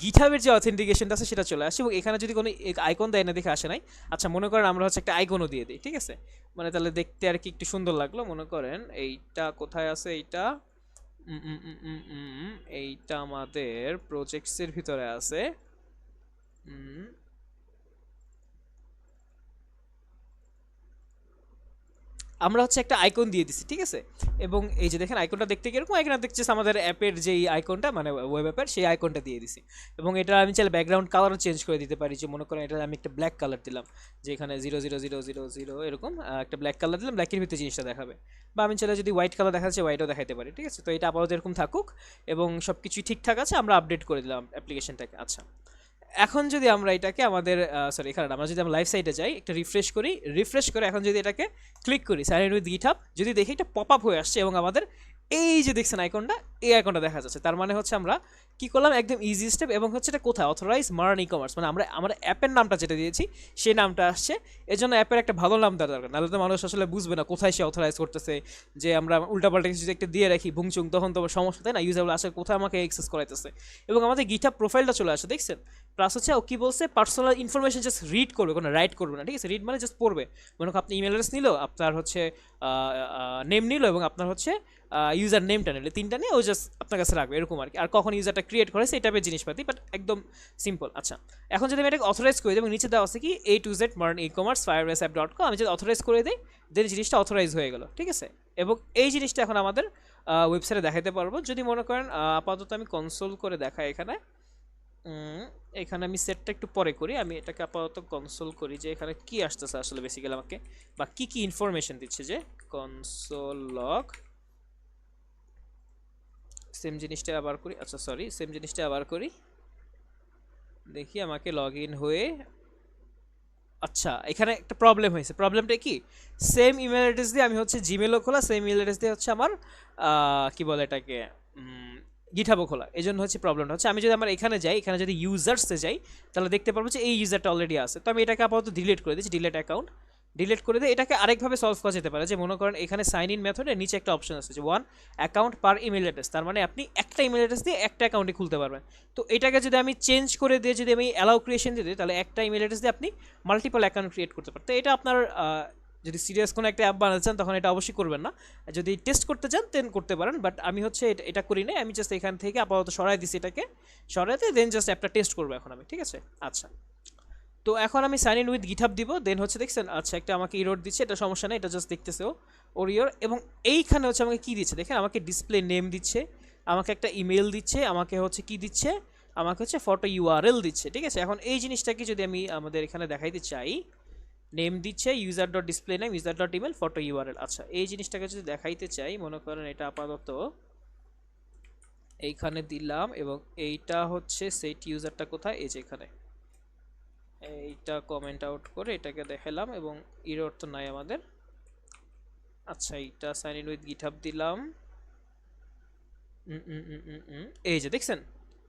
গিটহাবের যে অথেন্টিকেশনটা আছে সেটা চলে আসে, এবং এখানে যদি কোনো আইকন দেয় না দেখে আসে নাই। আচ্ছা মনে করেন আমরা হচ্ছে একটা আইকনও দিয়ে দিই, ঠিক আছে, মানে তাহলে দেখতে আর কি একটু সুন্দর লাগলো। মনে করেন এইটা কোথায় আছে, এইটা এইটা আমাদের প্রজেক্টসের ভিতরে আছে। আমরা হচ্ছে একটা আইকন দিয়ে দিছি, ঠিক আছে। এবং এই যে দেখেন আইকনটা দেখতে কিরকম, এখানে দেখছিস আমাদের অ্যাপের যেই আইকনটা, মানে ওয়েব অ্যাপের সেই আইকনটা দিয়ে দিছি। এবং এটা আমি চাইলে ব্যাকগ্রাউন্ড কালারও চেঞ্জ করে দিতে পারি, যে মনে করেন এটা আমি একটা ব্ল্যাক কালার দিলাম, যে এখানে 00000 এরকম একটা ব্ল্যাক কালার দিলাম, ব্ল্যাকের ভিতরে জিনিসটা দেখাবে। বা আমি চাইলে যদি হোয়াইট কালার দেখাচ্ছে হোয়াইটও দেখাতে পারি, ঠিক আছে। তো এটা আপাতত এরকম থাকুক, এবং সব কিছুই ঠিকঠাক আছে, আমরা আপডেট করে দিলাম অ্যাপ্লিকেশনটাকে। আচ্ছা এখন যদি আমরা এটাকে আমাদের সরি এখানে আমরা যদি আমরা লাইভ সাইটে যাই, একটা রিফ্রেশ করি, রিফ্রেশ করে এখন যদি এটাকে ক্লিক করি সাইন ইন উইথ গিটহাব, যদি দেখি একটা পপ আপ হয়ে আসছে এবং আমাদের এই যে দেখছেন আইকনটা, এই আইকনটা দেখা যাচ্ছে, তার মানে হচ্ছে আমরা কি করলাম, একদম ইজি স্টেপ। এবং হচ্ছে এটা কোথায়, অথরাইজ মার্ন ই কমার্স, মানে আমরা আমরা অ্যাপের নামটা যেটা দিয়েছি সেই নামটা আসছে। এই জন্য অ্যাপের একটা ভালো নাম দেওয়া দরকার, নাহলে তো মানুষ আসলে বুঝবে না কোথায় সে অথরাইজ করতেছে। যে আমরা উল্টাপাল্টা কিছু যদি একটা দিয়ে রাখি ভুংচুং, তখন তো সমস্যা, তাই না, ইউজারগুলো আসলে কোথায় আমাকে অ্যাক্সেস করাইতেছে। এবং আমাদের গিটহাব প্রোফাইলটা চলে আসে, দেখছেন। প্লাস হচ্ছে ও কি বলছে, পার্সোনাল ইনফরমেশন জাস্ট রিড করবে, কোনো রাইট করবে না, ঠিক আছে। রিড মানে জাস্ট পড়বে। মনে করেন আপনি ইমেল অ্যাড্রেস নিল, আপনার হচ্ছে নেম নিল, এবং আপনার হচ্ছে ইউজার নেমটা নিলে, তিনটা নিয়ে ও জাস্ট আপনার কাছে রাখবে, এরকম আর কি। আর কখন ইউজারটা ক্রিয়েট করে সেই টাইপের জিনিসপাতি, বাট একদম সিম্পল। আচ্ছা এখন যদি আমি এটাকে অথরাইজ করে দিই, এবং নিচে দেওয়া আছে কি A to Z MERN e-commerce firebase.com, আমি যদি অথরাইজ করে দিই দেন জিনিসটা অথরাইজ হয়ে গেল, ঠিক আছে। এবং এই জিনিসটা এখন আমাদের ওয়েবসাইটে দেখাতে পারবো। যদি মনে করেন আপাতত আমি কনসোল করে দেখাই এখানে, এখানে আমি সেটটা একটু পরে করি, আমি এটাকে আপাতত কনসোল করি যে এখানে কি আসতেছে আসলে বেসিক্যালি আমাকে, বা কি কি ইনফরমেশন দিচ্ছে। যে কনসোল লগ, সেম জিনিসটা আবার করি, আচ্ছা সরি সেম জিনিসটা আবার করি, দেখি আমাকে লগ ইন হয়ে, আচ্ছা এখানে একটা প্রবলেম হয়েছে। প্রবলেমটা কি, সেম ইমেল অ্যাড্রেস দিয়ে আমি হচ্ছে জিমেলও খোলা, সেম ইমেল অ্যাড্রেস দিয়ে হচ্ছে আমার কি বলে এটাকে গিটহাবও খোলা। এই জন্য হচ্ছে প্রবলেমটা হচ্ছে, আমি যদি আমার এখানে যাই, এখানে যদি ইউজার্সে যাই, তাহলে দেখতে পারবো যে এই ইউজারটা অলরেডি আছে। তো আমি এটাকে আপাতত ডিলিট করে দিচ্ছি, ডিলিট অ্যাকাউন্ট, ডিলিট করে দিয়ে এটাকে আরেকভাবে সলভ করা যেতে পারে। যে মনে করেন এখানে সাইন ইন মেথডে নিচে একটা অপশন আছে যে 1 অ্যাকাউন্ট পার ইমেল অ্যাড্রেস, তার মানে আপনি একটা ইমেল অ্যাড্রেস দিয়ে একটা অ্যাকাউন্টে খুলতে পারবেন। তো এটাকে যদি আমি চেঞ্জ করে দিয়ে যদি আমি অ্যালাউ ক্রিয়েশন দিয়ে দিই, তাহলে একটা ইমেল অ্যাড্রেস দিয়ে আপনি মাল্টিপল অ্যাকাউন্ট ক্রিয়েট করতে পারেন। তো এটা আপনার যদি সিরিয়াস কোনো একটা অ্যাপ বানাতে চান তখন এটা অবশ্যই করবেন না, যদি টেস্ট করতে চান দেন করতে পারেন। বাট আমি হচ্ছে এটা করি না, আমি জাস্ট এখান থেকে আপাতত সরাই দিছি, এটাকে সরাইতে দেন জাস্ট অ্যাপটা টেস্ট করবো এখন আমি, ঠিক আছে। আচ্ছা তো এখন আমি সাইন ইন উইথ গিটহাব দিব, দেন হচ্ছে দেখছেন আচ্ছা একটা আমাকে ইরোড দিচ্ছে, এটা সমস্যা নেই, এটা জাস্ট দেখতেছে ওর ইয়োর। এবং এইখানে হচ্ছে আমাকে কী দিচ্ছে দেখেন, আমাকে ডিসপ্লে নেম দিচ্ছে, আমাকে একটা ইমেল দিচ্ছে, আমাকে হচ্ছে কি দিচ্ছে, আমাকে হচ্ছে ফটো ইউআরএল দিচ্ছে, ঠিক আছে। এখন এই জিনিসটাকে যদি আমি আমাদের এখানে দেখাইতে চাই, নেম দিচ্ছে user dot display name, user dot email, photo URL. আচ্ছা এই জিনিসটাকে যদি দেখাইতে চাই, মনে করেন এটা আপাতত এইখানে দিলাম, এবং এইটা হচ্ছে সেট ইউজারটা কোথায়, এই যে এখানে, এইটা কমেন্ট আউট করে এটাকে দেখালাম, এবং ইরর তো নাই আমাদের। আচ্ছা এইটা সাইন ইন উইথ গিটহাব দিলাম, এই যে দেখছেন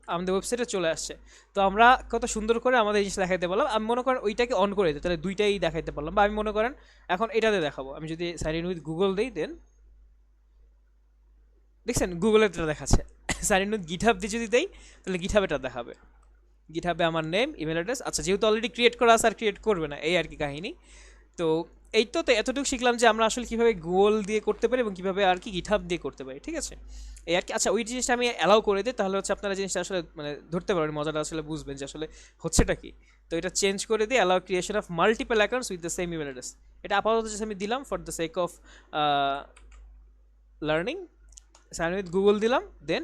আমাদের ওয়েবসাইটে চলে আসছে। তো আমরা কত সুন্দর করে আমাদের জিনিস দেখাইতে পারলাম। আমি মনে করেন ওইটাকে অন করে দিই, তাহলে দুইটাই দেখাইতে পারলাম। বা আমি মনে করেন এখন এটাতে দেখাবো, আমি যদি সাইন ইন উইথ গুগল দিই, দেন দেখছেন গুগলের এটা দেখাচ্ছে। সাইন ইন উইথ গিটহাব দিয়ে যদি দেই, তাহলে গিটহাব এটা দেখাবে, গিটহাবে আমার নেম ইমেল অ্যাড্রেস। আচ্ছা যেহেতু অলরেডি ক্রিয়েট করা আছে আর ক্রিয়েট করবে না, এই আর কি কাহিনী। তো এই তো এতটুকু শিখলাম যে আমরা আসলে কীভাবে গুগল দিয়ে করতে পারি এবং কীভাবে আর কি গিটহাব দিয়ে করতে পারি, ঠিক আছে। এই আর কি। আচ্ছা ওই জিনিসটা আমি অ্যালাউ করে দিই, তাহলে হচ্ছে আপনারা জিনিসটা আসলে মানে ধরতে পারবেন, মজাটা আসলে বুঝবেন যে আসলে হচ্ছেটা কি। তো তো এটা চেঞ্জ করে দিয়ে allow creation of multiple accounts with the same email address. এটা আপাতত জাস্ট আমি দিলাম for the sake of learning. Sign with Google দিলাম, দেন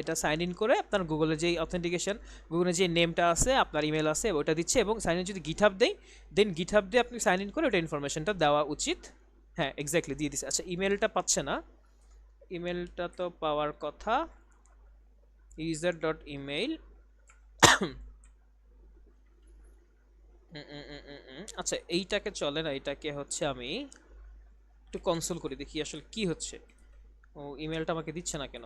এটা সাইন ইন করে আপনার গুগলের যেই অথেন্টিকেশন, গুগলের যে নেমটা আছে, আপনার ইমেল আছে, ওটা দিচ্ছে। এবং সাইন ইন যদি গিটহাব দেই, দেন গিটহাব দিয়ে আপনি সাইন ইন করে ওটা ইনফরমেশনটা দেওয়া উচিত। হ্যাঁ, এক্স্যাক্টলি দিয়ে দিচ্ছে। আচ্ছা, ইমেলটা পাচ্ছে না, ইমেলটা তো পাওয়ার কথা, ইউজার ডট ইমেইল। আচ্ছা, এইটাকে চলে না, এইটাকে হচ্ছে আমি একটু কনসোল করে দেখি আসলে কি হচ্ছে। ও ইমেলটা আমাকে দিচ্ছে না কেন?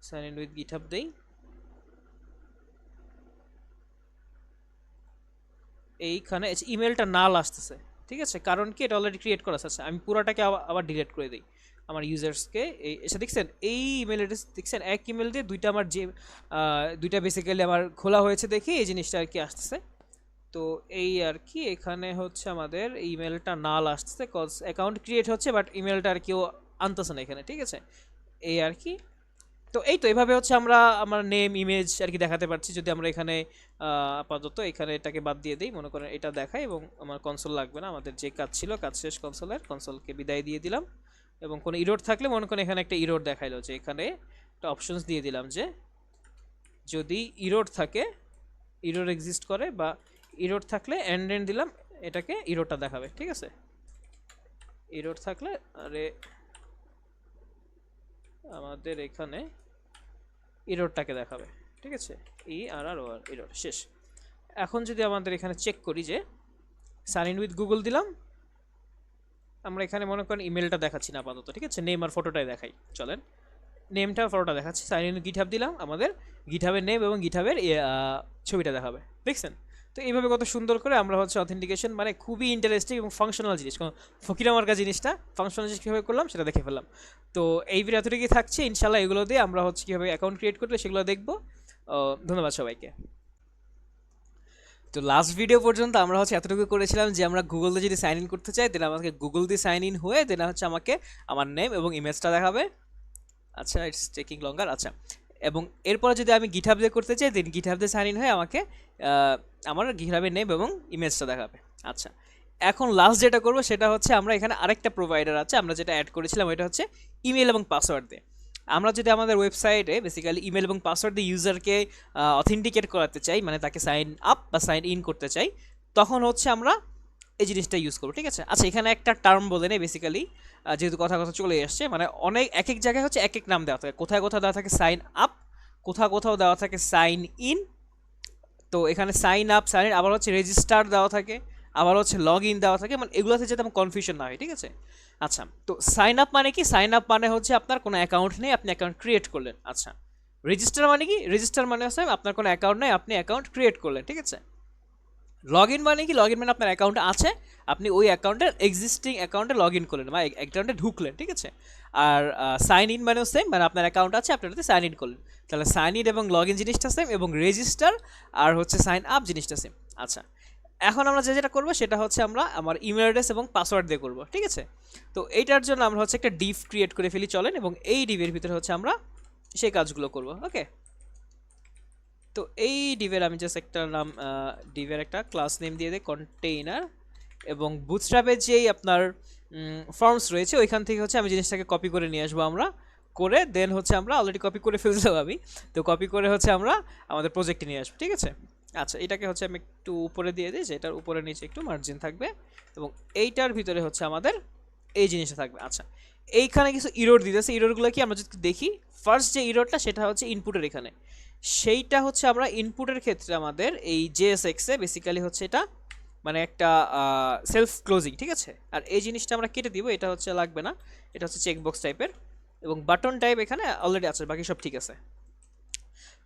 সাইন ইন উইথ গিটহাব দেই, এইখানে ইমেলটা নাল আসতেছে। ঠিক আছে, কারণ কি এটা অলরেডি ক্রিয়েট করা আছে। আমি পুরাটাকে আবার ডিলিট করে দিই আমার ইউজার্সকে। এই এসে দেখছেন এই ইমেল অ্যাড্রেস দেখছেন, এক ইমেল দিয়ে দুইটা আমার যে দুইটা বেসিক্যালি আমার খোলা হয়েছে দেখি এই জিনিসটা আর কি আসতেছে। তো এই আর কি, এখানে হচ্ছে আমাদের ইমেলটা নাল আসতেছে, কজ অ্যাকাউন্ট ক্রিয়েট হচ্ছে বাট ইমেলটা আর কেউ আনতেছে না এখানে। ঠিক আছে, এই আর কি। তো এই তো এইভাবে হচ্ছে আমরা আমার নেম ইমেজ আর কি দেখাতে পারছি। যদি আমরা এখানে আপাতত এখানে এটাকে বাদ দিয়ে দিই, মনে করেন এটা দেখাই এবং আমার কনসোল লাগবে না, আমাদের যে কাজ ছিল কাজ শেষ, কনসোলকে বিদায় দিয়ে দিলাম। এবং কোনো ইরোড থাকলে মনে করেন এখানে একটা ইরোড দেখাইলো, যে এখানে একটা অপশনস দিয়ে দিলাম যে যদি ইরোড থাকে, ইরোড এক্সিস্ট করে বা ইরোড থাকলে এন্ড দিলাম, এটাকে ইরোডটা দেখাবে। ঠিক আছে, ইরোড থাকলে আরে আমাদের এখানে ইরোডটাকে দেখাবে। ঠিক আছে, আর ইরোড শেষ। এখন যদি আমাদের এখানে চেক করি যে সাইন ইন উইথ গুগল দিলাম, আমরা এখানে মনে করেন ইমেলটা দেখাচ্ছি না আপাতত। ঠিক আছে, নেম আর ফটোটাই দেখাই, চলেন নেমটা ফটোটা দেখাচ্ছি। সাইন ইন গিটহাব দিলাম, আমাদের গিটহাবের নেম এবং গিটহাবের ছবিটা দেখাবে। দেখছেন? তো এইভাবে কত সুন্দর করে আমরা হচ্ছে অথেন্টিকেশন, মানে খুবই ইন্টারেস্টিং এবং ফাংশনাল জিনিস, ফকিরা মার্কা জিনিসটা ফাংশনাল জিনিস কীভাবে করলাম সেটা দেখে ফেললাম। তো এই ভিডিও এতটুকুই থাকছে, ইনশাল্লাহ এগুলো দিয়ে আমরা হচ্ছে কীভাবে অ্যাকাউন্ট ক্রিয়েট করলে সেগুলো দেখবো। ধন্যবাদ সবাইকে। তো লাস্ট ভিডিও পর্যন্ত আমরা হচ্ছে এতটুকু করেছিলাম যে আমরা গুগল দিয়ে যদি সাইন ইন করতে চাই, দেন আমাকে গুগল দিয়ে সাইন ইন হয়ে দেন হচ্ছে আমাকে আমার নেম এবং ইমেজটা দেখাবে। আচ্ছা, ইটস টেকিং লঙ্গার। আচ্ছা, এবং এরপরে যদি আমি গিটহাব দিয়ে করতে চাই, দেন গিটহাব দিয়ে সাইন ইন হয়ে আমাকে আমার গিটহাবের নেম এবং ইমেজটা দেখাবে। আচ্ছা, এখন লাস্ট যেটা করবো সেটা হচ্ছে আমরা এখানে আরেকটা প্রোভাইডার আছে, আমরা যেটা অ্যাড করেছিলাম ওইটা হচ্ছে ইমেল এবং পাসওয়ার্ড দিয়ে। আমরা যদি আমাদের ওয়েবসাইটে বেসিক্যালি ইমেল এবং পাসওয়ার্ড দিয়ে ইউজারকে অথেন্টিকেট করাতে চাই, মানে তাকে সাইন আপ বা সাইন ইন করতে চাই, তখন হচ্ছে আমরা এই জিনিসটা ইউজ করবো। ঠিক আছে, আচ্ছা এখানে একটা টার্ম বলে নেই বেসিক্যালি, যেহেতু কথা চলে আসছে, মানে অনেক এক এক জায়গায় হচ্ছে এক এক নাম দেওয়া থাকে। কোথায় দেওয়া থাকে সাইন আপ, কোথাও দেওয়া থাকে সাইন ইন। তো এখানে সাইন আপ, সাইন ইন, আবার হচ্ছে রেজিস্টার দেওয়া থাকে, আবার হচ্ছে লগ ইন দেওয়া থাকে, মানে এগুলোতে যাতে আমার কনফিউশন না হয়। ঠিক আছে, আচ্ছা তো সাইন আপ মানে কি? সাইন আপ মানে হচ্ছে আপনার কোনো অ্যাকাউন্ট নেই, আপনি অ্যাকাউন্ট ক্রিয়েট করলেন। আচ্ছা, রেজিস্টার মানে কি? রেজিস্টার মানে হচ্ছে আপনার কোনো অ্যাকাউন্ট নেই, আপনি অ্যাকাউন্ট ক্রিয়েট করলেন। ঠিক আছে, লগ ইন মানে কি? লগ ইন মানে আপনার অ্যাকাউন্ট আছে, আপনি ওই অ্যাকাউন্টের এক্সিস্টিং অ্যাকাউন্টে লগ ইন করলেন বা অ্যাকাউন্টে ঢুকলেন। ঠিক আছে, আর সাইন ইন মানেও সেম, মানে আপনার অ্যাকাউন্ট আছে, আপনি ওটাতে সাইন ইন করলেন। তাহলে সাইন ইন এবং লগ ইন জিনিসটা সেম, এবং রেজিস্টার আর হচ্ছে সাইন আপ জিনিসটা সেম। আচ্ছা, এখন আমরা যেটা করবো সেটা হচ্ছে আমরা আমার ইমেল অ্যাড্রেস এবং পাসওয়ার্ড দিয়ে করবো। ঠিক আছে, তো এইটার জন্য আমরা হচ্ছে একটা ডিভ ক্রিয়েট করে ফেলি, চলেন, এবং এই ডিভের ভিতরে হচ্ছে আমরা সেই কাজগুলো করবো। ওকে, তো এই ডিভের আমি জাস্ট একটা নাম, ডিভের একটা ক্লাস নেম দিয়ে দিই কন্টেইনার, এবং বুটস্ট্র্যাপের যেই আপনার ফর্মস রয়েছে ওইখান থেকে হচ্ছে আমি জিনিসটাকে কপি করে নিয়ে আসবো আমরা, করে দেন হচ্ছে আমরা অলরেডি কপি করে ফেলছিলাম আমি, তো কপি করে হচ্ছে আমরা আমাদের প্রজেক্টে নিয়ে আসবো। ঠিক আছে, আচ্ছা এটাকে হচ্ছে আমি একটু উপরে দিয়ে দিই, যে এটার উপরে নিচে একটু মার্জিন থাকবে, এবং এইটার ভিতরে হচ্ছে আমাদের এই জিনিসটা থাকবে। আচ্ছা, এইখানে কিছু ইরোড দিতেছে, ইরোডগুলো কি আমরা যদি দেখি, ফার্স্ট যে ইরোডটা সেটা হচ্ছে ইনপুটের এখানে, সেইটা হচ্ছে আমরা ইনপুটের ক্ষেত্রে আমাদের এই জেএসএক্সে বেসিক্যালি হচ্ছে এটা মানে একটা সেলফ ক্লোজিং। ঠিক আছে, আর এই জিনিসটা আমরা কেটে দিব, এটা হচ্ছে লাগবে না, এটা হচ্ছে চেকবক্স টাইপের, এবং বাটন টাইপ এখানে অলরেডি আছে, বাকি সব ঠিক আছে।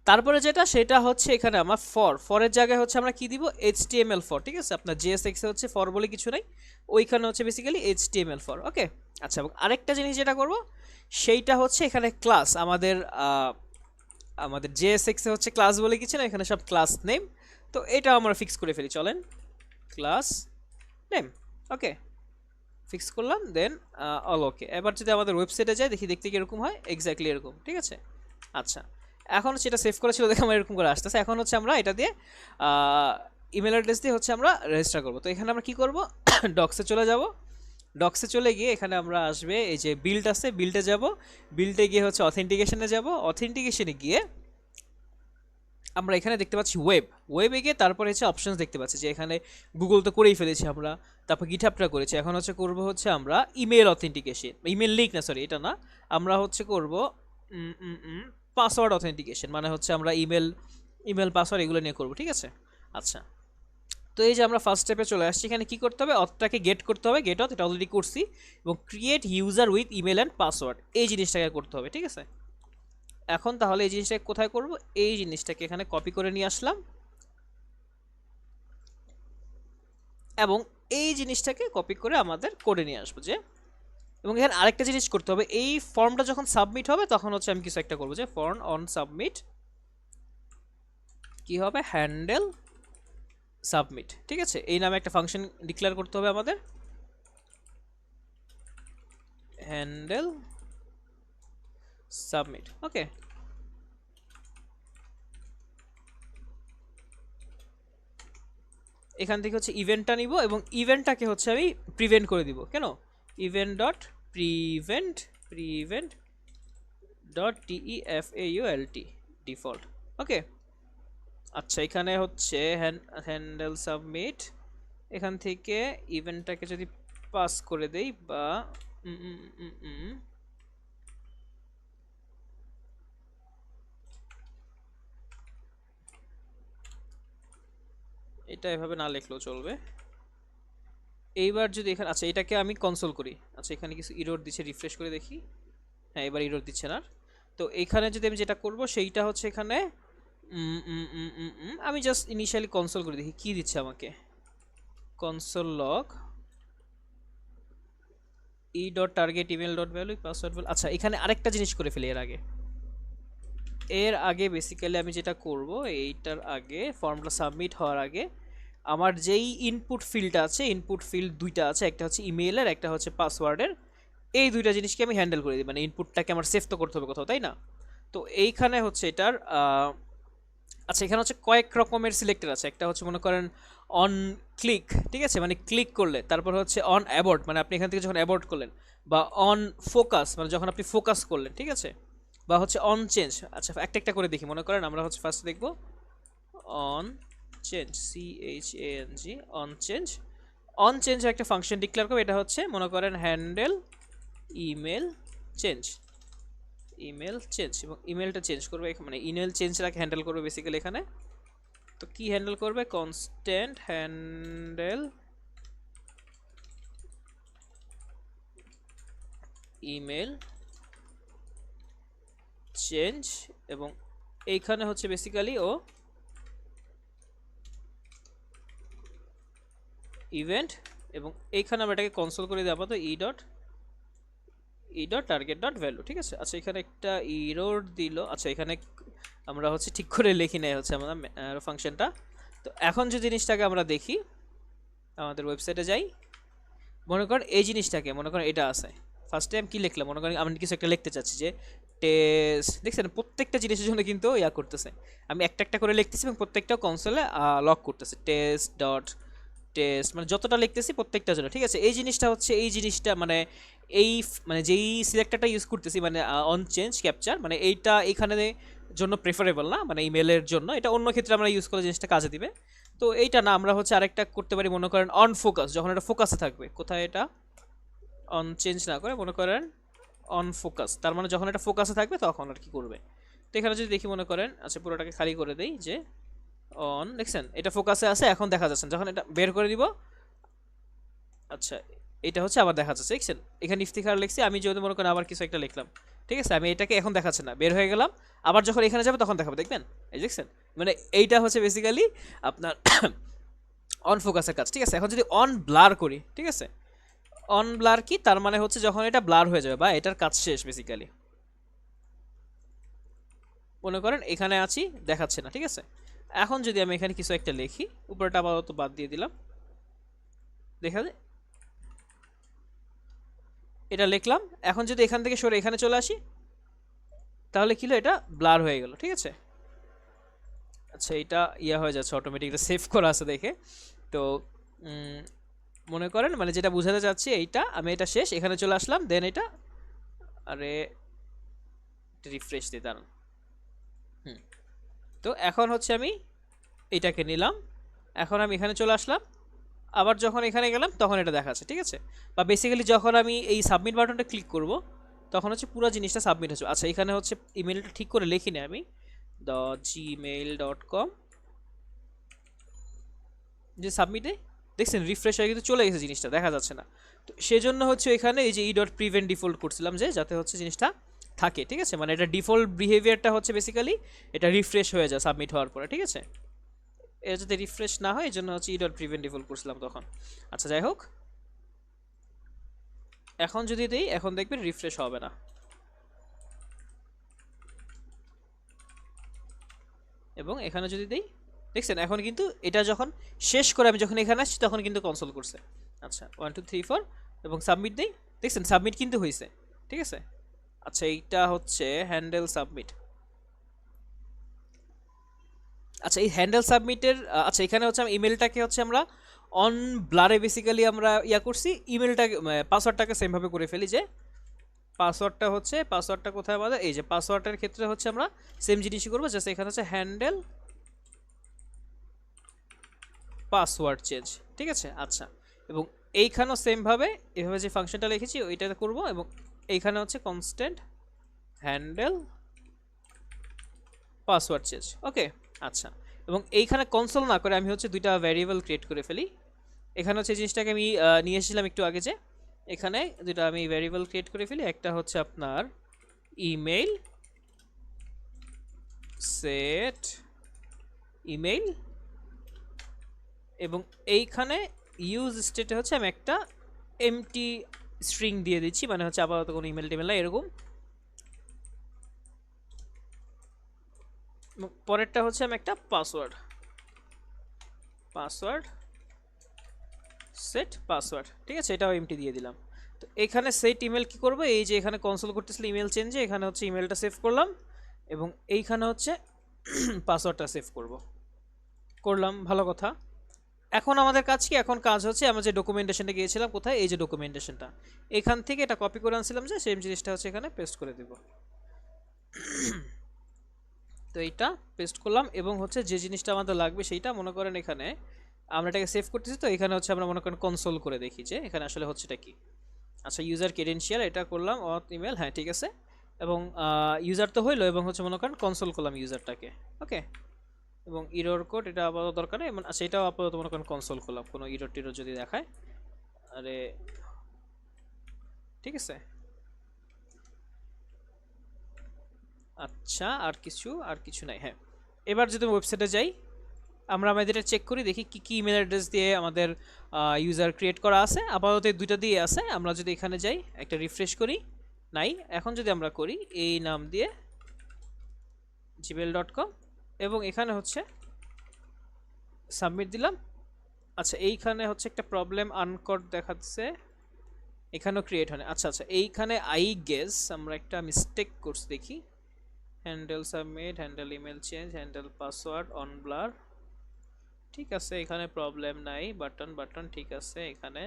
তারপরে যেটা সেটা হচ্ছে এখানে আমার ফরের জায়গায় হচ্ছে আমরা কি দিব, HTML ফর। ঠিক আছে, আপনার জেএসএক্সে হচ্ছে ফর বলে কিছু নাই, ওইখানে হচ্ছে বেসিক্যালি HTML ফর। ওকে, আচ্ছা, এবং আরেকটা জিনিস যেটা করব সেইটা হচ্ছে এখানে ক্লাস, আমাদের জেএসএক্সে হচ্ছে ক্লাস বলে কিছু না, এখানে সব ক্লাস নেম। তো এটা আমরা ফিক্স করে ফেলি, চলেন, ক্লাস নেম। ওকে, ফিক্স করলাম, দেন অল ওকে। এবার যদি আমাদের ওয়েবসাইটে যাই দেখি দেখতে কীরকম হয়, এক্স্যাক্টলি এরকম। ঠিক আছে, আচ্ছা এখন সেটা সেভ করেছিল দেখে আমার এরকম করে আসতেছে। এখন হচ্ছে আমরা এটা দিয়ে ইমেল অ্যাড্রেস দিয়ে হচ্ছে আমরা রেজিস্টার করব। তো এখানে আমরা কি করব, ডক্সে চলে যাব। ডক্সে চলে গিয়ে এখানে আমরা আসবে এই যে বিল্ড আছে, বিল্ডে যাব। বিল্ডে গিয়ে হচ্ছে অথেন্টিকেশনে যাব। অথেন্টিকেশনে গিয়ে আমরা এখানে দেখতে পাচ্ছি ওয়েবে গিয়ে তারপরে হচ্ছে অপশনস দেখতে পাচ্ছি যে এখানে গুগল তো করেই ফেলেছি আমরা, তারপর গিটহাবটা করেছি। এখন হচ্ছে করব হচ্ছে আমরা ইমেল অথেন্টিকেশন, ইমেল লিঙ্ক না, সরি এটা না, আমরা হচ্ছে করব পাসওয়ার্ড অথেন্টিকেশন, মানে হচ্ছে আমরা ইমেল পাসওয়ার্ড এগুলো নিয়ে করব, ঠিক আছে। আচ্ছা, তো এই যে আমরা ফার্স্ট স্টেপে চলে আসছি। এখানে কি করতে হবে, অথটাকে গেট করতে হবে, গেট অথ এটা অলরেডি করছি, এবং create user with email and password এই জিনিসটাকে করতে হবে, ঠিক আছে। এখন তাহলে এই জিনিসটাকে কোথায় করব, এই জিনিসটাকে এখানে কপি করে নিয়ে আসলাম, এবং এই জিনিসটাকে কপি করে আমাদের করে নিয়ে আসবো যে, এবং এখানে আরেকটা জিনিস করতে হবে, এই ফর্মটা যখন সাবমিট হবে তখন হচ্ছে আমি কিছু একটা করবো যে ফর্ম অন সাবমিট কি হবে, হ্যান্ডেল সাবমিট, ঠিক আছে। এই নামে একটা ফাংশন ডিক্লেয়ার করতে হবে আমাদের, হ্যান্ডেল সাবমিট, ওকে। এখান থেকে হচ্ছে ইভেন্টটা নিব, এবং ইভেন্টটাকে হচ্ছে আমি প্রিভেন্ট করে দিব। কেন, event dot prevent, prevent dot ডিইএফএইউএলটি default, ওকে। আচ্ছা, এখানে হচ্ছে হ্যান্ডেল সাবমিট, এখান থেকে ইভেন্টটাকে যদি পাস করে দেই বা উম, উম, উম, উম, এটা এভাবে না লিখলেও চলবে। এইবার যদি এখানে, আচ্ছা এটাকে আমি কনসোল করি, আচ্ছা এখানে কিছু ইরর দিচ্ছে, রিফ্রেশ করে দেখি, হ্যাঁ এবার ইরর দিচ্ছে না। তো এখানে যদি আমি যেটা করব সেইটা হচ্ছে এখানে আমি জাস্ট ইনিশিয়ালি কনসোল করে দেখি কি দিচ্ছে আমাকে, console log E dot target email dot value password value. আচ্ছা, এখানে আরেকটা জিনিস করে ফেলি এর আগে বেসিক্যালি আমি যেটা করব, এইটার আগে ফর্মটা সাবমিট হওয়ার আগে আমার যেই ইনপুট ফিল্ডটা আছে, ইনপুট ফিল্ড দুইটা আছে, একটা হচ্ছে ইমেইলের, একটা হচ্ছে পাসওয়ার্ডের, এই দুইটা জিনিসকে আমি হ্যান্ডেল করে দিই, মানে ইনপুটটাকে আমার সেভ তো করতে হবে কোথাও, তাই না। তো এইখানে হচ্ছে এটার আচ্ছা এখানে হচ্ছে কয়েক রকমের সিলেক্টর আছে, একটা হচ্ছে মনে করেন অন ক্লিক, ঠিক আছে, মানে ক্লিক করলে, তারপর হচ্ছে অন অ্যাবর্ট, মানে আপনি এখান থেকে যখন অ্যাবর্ট করলেন, বা অন ফোকাস, মানে যখন আপনি ফোকাস করলেন, ঠিক আছে, বা হচ্ছে অন চেঞ্জ। আচ্ছা একটা একটা করে দেখি, মনে করেন আমরা হচ্ছে ফার্স্ট দেখব on change, CHANG, on change. On change একটা ফাংশন ডিক্লেয়ার করবে, এটা হচ্ছে মনে করেন handle email change, email change, এবং ইমেলটা চেঞ্জ করবে, মানে ইমেল চেঞ্জটাকে হ্যান্ডেল করবে বেসিক্যালি এখানে। তো কি হ্যান্ডেল করবে, কনস্ট্যান্ট হ্যান্ডেল ইমেল চেঞ্জ, এবং এইখানে হচ্ছে বেসিক্যালি ও ইভেন্ট, এবং এইখানে আমরা এটাকে কনসোল করে দেবো তো E dot target dot value, ঠিক আছে। আচ্ছা এখানে একটা ইরর দিল, আচ্ছা এখানে আমরা হচ্ছে ঠিক করে লিখি নাই হচ্ছে আমরা ফাংশনটা। তো এখন যে জিনিসটাকে আমরা দেখি, আমাদের ওয়েবসাইটে যাই, মনে করেন এই জিনিসটাকে, মনে করেন এটা আছে, ফার্স্ট টাইম কি লিখলাম, মনে করেন আমি কিছু একটা লিখতে চাচ্ছি যে টেস্ট, দেখছেন প্রত্যেকটা জিনিসের জন্য কিন্তু ইয়া করতেছে, আমি একটা একটা করে লিখতেছি এবং প্রত্যেকটা কনসোলে লক করতেছে, টেস্ট ডট টেস্ট, মানে যতটা লিখতেছি প্রত্যেকটার জন্য, ঠিক আছে। এই জিনিসটা হচ্ছে, এই জিনিসটা মানে মানে যেই সিলেক্টরটা ইউজ করতেছি, মানে অন চেঞ্জ ক্যাপচার, মানে এইটা এখানে জন্য প্রেফারেবল না, মানে ইমেলের জন্য, এটা অন্য ক্ষেত্রে আমরা ইউজ করলে জিনিসটা কাজে দিবে। তো এইটা না, আমরা হচ্ছে আরেকটা করতে পারি, মনে করেন অন ফোকাস, যখন এটা ফোকাসে থাকবে, কোথায় এটা অন চেঞ্জ না করে মনে করেন অন ফোকাস, তার মানে যখন এটা ফোকাসে থাকবে তখন আর কি করবে। তো এখানে যদি দেখি, মনে করেন আচ্ছা পুরোটাকে খালি করে দেই, যে অন, দেখছেন এটা ফোকাসে আছে, এখন দেখা যাচ্ছে যখন এটা বের করে দিব, আচ্ছা এটা হচ্ছে আবার দেখা যাচ্ছে, দেখছেন এখানে ইফতিখার লিখছি, আমি যদি মনে করেন আবার কিছু একটা লিখলাম, ঠিক আছে, আমি এটাকে এখন দেখাচ্ছে না, বের হয়ে গেলাম, আবার যখন এখানে যাবে তখন দেখাবে, দেখবেন এই দেখছেন, মানে এইটা হচ্ছে বেসিক্যালি আপনার অন ফোকাসের কাজ, ঠিক আছে। এখন যদি অন ব্লার করি, ঠিক আছে, অন ব্লার কি, তার মানে হচ্ছে যখন এটা ব্লার হয়ে যাবে বা এটার কাজ শেষ বেসিক্যালি, মনে করেন এখানে আছি দেখাচ্ছে না, ঠিক আছে। এখন যদি আমি এখানে কিছু একটা লিখি, উপরটা আপাতত বাদ দিয়ে দিলাম, দেখা যায় এটা লিখলাম, এখন যদি এখান থেকে সরে এখানে চলে আসি, তাহলে কি হলো, এটা ব্লার হয়ে গেল, ঠিক আছে। আচ্ছা এটা ইয়া হয়ে যাচ্ছে অটোমেটিক, এটা সেভ করা আছে দেখে। তো উম, মনে করেন মানে যেটা বোঝাতে চাচ্ছি এইটা, আমি এটা শেষ, এখানে চলে আসলাম, দেন এটা, আরে রিফ্রেশ দিই দাঁড়ান। হুম, তো এখন হচ্ছে আমি এটাকে নিলাম, এখন আমি এখানে চলে আসলাম, আবার যখন এখানে গেলাম তখন এটা দেখাচ্ছে, ঠিক আছে। বা বেসিক্যালি যখন আমি এই সাবমিট বাটনটা ক্লিক করব তখন হচ্ছে পুরো জিনিসটা সাবমিট হচ্ছে। আচ্ছা এখানে হচ্ছে ইমেলটা ঠিক করে লিখিনি আমি, gmail.com, যে সাবমিটে দেখছেন রিফ্রেশ হয়ে কিন্তু চলে গেছে, জিনিসটা দেখা যাচ্ছে না। তো সেজন্য হচ্ছে এখানে এই যে প্রিভেন্ট ডিফল্ট করছিলাম, যে যাতে হচ্ছে জিনিসটা থাকে, ঠিক আছে। মানে এটা ডিফল্ট বিহেভিয়ারটা হচ্ছে বেসিক্যালি এটা রিফ্রেশ হয়ে যায় সাবমিট হওয়ার পরে, ঠিক আছে। এটা যাতে রিফ্রেশ না হয় এই জন্য হচ্ছে প্রিভেন্ট ডিফল্ট করছিলাম তখন। আচ্ছা যাই হোক, এখন যদি দেই এখন দেখবেন রিফ্রেশ হবে না, এবং এখানে যদি দেই দেখছেন এখন কিন্তু এটা যখন শেষ করে আমি যখন এখানে আসছি তখন কিন্তু কনসোল করছে। আচ্ছা 1 2 3 4 এবং সাবমিট দেই, দেখছেন সাবমিট কিন্তু হয়েছে, ঠিক আছে। আচ্ছা এইটা হচ্ছে হ্যান্ডেল সাবমিট। আচ্ছা এই হ্যান্ডেল সাবমিটের আচ্ছা এখানে হচ্ছে আমি ইমেলটাকে হচ্ছে আমরা অন ব্লারে বেসিক্যালি আমরা ইয়া করছি, ইমেলটাকে পাসওয়ার্ডটাকে সেমভাবে করে ফেলি, যে পাসওয়ার্ডটা হচ্ছে পাসওয়ার্ডটা কোথায় আমাদের এই যে পাসওয়ার্ডের ক্ষেত্রে হচ্ছে আমরা সেম জিনিসই করবো, জাস্ট এখানে হচ্ছে হ্যান্ডেল পাসওয়ার্ড চেঞ্জ, ঠিক আছে। আচ্ছা এবং এইখানেও সেমভাবে এভাবে যে ফাংশনটা লিখেছি ওইটাতে করব, এবং এইখানে হচ্ছে কনস্ট্যান্ট হ্যান্ডেল পাসওয়ার্ড চেঞ্জ, ওকে। আচ্ছা এবং এইখানে কনসোল না করে আমি হচ্ছে দুইটা ভ্যারিয়েবল ক্রিয়েট করে ফেলি। এখানে হচ্ছে জিনিসটাকে আমি নিয়ে এসেছিলাম একটু আগে, যে এখানে দুটা আমি ভ্যারিয়েবল ক্রিয়েট করে ফেলি, একটা হচ্ছে আপনার ইমেইল সেট ইমেইল, এবং এইখানে ইউজ স্টেটে হচ্ছে আমি একটা এমটি স্ট্রিং দিয়ে দিচ্ছি, মানে হচ্ছে আপাতত কোনো ইমেল টিমেল না এরকম। পরেরটা হচ্ছে আমি একটা পাসওয়ার্ড পাসওয়ার্ড সেট পাসওয়ার্ড, ঠিক আছে, এটাও এমটি দিয়ে দিলাম। তো এখানে সেট ইমেল কি করবো, এই যে এখানে কনসোল করতেছিল ইমেল চেঞ্জে, এখানে হচ্ছে ইমেলটা সেভ করলাম, এবং এইখানে হচ্ছে পাসওয়ার্ডটা সেভ করলাম, ভালো কথা। এখন আমাদের কাজ কি, এখন কাজ হচ্ছে আমরা যে ডকুমেন্টেশনটা গিয়েছিলাম কোথায়, এই যে ডকুমেন্টেশনটা এখান থেকে এটা কপি করে আনছিলাম, যে সেম জিনিসটা হচ্ছে এখানে পেস্ট করে দেব। তো এইটা পেস্ট করলাম, এবং হচ্ছে যে জিনিসটা আমাদের লাগবে সেইটা মনে করেন এখানে আমরা এটাকে সেভ করতেছি, তো এখানে হচ্ছে আমরা মনে করেন কনসোল করে দেখি যে এখানে আসলে হচ্ছেটা কি। আচ্ছা ইউজার ক্রেডেনশিয়াল এটা করলাম, অথ ইমেল, হ্যাঁ ঠিক আছে, এবং ইউজার তো হইলো, এবং হচ্ছে মনে করেন কনসোল করলাম ইউজারটাকে, ওকে। এবং ইরর কোড এটা আপাতত দরকার নেই, আচ্ছা এটাও আপাতত মনে করেন কনসোল করলাম, কোনো ইরর টিরর যদি দেখায়, আরে ঠিক আছে। আচ্ছা আর কিছু নাই, হ্যাঁ। এবার যদি ওয়েবসাইটে যাই, আমরা আমাদের এটা চেক করি, দেখি কি কি ইমেল অ্যাড্রেস দিয়ে আমাদের ইউজার ক্রিয়েট করা আছে। আপাতত এই দুইটা দিয়ে আছে, আমরা যদি এখানে যাই একটা রিফ্রেশ করি, নাই। এখন যদি আমরা করি এই নাম দিয়ে gmail.com, এবং এখানে হচ্ছে সাবমিট দিলাম। আচ্ছা এইখানে হচ্ছে একটা প্রবলেম আনকট দেখাচ্ছে, এখানেও ক্রিয়েট হয় না। আচ্ছা আচ্ছা এইখানে আই গেস আমরা একটা মিস্টেক করছি, দেখি handle submit, handle email change, handle password on blur, ঠিক আছে, এখানে প্রবলেম নাই। বাটন ঠিক আছে, এখানে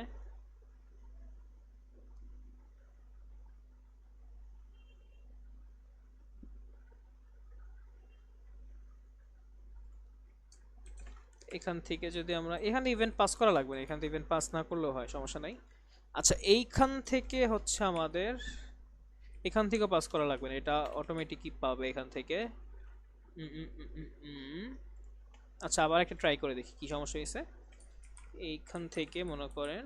এখান থেকে যদি আমরা এখানে ইভেন্ট পাস করা লাগবে না, এখান থেকে ইভেন্ট পাস না করলেও হয়, সমস্যা নাই। আচ্ছা এইখান থেকে হচ্ছে আমাদের এখান থেকে পাস করা লাগবে না, এটা অটোমেটিকই পাবে এখান থেকে। উম, উম, উম, উম, উম। আচ্ছা আবার একটা ট্রাই করে দেখি কি সমস্যা হয়েছে। এইখান থেকে মনে করেন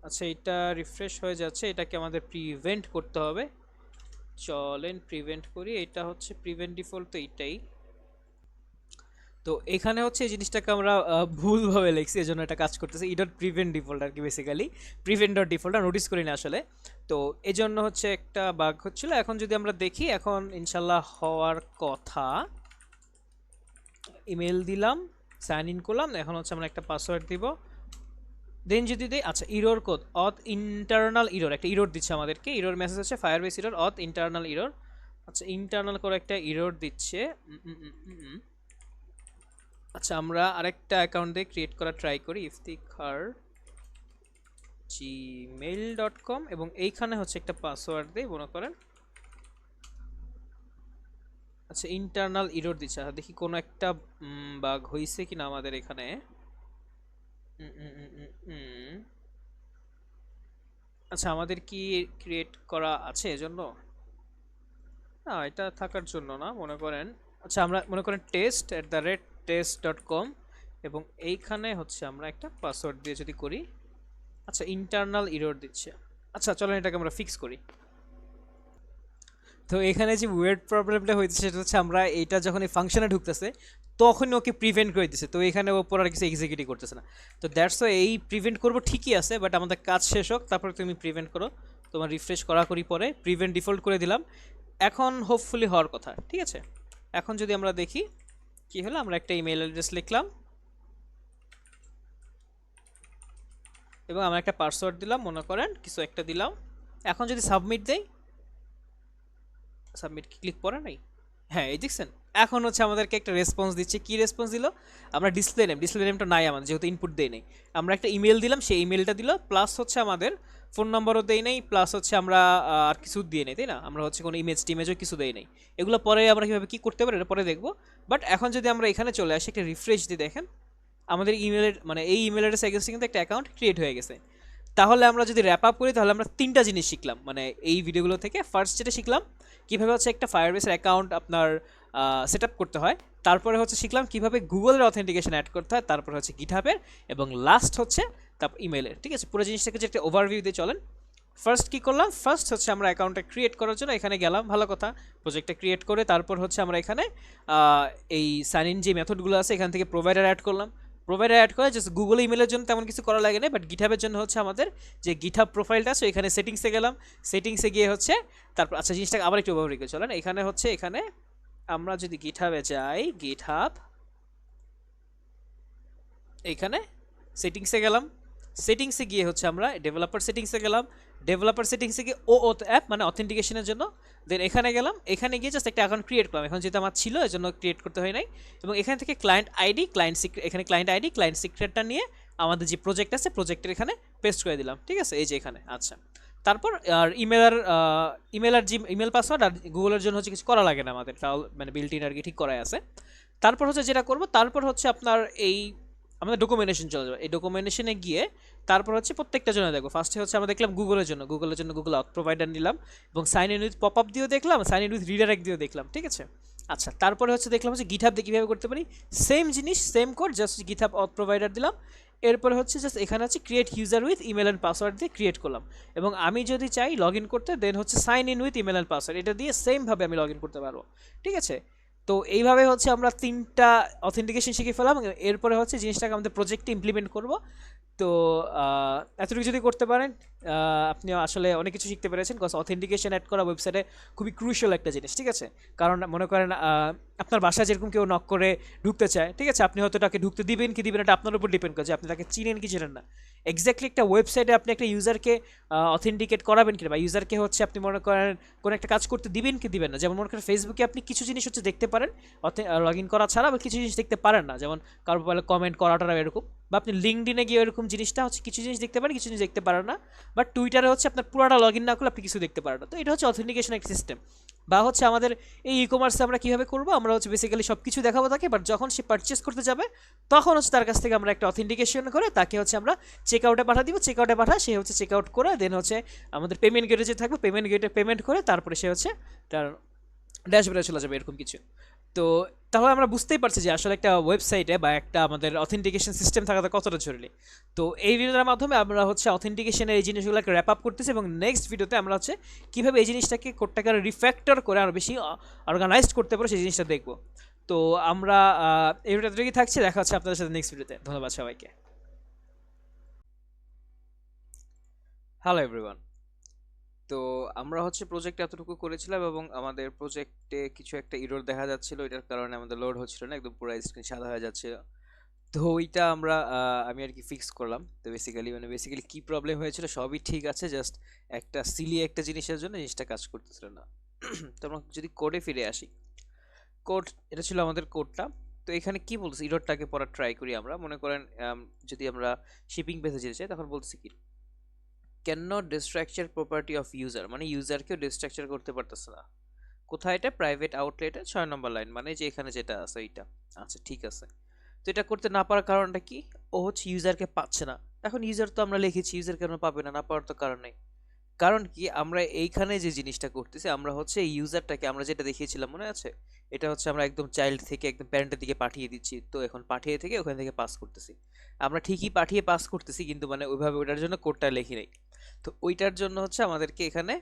আচ্ছা এটা রিফ্রেশ হয়ে যাচ্ছে, এটাকে আমাদের প্রিভেন্ট করতে হবে, চলেন প্রিভেন্ট করি। এটা হচ্ছে প্রিভেন্ট ডিফল্ট, তো এইটাই। তো এখানে হচ্ছে এই জিনিসটাকে আমরা ভুলভাবে লিখছি, এই জন্য এটা কাজ করতেছে ই ডট প্রিভেন্ট ডিফল্ট আর কি, বেসিক্যালি প্রিভেন্ট ডট ডিফল্টটা নোটিস করি না আসলে। তো এই জন্য হচ্ছে একটা বাগ হচ্ছিল। এখন যদি আমরা দেখি এখন ইনশাল্লাহ হওয়ার কথা, ইমেল দিলাম, সাইন ইন করলাম, এখন হচ্ছে আমরা একটা পাসওয়ার্ড দিব, দেন যদি দেই, আচ্ছা ইরর কোড অথ ইন্টারনাল ইরর, একটা ইরর দিচ্ছে আমাদেরকে, ইরর মেসেজ হচ্ছে ফায়ারবেস ইরর অথ ইন্টারনাল ইরর। আচ্ছা ইন্টারনাল করে একটা ইরর দিচ্ছে। আচ্ছা আমরা আরেকটা অ্যাকাউন্ট দিয়ে ক্রিয়েট করা ট্রাই করি, ইফতিখার gmail.com, এবং এইখানে হচ্ছে একটা পাসওয়ার্ড দিই মনে করেন। আচ্ছা ইন্টারনাল ইরর দিচ্ছে, দেখি কোনো একটা বাগ হয়েছে কিনা আমাদের এখানে। আচ্ছা আমাদের কি ক্রিয়েট করা আছে এজন্য? না এটা থাকার জন্য না মনে করেন। আচ্ছা আমরা মনে করেন test@test.com, এবং এইখানে হচ্ছে আমরা একটা পাসওয়ার্ড দিয়ে যদি করি। আচ্ছা ইন্টারনাল ইরর দিচ্ছে। আচ্ছা চলেন এটাকে আমরা ফিক্স করি। তো এখানে যে ওয়েট প্রবলেমটা হয়েছে সেটা হচ্ছে আমরা এইটা যখন এই ফাংশনে ঢুকতেছে তখনই ওকে প্রিভেন্ট করে দিচ্ছে, তো এখানে ও পরে আর কিছু এক্সিকিউট করতেছে না। তো দ্যাটস ওয়াই এই প্রিভেন্ট করবো ঠিকই আছে, বাট আমাদের কাজ শেষ হোক তারপরে তুমি প্রিভেন্ট করো। তোমার রিফ্রেশ করা করি পরে প্রিভেন্ট ডিফল্ট করে দিলাম, এখন হোপফুলি হওয়ার কথা। ঠিক আছে, এখন যদি আমরা দেখি কি হলো, আমরা একটা ইমেল অ্যাড্রেস লিখলাম এবং আমরা একটা পাসওয়ার্ড দিলাম মনে করেন কিছু একটা দিলাম। এখন যদি সাবমিট দেই, সাবমিট ক্লিক করে নাই, হ্যাঁ এই দেখছেন এখন হচ্ছে আমাদেরকে একটা রেসপন্স দিচ্ছে। কি রেসপন্স দিল? আমরা ডিসপ্লে নেমটা নাই আমাদের, যেহেতু ইনপুট দেই নাই। আমরা একটা ইমেল দিলাম, সেই ইমেলটা দিল, প্লাস হচ্ছে আমাদের ফোন নম্বরও দেই নাই, প্লাস হচ্ছে আমরা আর কিছু দিয়ে নেই, তাই না? আমরা হচ্ছে কোনো টিমেজও কিছু দেই নাই। এগুলো পরে আমরা কীভাবে কী করতে পারি এটা পরে দেখবো। বাট এখন যদি আমরা এখানে চলে আসি, একটা রিফ্রেশ দিয়ে দেখেন আমাদের ইমেলের মানে এই ইমেল অ্যাড্রেস এগেন্সে কিন্তু একটা অ্যাকাউন্ট ক্রিয়েট হয়ে গেছে। তাহলে আমরা যদি র্যাপ আপ করি তাহলে আমরা তিনটা জিনিস শিখলাম মানে এই ভিডিওগুলো থেকে। ফার্স্ট যেটা শিখলাম কীভাবে হচ্ছে একটা ফায়ারবেসের অ্যাকাউন্ট আপনার সেট আপ করতে হয়, তারপরে হচ্ছে শিখলাম কীভাবে গুগলের অথেন্টিকেশন অ্যাড করতে হয়, তারপর হচ্ছে গিটহাবের, এবং লাস্ট হচ্ছে তারপর ইমেলের। ঠিক আছে, পুরো জিনিসটাকে যে একটা ওভারভিউ দিয়ে চলেন। ফার্স্ট কী করলাম, ফার্স্ট হচ্ছে আমরা অ্যাকাউন্টটা ক্রিয়েট করার জন্য এখানে গেলাম, ভালো কথা, প্রজেক্টটা ক্রিয়েট করে তারপর হচ্ছে আমরা এখানে এই সাইন ইন যে মেথডগুলো আছে এখান থেকে প্রোভাইডার অ্যাড করলাম। প্রোভাইডার অ্যাড করে জাস্ট গুগল ইমেলের জন্য তেমন কিছু করা লাগে না, বাট গিটহাবের জন্য হচ্ছে আমাদের যে গিটহাব প্রোফাইলটা আছে এখানে সেটিংসে গেলাম, সেটিংসে গিয়ে হচ্ছে তারপর আচ্ছা জিনিসটাকে আবার একটু ওভারভিউ করে চলেন। এখানে হচ্ছে এখানে আমরা যদি গিটহাবে যাই, গিটহাব এইখানে সেটিংসে গেলাম, সেটিংসে গিয়ে হচ্ছে আমরা ডেভেলপার সেটিংসে গেলাম, ডেভেলপার সেটিংসে গিয়ে ওথ অ্যাপ মানে অথেন্টিকেশনের জন্য, দেন এখানে গেলাম, এখানে গিয়ে জাস্ট একটা অ্যাকাউন্ট ক্রিয়েট করলাম। এখন যেহেতু আমার ছিল এই জন্য ক্রিয়েট করতে হয় নাই, এবং এখান থেকে ক্লায়েন্ট আইডি ক্লায়েন্ট সিক্রেট, এখানে ক্লায়েন্ট আইডি ক্লায়েন্ট সিক্রেটটা নিয়ে আমাদের যে প্রজেক্ট আছে প্রজেক্টের এখানে পেস্ট করে দিলাম। ঠিক আছে, এই যে এখানে। আচ্ছা তারপর আর ইমেল যে ইমেল পাসওয়ার্ড আর গুগলের জন্য হচ্ছে কিছু করা লাগে না আমাদের, তাও মানে বিল্ট ইন আর কি ঠিক করাই আছে। তারপর হচ্ছে যেটা করব, তারপর হচ্ছে আপনার এই আমাদের ডকুমেন্টেশন চলে যাবে, এই ডকুমেন্টেশনে গিয়ে তারপর হচ্ছে প্রত্যেকটা জন্য দেখবো। ফার্স্টে হচ্ছে আমরা দেখলাম গুগলের জন্য গুগল অথ প্রোভাইডার নিলাম, এবং sign in with pop up দিয়েও দেখলাম, সাইন ইন উইথ রিডাইরেক্ট দিয়েও দেখলাম। ঠিক আছে, আচ্ছা তারপরে হচ্ছে দেখলাম হচ্ছে গিটহাব দিয়ে কীভাবে করতে পারি, সেম জিনিস same code, just GitHub auth provider দিলাম। এরপরে হচ্ছে জাস্ট এখানে হচ্ছে create user with email and password দিয়ে ক্রিয়েট করলাম, এবং আমি যদি চাই লগ ইন করতে দেন হচ্ছে sign in with email and password, এটা দিয়ে সেমভাবে আমি লগ ইন করতে পারবো। ঠিক আছে, তো এইভাবে হচ্ছে আমরা তিনটা অথেন্টিকেশন শিখে ফেলাম, এরপরে হচ্ছে জিনিসটাকে আমাদের প্রজেক্টে ইমপ্লিমেন্ট করব। তো এতটুকু যদি করতে পারেন আপনি আসলে অনেক কিছু শিখতে পেরেছেন, বিকজ অথেন্টিকেশন অ্যাড করা ওয়েবসাইটে খুবই ক্রুশিয়াল একটা জিনিস। ঠিক আছে, কারণ মনে করেন আপনার বাসায় যেরকম কেউ নক করে ঢুকতে চায়, ঠিক আছে, আপনি হয়তো তাকে ঢুকতে দিবেন কি দিবেন এটা আপনার উপর ডিপেন্ড করে যে আপনি তাকে চিনেন কি চিনেন না। এক্স্যাক্টলি একটা ওয়েবসাইটে আপনি একটা ইউজারকে অথেন্টিকেট করাবেন কিনা, বা ইউজারকে হচ্ছে আপনি মনে করেন কোনো একটা কাজ করতে দিবেন কি দিবেন না। যেমন মনে করেন ফেসবুকে আপনি কিছু জিনিস হচ্ছে দেখতে পারেন লগ ইন করা ছাড়া, বা কিছু জিনিস দেখতে পারেন না, যেমন কারোর বলে কমেন্ট করাটা এরকম, বা আপনি লিঙ্কডিনে গিয়ে এরকম জিনিসটা হচ্ছে কিছু জিনিস দেখতে পারেন কিছু জিনিস দেখতে পারেন না। বাট টুইটারে হচ্ছে আপনার পুরোটা লগ ইন না করলে আপনি কিছু দেখতে পারেন না। তো এটা হচ্ছে অথেন্টিকেশন একটা সিস্টেম। বা হচ্ছে আমাদের এই কমার্সে আমরা কীভাবে করবো, আমরা হচ্ছে বেসিক্যালি সব কিছু দেখাবো তাকে, বাট যখন সে পারচেস করতে যাবে তখন হচ্ছে তার কাছ থেকে আমরা একটা অথেন্টিকেশন করে তাকে হচ্ছে আমরা চেক আউটে পাঠা দিব, চেক আউটে পাঠা সে হচ্ছে চেক আউট করে দেন হচ্ছে আমাদের পেমেন্ট গেটে যে থাকবে পেমেন্ট গেটে পেমেন্ট করে তারপরে সে হচ্ছে তার ড্যাশবোর্ডে চলে যাবে এরকম কিছু। তো তাহলে আমরা বুঝতেই পারছি যে আসলে একটা ওয়েবসাইটে বা একটা আমাদের অথেন্টিকেশন সিস্টেম থাকাটা কতটা জরুরি। তো এই ভিডিওর মাধ্যমে আমরা হচ্ছে অথেন্টিকেশনের এই জিনিসগুলোকে র্যাপ আপ করতেছি, এবং নেক্সট ভিডিওতে আমরা হচ্ছে কীভাবে এই জিনিসটাকে কোডটাকে রিফ্যাক্টর করে আরও বেশি অর্গানাইজড করতে পারো সেই জিনিসটা দেখবো। তো আমরা এই ভিডিওতে থেকেই থাকছি, দেখা হচ্ছে আপনাদের সাথে নেক্সট ভিডিওতে। ধন্যবাদ সবাইকে। Hello everyone. তো আমরা হচ্ছে প্রজেক্ট এতটুকু করেছিলাম, এবং আমাদের প্রজেক্টে কিছু একটা ইরর দেখা যাচ্ছিল, এটার কারণে আমাদের লোড হচ্ছিল না, একদম পুরো স্ক্রিন সাদা হয়ে যাচ্ছে। তো ওইটা আমরা আমি আর কি ফিক্স করলাম। তো বেসিক্যালি কি প্রবলেম হয়েছিল সবই ঠিক আছে, জাস্ট একটা সিলি একটা জিনিসের জন্য জিনিসটা কাজ করতেছিল না। তো আমরা যদি কোডে ফিরে আসি, কোড, এটা ছিল আমাদের কোডটা। তো এখানে কি বলছে ইররটাকে পড়ার ট্রাই করি আমরা। মনে করেন যদি আমরা শিপিং পেজে যেতে চাই তখন বলছি কি, can not destructure property of user, মানে ইউজারকেও ডিস্ট্রাকচার করতে পারতেছে না। কোথায় এটা? প্রাইভেট আউটলেটে 6 নম্বর লাইন, মানে যে এখানে যেটা আছে এইটা। আচ্ছা ঠিক আছে। তো এটা করতে না পারার কারণটা কি? ও হচ্ছে ইউজারকে পাচ্ছে না। এখন ইউজার তো আমরা লিখেছি, ইউজার কেন পাবে না? না পাওয়ার তো কারণ নেই। কারণ কি, আমরা এইখানে যে জিনিসটা করতেছি, আমরা হচ্ছে এই ইউজারটাকে আমরা যেটা দেখিয়েছিলাম মনে আছে, এটা হচ্ছে আমরা একদম চাইল্ড থেকে একদম প্যারেন্টের দিকে পাঠিয়ে দিচ্ছি। তো এখন পাঠিয়ে থেকে ওখান থেকে পাস করতেছি। আমরা ঠিকই পাঠিয়ে পাস করতেছি, কিন্তু মানে ওইভাবে ওইটার জন্য কোডটা লিখি নাই। তো ওইটার জন্য হচ্ছে আমাদেরকে এখানে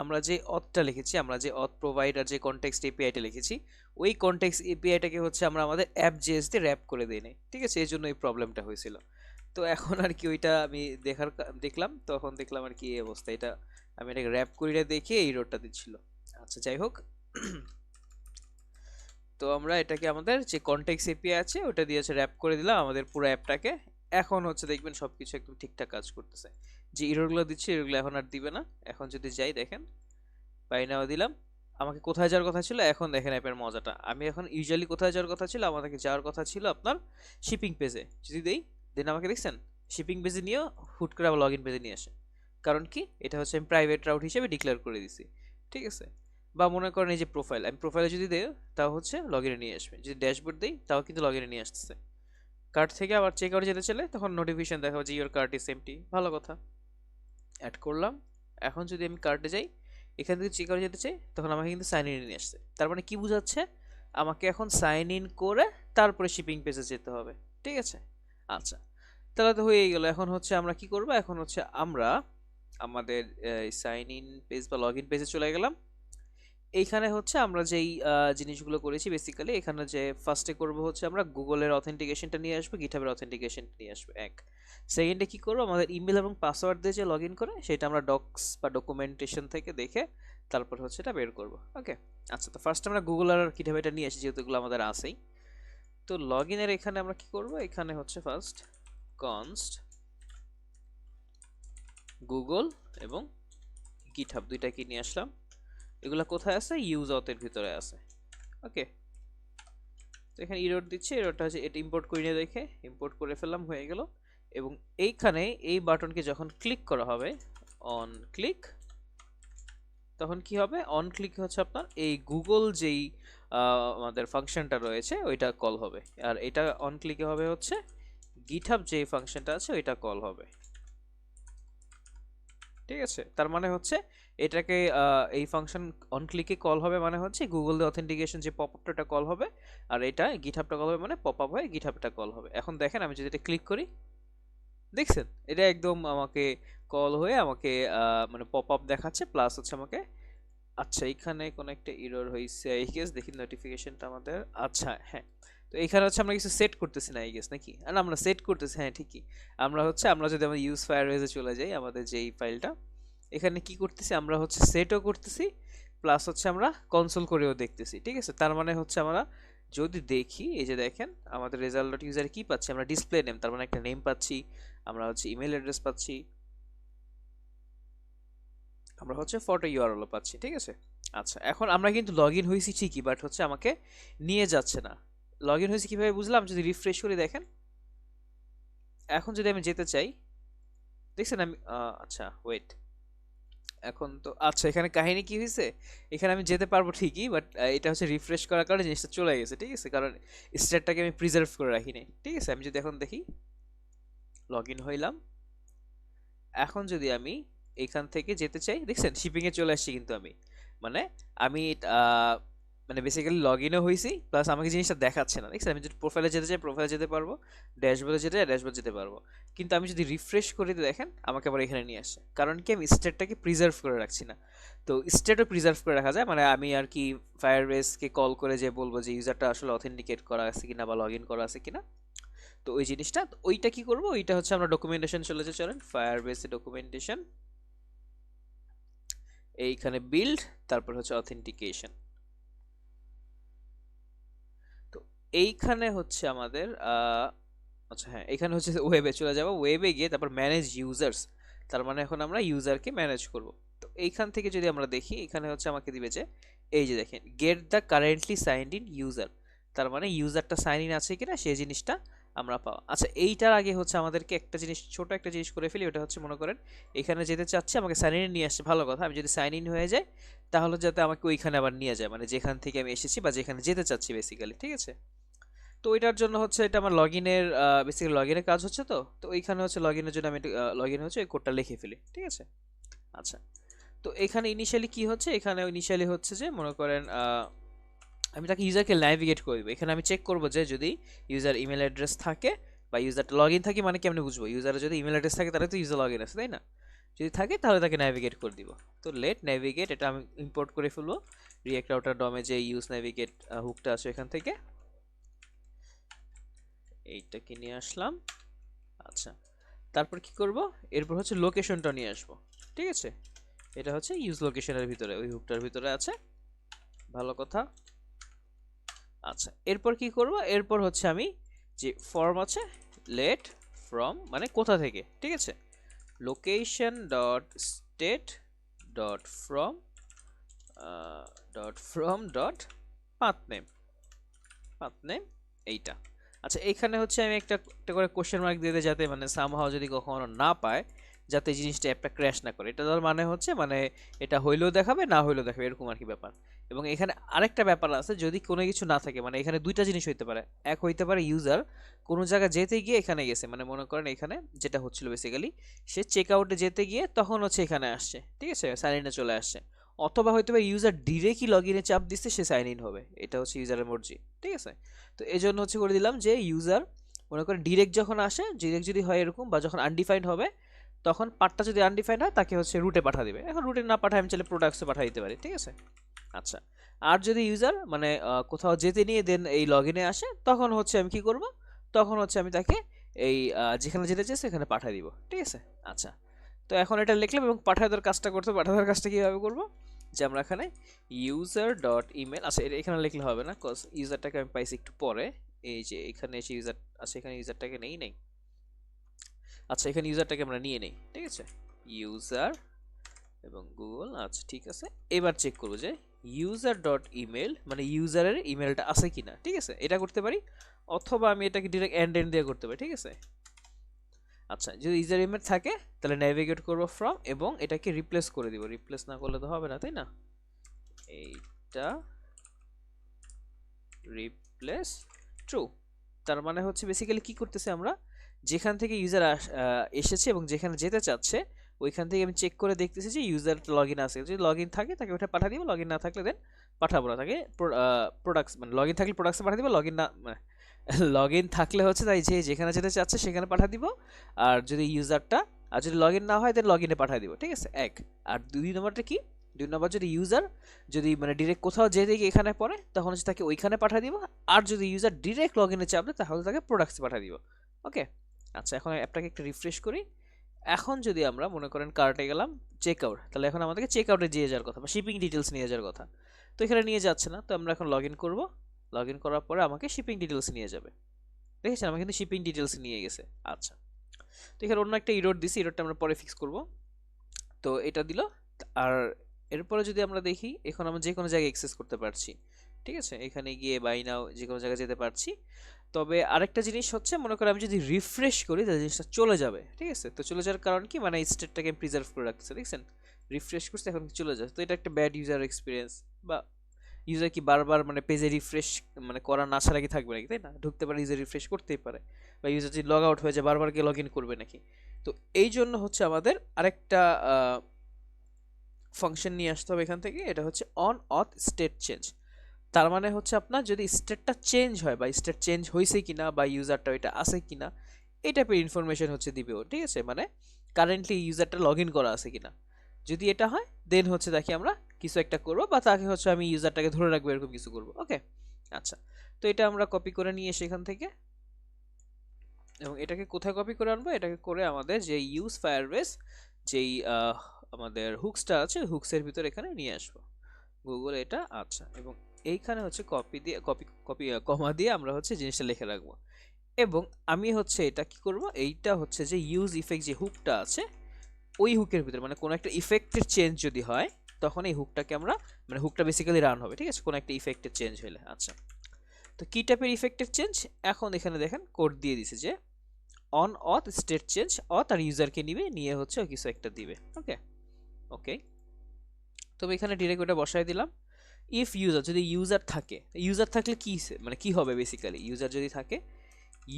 আমরা যে অথটা লিখেছি, আমরা যে অথ প্রোভাইডার যে কনটেক্সট এপিআইটা লিখেছি, ওই কনটেক্সট এপিআইটাকে হচ্ছে আমরা আমাদের অ্যাপ জেএস দিয়ে র্যাপ করে দিই নাই। ঠিক আছে, এই জন্য এই প্রবলেমটা হয়েছিল। তো এখন আর কি ওইটা আমি দেখলাম, তখন দেখলাম আর কি এই অবস্থা। এটা আমি এটাকে র্যাপ করিটা দেখে এই রোডটা দিচ্ছিল। আচ্ছা যাই হোক, তো আমরা এটাকে আমাদের যে কনটেক্সট এপিআই আছে ওটা দিয়ে হচ্ছে র্যাপ করে দিলাম আমাদের পুরো অ্যাপটাকে। এখন হচ্ছে দেখবেন সবকিছু একদম ঠিকঠাক কাজ করতেছে। যে এররগুলো দিচ্ছে এরগুলো এখন আর দিবে না। এখন যদি যাই দেখেন, বাই নাও দিলাম, আমাকে কোথায় যাওয়ার কথা ছিল, এখন দেখেন অ্যাপের মজাটা। আমি এখন ইউজুয়ালি কোথায় যাওয়ার কথা ছিল, আমাদেরকে যাওয়ার কথা ছিল আপনার শিপিং পেজে। যদি দেই, দেন আমাকে দেখছেন শিপিং পেজে নিয়েও হুট করে আবার লগ ইন পেজে নিয়ে আসে। কারণ কি, এটা হচ্ছে আমি প্রাইভেট রাউট হিসেবে ডিক্লেয়ার করে দিছি। ঠিক আছে। বা মনে করেন এই যে প্রোফাইল, আমি প্রোফাইলে যদি দেই তাও হচ্ছে লগ ইনে নিয়ে আসবে। যদি ড্যাশবোর্ড দিই তাও কিন্তু লগ ইনে নিয়ে আসতেছে। কার্ট থেকে আবার চেক আউট যেতে চলে তখন নোটিফিকেশন দেখাবো যে ইওর কার্ট ইজ এমটি। ভালো কথা, অ্যাড করলাম। এখন যদি আমি কার্টে যাই, এখান থেকে চেক আউট যেতে চাই, তখন আমাকে কিন্তু সাইন ইন নিয়ে আসছে। তার মানে কি বোঝাচ্ছে, আমাকে এখন সাইন ইন করে তারপরে শিপিং পেজে যেতে হবে। ঠিক আছে। আচ্ছা, তাহলে তো হয়েই গেল। এখন হচ্ছে আমরা কি করব, এখন হচ্ছে আমরা আমাদের সাইন ইন পেজ বা লগ ইন পেজে চলে গেলাম। এইখানে হচ্ছে আমরা যেই জিনিসগুলো করেছি বেসিক্যালি, এখানে যে ফার্স্টে করব হচ্ছে আমরা গুগলের অথেন্টিকেশনটা নিয়ে আসবো, গিটহাবের অথেন্টিকেশনটা নিয়ে আসবো এক। সেকেন্ডে কি করবো, আমাদের ইমেল এবং পাসওয়ার্ড দিয়ে যে লগ ইন করে সেটা আমরা ডক্স বা ডকুমেন্টেশন থেকে দেখে তারপর হচ্ছে এটা বের করবো। ওকে। আচ্ছা, তো ফার্স্ট আমরা গুগল আর গিটহাব এটা নিয়ে আসি, যেহেতু এগুলো আমাদের আছেই। তো লগ ইনের এখানে আমরা কি করব, এখানে হচ্ছে ফার্স্ট কনস্ট গুগল এবং গিটহাব দুইটাকে নিয়ে আসলাম। এগুলা কোথায় আছে? ইউজ অথের ভিতরে আছে। ওকে। তো এখানে ইরোড দিচ্ছে, ইরোডটা হচ্ছে এটা ইম্পোর্ট করে নিয়ে দেখে ইম্পোর্ট করে ফেললাম, হয়ে গেল। এবং এইখানে এই বাটনকে যখন ক্লিক করা হবে, অন ক্লিক, তখন কি হবে, অন ক্লিক হচ্ছে আপনার এই গুগল যেই আমাদের ফাংশনটা রয়েছে ওইটা কল হবে। আর এটা অন ক্লিকে হবে হচ্ছে গিটহাব যে ফাংশনটা আছে ওইটা কল হবে। ঠিক আছে, তার মানে হচ্ছে এটাকে এই ফাংশন অন ক্লিকে কল হবে, মানে হচ্ছে গুগল অথেন্টিকেশন যে পপআপটা কল হবে, আর এটা গিটহাবটা কল হবে, মানে পপআপ হয়ে গিটহাবটা কল হবে। এখন দেখেন আমি যদি এটা ক্লিক করি, দেখছেন এটা একদম আমাকে কল হয়ে আমাকে মানে পপআপ দেখাচ্ছে, প্লাস হচ্ছে আমাকে। আচ্ছা, এখানে কোন একটা এরর হইছে আই গেস, দেখি নোটিফিকেশনটা আমাদের। আচ্ছা হ্যাঁ, তো এখানে হচ্ছে আমরা কিছু সেট করতেছি না আই গেস, নাকি? আর না, আমরা সেট করতেছি, হ্যাঁ ঠিকই। আমরা যদি আমরা ইউজ ফায়ারবেজে চলে যাই, আমাদের যেই ফাইলটা, এখানে কি করতেছি, আমরা হচ্ছে সেটও করতেছি, প্লাস হচ্ছে আমরা কনসোল করেও দেখতেছি। ঠিক আছে, তার মানে হচ্ছে আমরা যদি দেখি, এই যে দেখেন আমাদের রেজাল্ট ডট ইউজারে কি পাচ্ছি, আমরা ডিসপ্লে নেম, তার মানে একটা নেম পাচ্ছি, আমরা হচ্ছে ইমেল অ্যাড্রেস পাচ্ছি, আমরা হচ্ছে ফটো ইউআরএলও পাচ্ছি। ঠিক আছে। আচ্ছা, এখন আমরা কিন্তু লগ ইন হয়েছি ঠিকই, বাট হচ্ছে আমাকে নিয়ে যাচ্ছে না। লগ ইন হয়েছে কীভাবে বুঝলাম, যদি রিফ্রেশ করে দেখেন, এখন যদি আমি যেতে চাই, দেখছেন আমি আচ্ছা ওয়েট, এখন তো আচ্ছা এখানে কাহিনী কি হয়েছে, এখানে আমি যেতে পারবো ঠিকই, বাট এটা হচ্ছে রিফ্রেশ করার কারণে জিনিসটা চলে গেছে। ঠিক আছে, কারণ স্টেটটাকে আমি প্রিজার্ভ করে রাখি নাই। ঠিক আছে, আমি যদি এখন দেখি, লগ ইন হইলাম, এখন যদি আমি এখান থেকে যেতে চাই, দেখছেন শিপিংয়ে চলে আসছি কিন্তু আমি, মানে আমি আহ, মানে বেসিক্যালি লগ ইনও হয়েছি, প্লাস আমাকে জিনিসটা দেখাচ্ছে না। দেখছেন, আমি যদি প্রোফাইলে যেতে চাই প্রোফাইলে যেতে পারবো, ড্যাশবোর্ডে যেতে চাই ড্যাশবোর্ড যেতে পারবো। কিন্তু আমি যদি রিফ্রেশ করে দিই, দেখেন আমাকে আবার এখানে নিয়ে আসছে। কারণ কি, আমি স্টেটটাকে প্রিজার্ভ করে রাখছি না। তো স্টেটও প্রিজার্ভ করে রাখা যায়, মানে আমি আর কি ফায়ারবেসকে কল করে যে বলবো যে ইউজারটা আসলে অথেন্টিকেট করা আছে কিনা বা লগ ইন করা আছে কিনা। তো ওই জিনিসটা, ওইটা কি করবো, ওইটা হচ্ছে আমরা ডকুমেন্টেশন চলে যে, চলেন ফায়ারবেসে ডকুমেন্টেশন, এইখানে বিল্ড, তারপর হচ্ছে অথেন্টিকেশন। তো এইখানে হচ্ছে আমাদের আচ্ছা হ্যাঁ, এখানে হচ্ছে ওয়েবে চলে যাব, ওয়েবে গিয়ে তারপর ম্যানেজ ইউজার্স, তার মানে এখন আমরা ইউজারকে ম্যানেজ করব। তো এইখান থেকে যদি আমরা দেখি, এখানে হচ্ছে আমাকে দিবে যে এই যে দেখেন get the currently signed in user, তার মানে ইউজারটা সাইন ইন আছে কিনা সেই জিনিসটা আমরা পাওয়া। আচ্ছা এইটার আগে হচ্ছে আমাদেরকে একটা জিনিস, ছোট একটা জিনিস করে ফেলি, ওটা হচ্ছে মনে করেন এখানে যেতে চাচ্ছি, আমাকে সাইন ইন নিয়ে আসছে, ভালো কথা, আমি যদি সাইন ইন হয়ে যায় তাহলে যাতে আমাকে ওইখানে আবার নিয়ে যায়, মানে যেখান থেকে আমি এসেছি বা যেখানে যেতে চাচ্ছি বেসিক্যালি, ঠিক আছে। তো ওইটার জন্য হচ্ছে এটা আমার লগইনের বেসিক্যালি লগইনের কাজ হচ্ছে, তো এইখানে হচ্ছে লগইনের জন্য আমি লগইন হচ্ছে এই কোডটা লিখে ফেলি, ঠিক আছে। আচ্ছা, তো এখানে ইনিশিয়ালি কি হচ্ছে, এখানে ইনিশিয়ালি হচ্ছে যে মনে করেন আমি তাকে ইউজারকে ন্যাভিগেট করে দেবো। এখানে আমি চেক করব যে যদি ইউজার ইমেল অ্যাড্রেস থাকে বা ইউজারটা লগ ইন থাকে, মানে কেমনে বুঝবো ইউজারের যদি ইমেল অ্যাড্রেস থাকে তাহলে তো ইউজার লগ ইন আছে, তাই না? যদি থাকে তাহলে তাকে ন্যাভিগেট করে দিব। তো লেট ন্যাভিগেট এটা আমি ইম্পোর্ট করে ফেলবো রিয়েক্ট রাউটার ডমে যে ইউজ ন্যাভিগেট হুকটা আছে এখান থেকে এইটাকে নিয়ে আসলাম। আচ্ছা, তারপর কি করব, এরপর হচ্ছে লোকেশনটা নিয়ে আসবো, ঠিক আছে। এটা হচ্ছে ইউজ লোকেশনের ভিতরে, ওই হুকটার ভিতরে আছে, ভালো কথা। আচ্ছা, এরপর কি করব, এরপর হচ্ছে আমি যে ফর্ম আছে লেট ফ্রম মানে কোথা থেকে, ঠিক আছে, location dot state dot from dot path name, path name এইটা। আচ্ছা, এইখানে হচ্ছে আমি একটা একটা করে কোশ্চেন মার্ক দিয়ে দিই, যাতে মানে সামহাও যদি কখনো না পায় যাতে জিনিসটা অ্যাপটা ক্র্যাশ না করে। এটা তার মানে হচ্ছে মানে এটা হইলেও দেখাবে, না হইলেও দেখাবে, এরকম আর কি ব্যাপার। এবং এখানে আরেকটা ব্যাপার আছে, যদি কোনো কিছু না থাকে, মানে এখানে দুইটা জিনিস হইতে পারে। এক হইতে পারে ইউজার কোনো জায়গায় যেতে গিয়ে এখানে গেছে, মানে মনে করেন এখানে যেটা হচ্ছিল বেসিক্যালি সে চেক আউটে যেতে গিয়ে তখন হচ্ছে এখানে আসছে, ঠিক আছে, সাইন ইনে চলে আসছে। অথবা হয়তো বা ইউজার ডিরেক্টলি লগ ইনে চাপ দিচ্ছে, সে সাইন ইন হবে, এটা হচ্ছে ইউজারের মর্জি, ঠিক আছে। তো এই জন্য হচ্ছে করে দিলাম যে ইউজার মনে করেন ডিরেক্ট যখন আসে, ডিরেক্ট যদি হয় এরকম, বা যখন আনডিফাইন্ড হবে তখন পার্টটা যদি আনডিফাইন্ড হয় তাকে হচ্ছে রুটে পাঠা দিবে। এখন রুটে না পাঠায় আমি চাইলে প্রোডাক্টসে পাঠা দিতে পারি, ঠিক আছে। আচ্ছা, আর যদি ইউজার মানে কোথাও যেতে নিয়ে দেন এই লগ ইনে আসে, তখন হচ্ছে আমি কি করব, তখন হচ্ছে আমি তাকে এই যেখানে যেতে চাই সেখানে পাঠিয়ে দিব, ঠিক আছে। আচ্ছা, তো এখন এটা লিখলাম এবং পাঠায় দেওয়ার কাজটা করতে, পাঠায় দেওয়ার কাজটা কীভাবে করবো, যে আমরা এখানে ইউজার ডট ইমেল, আচ্ছা এটা এখানে লিখলে হবে না, কজ ইউজারটাকে আমি পাইছি একটু পরে। এই যে এখানে এসে ইউজার আছে, এখানে ইউজারটাকে নেই। আচ্ছা, এখানে ইউজারটাকে আমরা নিয়ে নেই, ঠিক আছে, ইউজার এবং গুগল। আচ্ছা ঠিক আছে, এবার চেক করবো যে ইউজার ডট ইমেল মানে ইউজারের ইমেলটা আছে কিনা, ঠিক আছে, এটা করতে পারি। অথবা আমি এটাকে ডিরেক্ট এন্ড দিয়ে করতে পারি, ঠিক আছে। আচ্ছা, যদি ইউজার ইমেল থাকে তাহলে নেভিগেট করব ফ্রম এবং এটাকে রিপ্লেস করে দিব, রিপ্লেস না করলে তো হবে না, তাই না। এইটা রিপ্লেস ট্রু, তার মানে হচ্ছে বেসিক্যালি কি করতেছে, আমরা যেখান থেকে ইউজার এসেছে এবং যেখানে যেতে চাচ্ছে ওইখান থেকে আমি চেক করে দেখতেছি যে ইউজার লগ ইন আছে, যদি লগ ইন থাকে তাকে ওটা পাঠা দিব, লগ ইন না থাকলে দেন পাঠাবো না, তাকে প্রোডাক্টস মানে লগ ইন থাকলে প্রোডাক্টসে পাঠা দিব, লগ ইন না লগ ইন থাকলে হচ্ছে তাই যে যেখানে যেতে চাচ্ছে সেখানে পাঠা দিব। আর যদি ইউজারটা আর যদি লগ ইন না হয় দেন লগ ইনে পাঠা দিব, ঠিক আছে, এক। আর দুই নম্বরটা কি, দুই নম্বর যদি ইউজার যদি মানে ডিরেক্ট কোথাও যেতে গিয়ে এখানে পড়ে তখন হচ্ছে তাকে ওইখানে পাঠা দিব। আর যদি ইউজার ডিরেক্ট লগ ইনে চাপে তাহলে তাকে প্রোডাক্টসে পাঠা দিব, ওকে। আচ্ছা, এখন অ্যাপটাকে একটু রিফ্রেশ করি। এখন যদি আমরা মনে করেন কার্টে গেলাম চেক আউট, তাহলে এখন আমাদেরকে চেক আউটে নিয়ে যাওয়ার কথা বা শিপিং ডিটেলস নিয়ে যাওয়ার কথা, তো এখানে নিয়ে যাচ্ছে না। তো আমরা এখন লগ ইন করবো, লগ ইন করার পরে আমাকে শিপিং ডিটেলস নিয়ে যাবে, দেখেছেন আমার কিন্তু শিপিং ডিটেলস নিয়ে গেছে। আচ্ছা, তো এখানে অন্য একটা ইরোড দিছি, ইরোডটা আমরা পরে ফিক্স করব। তো এটা দিল। আর এরপরে যদি আমরা দেখি, এখন আমরা যে কোনো জায়গায় অ্যাক্সেস করতে পারছি, ঠিক আছে, এখানে গিয়ে বাই নাও যে কোনো জায়গায় যেতে পারছি। তবে আরেকটা জিনিস হচ্ছে, মনে করি আমি যদি রিফ্রেশ করি তাহলে জিনিসটা চলে যাবে, ঠিক আছে। তো চলে যাওয়ার কারণ কি, মানে স্টেটটাকে প্রিজার্ভ করে রাখছে, দেখছেন রিফ্রেশ করছে এখন চলে যায়। তো এটা একটা ব্যাড ইউজার এক্সপিরিয়েন্স, বা ইউজার কি বারবার মানে পেজে রিফ্রেশ মানে করা না ছাড়া কি থাকবে নাকি, তাই না, ঢুকতে পারে, ইউজার রিফ্রেশ করতেই পারে, বা ইউজার যদি লগ আউট হয়ে যায় বারবার গিয়ে লগ ইন করবে নাকি। তো এই জন্য হচ্ছে আমাদের আরেকটা ফাংশন নিয়ে আসতে হবে এখান থেকে, এটা হচ্ছে অন অথ স্টেট চেঞ্জ। তার মানে হচ্ছে আপনার যদি স্টেটটা চেঞ্জ হয় বা স্টেট চেঞ্জ হয়েছে কিনা বা ইউজারটা ওইটা আছে কিনা এই টাইপের ইনফরমেশন হচ্ছে দিবে ও, ঠিক আছে, মানে কারেন্টলি ইউজারটা লগ ইন করা আছে কিনা। যদি এটা হয় দেন হচ্ছে তাকে আমরা কিছু একটা করবো, বা তাকে হচ্ছে আমি ইউজারটাকে ধরে রাখবো, এরকম কিছু করবো, ওকে। আচ্ছা, তো এটা আমরা কপি করে নিয়ে এসে এখান থেকে, এবং এটাকে কোথায় কপি করে আনবো, এটাকে করে আমাদের যে ইউজ ফায়ারবেস যেই আমাদের হুকসটা আছে হুকসের ভিতরে এখানে নিয়ে আসবো গুগল এটা। আচ্ছা, এবং এইখানে হচ্ছে কপি দিয়ে কপি কপি কমা দিয়ে আমরা হচ্ছে জিনিসটা লিখে রাখবো। এবং আমি হচ্ছে এটা কি করব, এইটা হচ্ছে যে ইউজ ইফেক্ট যে হুকটা আছে ওই হুকের ভিতরে মানে কোনো একটা ইফেক্টের চেঞ্জ যদি হয় তখন এই হুকটাকে আমরা মানে হুকটা বেসিক্যালি রান হবে, ঠিক আছে, কোনো একটা ইফেক্টের চেঞ্জ হলে। আচ্ছা, তো কি টাইপের ইফেক্টের চেঞ্জ, এখন এখানে দেখেন কোড দিয়ে দিছে যে অন অথ স্টেট চেঞ্জ, অথ আর ইউজারকে নিবে, নিয়ে হচ্ছে কিছু একটা দিবে। ওকে ওকে, তবে এখানে ডিরেক্ট ওটা বসাই দিলাম। ইফ ইউজার, যদি ইউজার থাকে, ইউজার থাকলে কি মানে কি হবে বেসিক্যালি, ইউজার যদি থাকে,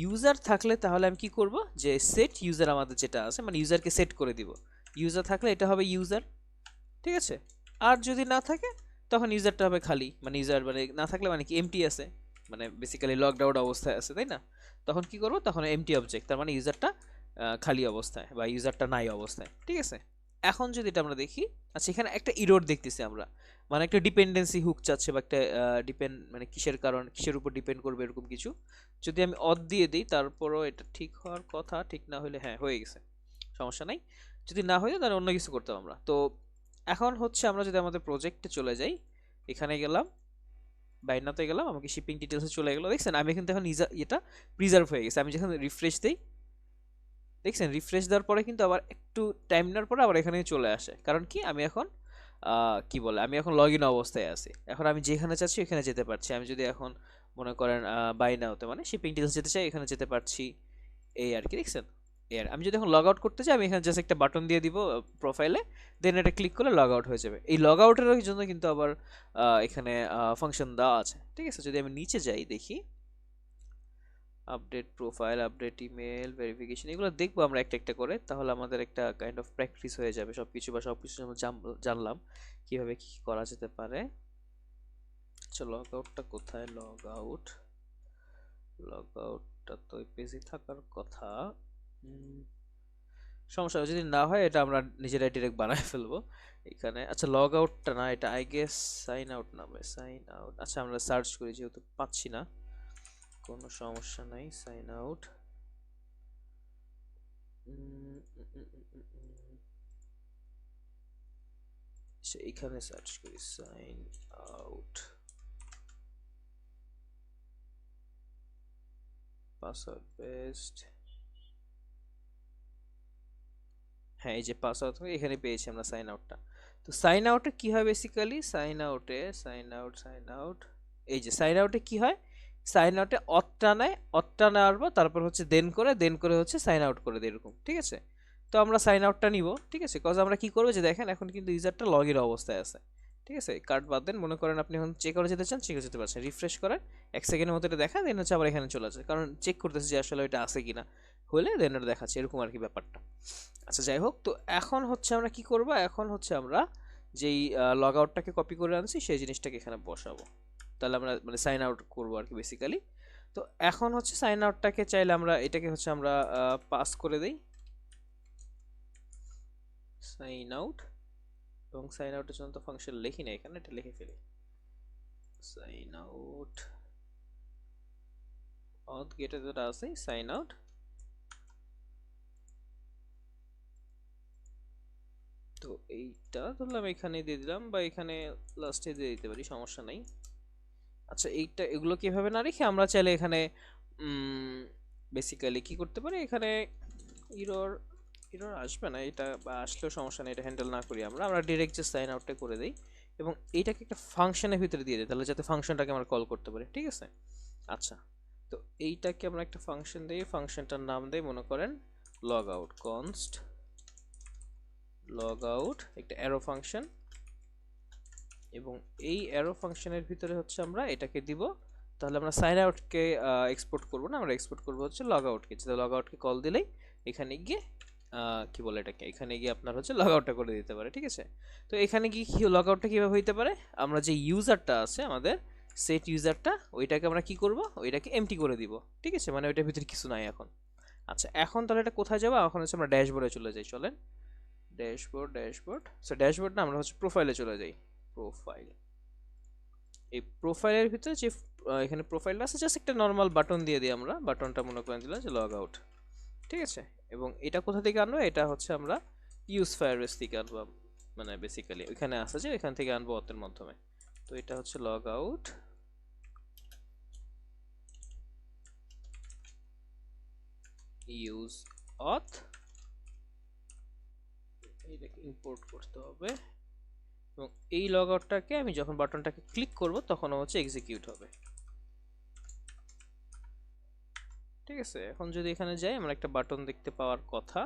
ইউজার থাকলে তাহলে আমি কি করব যে সেট ইউজার আমাদের যেটা আছে মানে ইউজারকে সেট করে দিব। ইউজার থাকলে এটা হবে ইউজার, ঠিক আছে। আর যদি না থাকে তখন ইউজারটা হবে খালি, মানে ইউজার মানে না থাকলে মানে কি এমটি আছে, মানে বেসিক্যালি লকড আউট অবস্থায় আছে, তাই না? তখন কি করব, তখন এমটি অবজেক্ট, তার মানে ইউজারটা খালি অবস্থায় বা ইউজারটা নাই অবস্থায়, ঠিক আছে। এখন যদি এটা আমরা দেখি, আচ্ছা এখানে একটা ইরর দেখতেছি আমরা, মানে একটা ডিপেন্ডেন্সি হুক চাচ্ছে বা একটা ডিপেন্ড মানে কিসের কারণ কিসের উপর ডিপেন্ড করবে এরকম কিছু। যদি আমি অদ দিয়ে দিই তারপরও এটা ঠিক হওয়ার কথা, ঠিক না হলে হ্যাঁ হয়ে গেছে, সমস্যা নাই। যদি না হয়ে তাহলে অন্য কিছু করতাম আমরা। তো এখন হচ্ছে আমরা যদি আমাদের প্রজেক্টে চলে যাই, এখানে গেলাম, বাইনাতে গেলাম, আমাকে শিপিং ডিটেলসে চলে গেলো, দেখছেন আমি কিন্তু এখন এটা প্রিজার্ভ হয়ে গেছে। আমি যখন রিফ্রেশ দিই, দেখছেন রিফ্রেশ দেওয়ার পরে কিন্তু আবার একটু টাইম নেওয়ার পরে আবার এখানে চলে আসে, কারণ কি আমি এখন কি বলে আমি এখন লগ ইন অবস্থায় আছি, এখন আমি যেখানে চাচ্ছি ওখানে যেতে পারছি। আমি যদি এখন মনে করেন বাই নাওতে মানে শিপিং ডিটেলস যেতে চাই, এখানে যেতে পারছি, এই আর কি, দেখছেন। এর আমি যদি এখন লগ আউট করতে চাই, আমি এখানে জাস্ট একটা বাটন দিয়ে দিব প্রোফাইলে, দেন এটা ক্লিক করলে লগ আউট হয়ে যাবে। এই লগ আউটের জন্য কিন্তু আবার এখানে ফাংশন দেওয়া আছে, ঠিক আছে। যদি আমি নিচে যাই দেখি, update profile, update email, verification, এগুলো দেখবো আমরা একটা একটা করে, তাহলে আমাদের একটা কাইন্ড অফ প্র্যাকটিস হয়ে যাবে সব কিছু, বা সব কিছু আমরা জানলাম কিভাবে কি করা যেতে পারে। আচ্ছা লগ আউটটা কোথায়, লগ আউটটা তো এই পেজে থাকার কথা। সমস্যা যদি না হয় এটা আমরা নিজেরাই ডিরেক্ট বানায় ফেলবো এখানে। আচ্ছা লগ আউটটা না, এটা আই গেস সাইন আউট নামে, সাইন আউট। আচ্ছা আমরা সার্চ করি, যেহেতু পাচ্ছি না কোনো সমস্যা নাই, সাইন আউট। এইখানে সার্চ করি সাইন আউট, পাসওয়ার্ড পেস্ট, হ্যাঁ এই যে পাসওয়ার্ড এখানে পেয়েছি আমরা সাইন আউটটা। তো সাইন আউটে কি হয় বেসিক্যালি, সাইন আউট, এই যে সাইন আউটে কি হয়, সাইন আউটে অতটা নেয়, অতটা নেওয়ার পর তারপর হচ্ছে দেন করে হচ্ছে সাইন আউট করে দেয় এরকম, ঠিক আছে। তো আমরা সাইন আউটটা নিব, ঠিক আছে, কজ আমরা কি করবো যে দেখেন এখন কিন্তু ইউজারটা লগ ইন অবস্থায় আছে, ঠিক আছে। কার্ড বাদ দেন, মনে করেন আপনি এখন চেক করে যেতে চান, চেক করে যেতে পারছেন, রিফ্রেশ করেন, এক সেকেন্ডের মতো এটা দেখা দেন হচ্ছে আবার এখানে চলে আসে, কারণ চেক করতেছে যে আসলে এটা আছে কিনা, হলে দেন এটা দেখাচ্ছে এরকম আর কি ব্যাপারটা। আচ্ছা যাই হোক, তো এখন হচ্ছে আমরা কি করব, এখন হচ্ছে আমরা যেই লগ আউটটাকে কপি করে আনছি সেই জিনিসটাকে এখানে বসাবো, তাহলে আমরা মানে সাইন আউট করবো আর কি বেসিক্যালি। তো এখন হচ্ছে সাইন আউটটাকে চাইলে আমরা এটাকে হচ্ছে আমরা পাস করে দেই সাইন আউট, এবং সাইন আউটের জন্য তো ফাংশন লিখি না এখানে, এটা লিখে ফেলি সাইন আউট, অথ গেটে যেটা আছে সাইন আউট। তো এইটা ধরলাম এখানে দিয়ে দিলাম, বা এখানে লাস্টে দিয়ে দিতে পারি, সমস্যা নাই। আচ্ছা এইটা এগুলো কিভাবে না রেখে আমরা চাইলে এখানে বেসিক্যালি কি করতে পারি, এখানে ইরর ইরর আসবে না, এটা বা আসলেও সমস্যা নেই, এটা হ্যান্ডেল না করি আমরা, ডিরেক্ট যে সাইন আউটটা করে দিই এবং এইটাকে একটা ফাংশনের ভিতরে দিয়ে দিই, তাহলে যাতে ফাংশনটাকে আমরা কল করতে পারি, ঠিক আছে। আচ্ছা তো এইটাকে আমরা একটা ফাংশন দিই, ফাংশনটার নাম দেই মনে করেন log out, const log out, একটা অ্যারো ফাংশন, এবং এই অ্যারো ফাংশনের ভিতরে হচ্ছে আমরা এটাকে দিব, তাহলে আমরা সাইন আউটকে এক্সপোর্ট করব না, আমরা এক্সপোর্ট করব হচ্ছে লগ আউটকে, যেটা লগ আউটকে কল দিলেই এখানে গিয়ে কি বলে এটাকে, এখানে গিয়ে আপনার হচ্ছে লগ আউটটা করে দিতে পারে, ঠিক আছে। তো এখানে গিয়ে কি লগ আউটটা কীভাবে হইতে পারে, আমরা যে ইউজারটা আছে আমাদের সেট ইউজারটা, ওইটাকে আমরা কি করব, ওইটাকে এমটি করে দিব, ঠিক আছে, মানে ওইটার ভিতরে কিছু নাই এখন। আচ্ছা এখন তাহলে এটা কোথায় যাবো, এখন হচ্ছে আমরা ড্যাশবোর্ডে চলে যাই, চলেন ড্যাশবোর্ড, সো ড্যাশবোর্ড না আমরা হচ্ছে প্রোফাইলে চলে যাই, প্রোফাইল, এই প্রোফাইলের ভিতরে যে এখানে প্রোফাইলটা আছে জাস্ট একটা নর্মাল বাটন দিয়ে দিই আমরা, বাটনটা মনে করেন দিলাম যে লগ আউট, ঠিক আছে। এবং এটা কোথা থেকে আনবো, এটা হচ্ছে আমরা ইউজ ফায়ারবেস থেকে আনবো, মানে বেসিক্যালি ওইখানে আসা যে ওইখান থেকে আনবো অতের মাধ্যমে। তো এটা হচ্ছে লগ আউট, ইউজ অথ, এটাকে ইম্পোর্ট করতে হবে এবং এই লগ আউটটাকে আমি যখন বাটনটাকে ক্লিক করব তখন হচ্ছে এক্সিকিউট হবে। ঠিক আছে, এখন যদি এখানে যাই আমরা একটা বাটন দেখতে পাওয়ার কথা,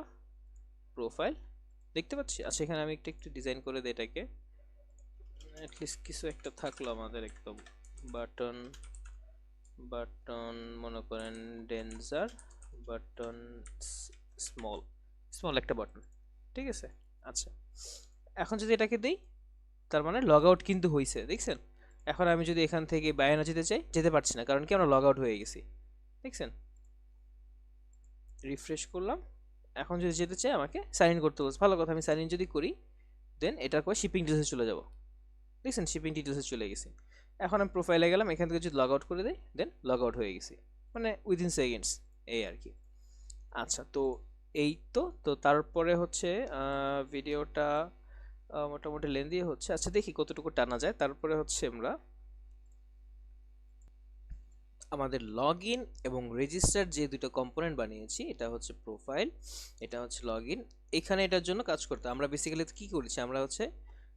প্রোফাইল দেখতে পাচ্ছি। আচ্ছা এখানে আমি একটু ডিজাইন করে দিই এটাকে, অ্যাটলিস্ট কিছু একটা থাকলো আমাদের একদম। বাটন বাটন মনে করেন ডেঞ্জার বাটন, স্মল স্মল একটা বাটন। ঠিক আছে, আচ্ছা এখন যদি এটাকে দিই তার মানে লগ আউট কিন্তু হয়েছে, দেখছেন। এখন আমি যদি এখান থেকে বাইরে যেতে চাই যেতে পারছি না, কারণ কি আমরা লগ আউট হয়ে গেছি, দেখছেন। রিফ্রেশ করলাম, এখন যদি যেতে চাই আমাকে সাইন ইন করতে বলছে, ভালো কথা। আমি সাইন ইন যদি করি দেন এটার পর শিপিং ডিটেলসে চলে যাব, দেখছেন শিপিং ডিটেলসে চলে গেছি। এখন আমি প্রোফাইলে গেলাম, এখান থেকে যদি লগ আউট করে দিই দেন লগ আউট হয়ে গেছি, মানে উইদিন সেকেন্ডস, এই আর কি। আচ্ছা তো এই তো তারপরে হচ্ছে ভিডিওটা মোটামুটি লেন্দি হচ্ছে। আচ্ছা দেখি কতটুকু টানা যায়। তারপরে হচ্ছে আমরা আমাদের লগ ইন এবং রেজিস্টার যে দুটো কম্পোনেন্ট বানিয়েছি, এটা হচ্ছে প্রোফাইল, এটা হচ্ছে লগ ইন। এখানে এটার জন্য কাজ করতে আমরা বেসিক্যালি কি করেছি, আমরা হচ্ছে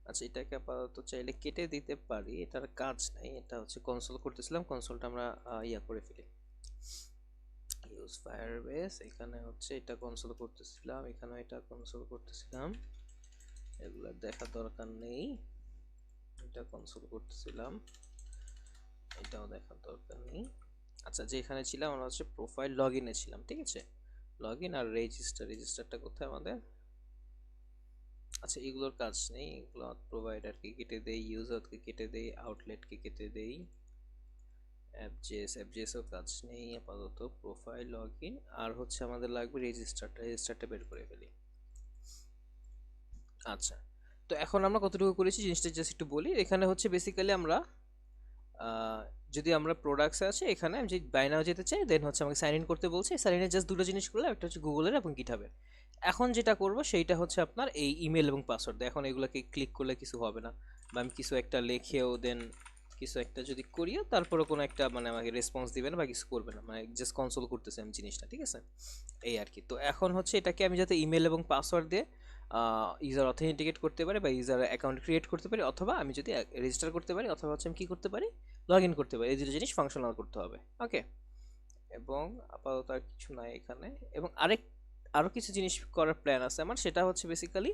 আচ্ছা এটাকে আপাতত চাইলে কেটে দিতে পারি, এটার কাজ নাই। এটা হচ্ছে কনসোল করতেছিলাম, কনসোলটা আমরা ইয়া করে ফেলি, ইউজ ফায়ারবেস। এখানে হচ্ছে এটা কনসোল করতেছিলাম, এখানে এটা কনসোল করতেছিলাম, এগুলো দেখার দরকার নেই। এটা কনসোল করতেছিলাম, এটাও দেখার দরকার নেই। আচ্ছা যেখানে ছিলাম আমরা হচ্ছে প্রোফাইল লগ ইনে ছিলাম, ঠিক আছে। লগ ইন আর রেজিস্টারটা কোথায় আমাদের? আচ্ছা এগুলোর কাজ নেই, এগুলো প্রোভাইডারকে কেটে দেই, ইউজারকে কেটে দেই, আউটলেটকে কেটে দেই, অ্যাপজেসও কাজ নেই আপাতত। প্রোফাইল লগ ইন আর হচ্ছে আমাদের লাগবে রেজিস্টারটা বের করে ফেলি। আচ্ছা তো এখন আমরা কতটুকু করেছি জিনিসটা জাস্ট একটু বলি। এখানে হচ্ছে বেসিক্যালি আমরা যদি আমরা প্রোডাক্টস আছে এখানে আমি যদি বাই নাও যেতে চাই দেন হচ্ছে আমাকে সাইন ইন করতে বলছে। সাইন ইনের জাস্ট দুটো জিনিস করলাম, একটা হচ্ছে গুগলের এবং গিটহাবের। এখন যেটা করব সেইটা হচ্ছে আপনার এই ইমেল এবং পাসওয়ার্ড। এখন এগুলোকে ক্লিক করলে কিছু হবে না, বা আমি কিছু একটা লেখেও দেন কিছু একটা যদি করিও তারপরে কোনো একটা মানে আমাকে রেসপন্স দিবে না বা কিছু করবে না, মানে জাস্ট কনসোল করতেছে আমি জিনিসটা, ঠিক আছে এই আর কি। তো এখন হচ্ছে এটাকে আমি যাতে ইমেল এবং পাসওয়ার্ড দিয়ে ইউজার অথেন্টিকেট করতে পারি বা ইউজার অ্যাকাউন্ট ক্রিয়েট করতে পারি, অথবা আমি যদি রেজিস্টার করতে পারি, অথবা হচ্ছে আমি কী করতে পারি লগ ইন করতে পারি, এই দুটো জিনিস ফাংশনাল করতে হবে। ওকে, এবং আপাতত আর কিছু নাই এখানে। এবং আরও কিছু জিনিস করার প্ল্যান আছে আমার, সেটা হচ্ছে বেসিক্যালি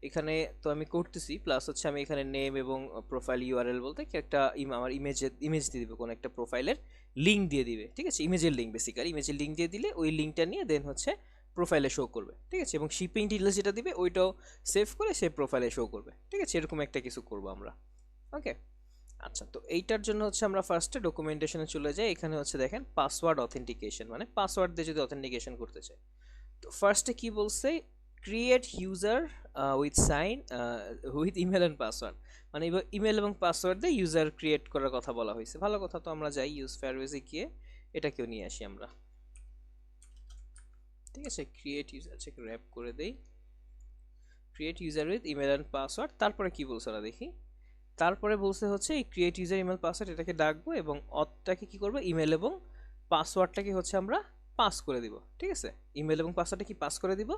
এখানে তো আমি করতেছি, প্লাস হচ্ছে আমি এখানে নেম এবং প্রোফাইল ইউআরএল বলতে কি একটা আমার ইমেজ দিয়ে দিবে, কোনো একটা প্রোফাইলের লিঙ্ক দিয়ে দিবে, ঠিক আছে। ইমেজের লিঙ্ক, বেসিক্যালি ইমেজের লিঙ্ক দিয়ে দিলে ওই লিঙ্কটা নিয়ে দেন হচ্ছে প্রোফাইলে শো করবে, ঠিক আছে। এবং শিপিং ডিটেলস যেটা দিবে ওইটাও সেভ করে সে প্রোফাইলে শো করবে, ঠিক আছে। এরকম একটা কিছু করবো আমরা। ওকে, আচ্ছা তো এইটার জন্য হচ্ছে আমরা ফার্স্টে ডকুমেন্টেশনে চলে যাই। এখানে হচ্ছে দেখেন পাসওয়ার্ড অথেন্টিকেশন, মানে পাসওয়ার্ড দিয়ে যদি অথেন্টিকেশন করতে চাই, তো ফার্স্টে কি বলছে, create user with sign with email and password, মানে ইমেল এবং পাসওয়ার্ড দিয়ে ইউজার ক্রিয়েট করার কথা বলা হয়েছে। ভালো কথা, তো আমরা যাই ইউজ ফায়ারবেসে গিয়ে এটাকেও নিয়ে আসি আমরা, ঠিক আছে। ক্রিয়েট ইউজার চেক র্যাপ করে দেই, create user with email and password. তারপরে কি বলছে ওরা দেখি, তারপরে বলছে হচ্ছে এই ক্রিয়েট ইউজার ইমেল পাসওয়ার্ড এটাকে ডাকবো এবং অথটাকে কি করবো, ইমেল এবং পাসওয়ার্ডটাকে হচ্ছে আমরা পাস করে দিব, ঠিক আছে। ইমেল এবং পাসওয়ার্ডটা কি পাস করে দিব,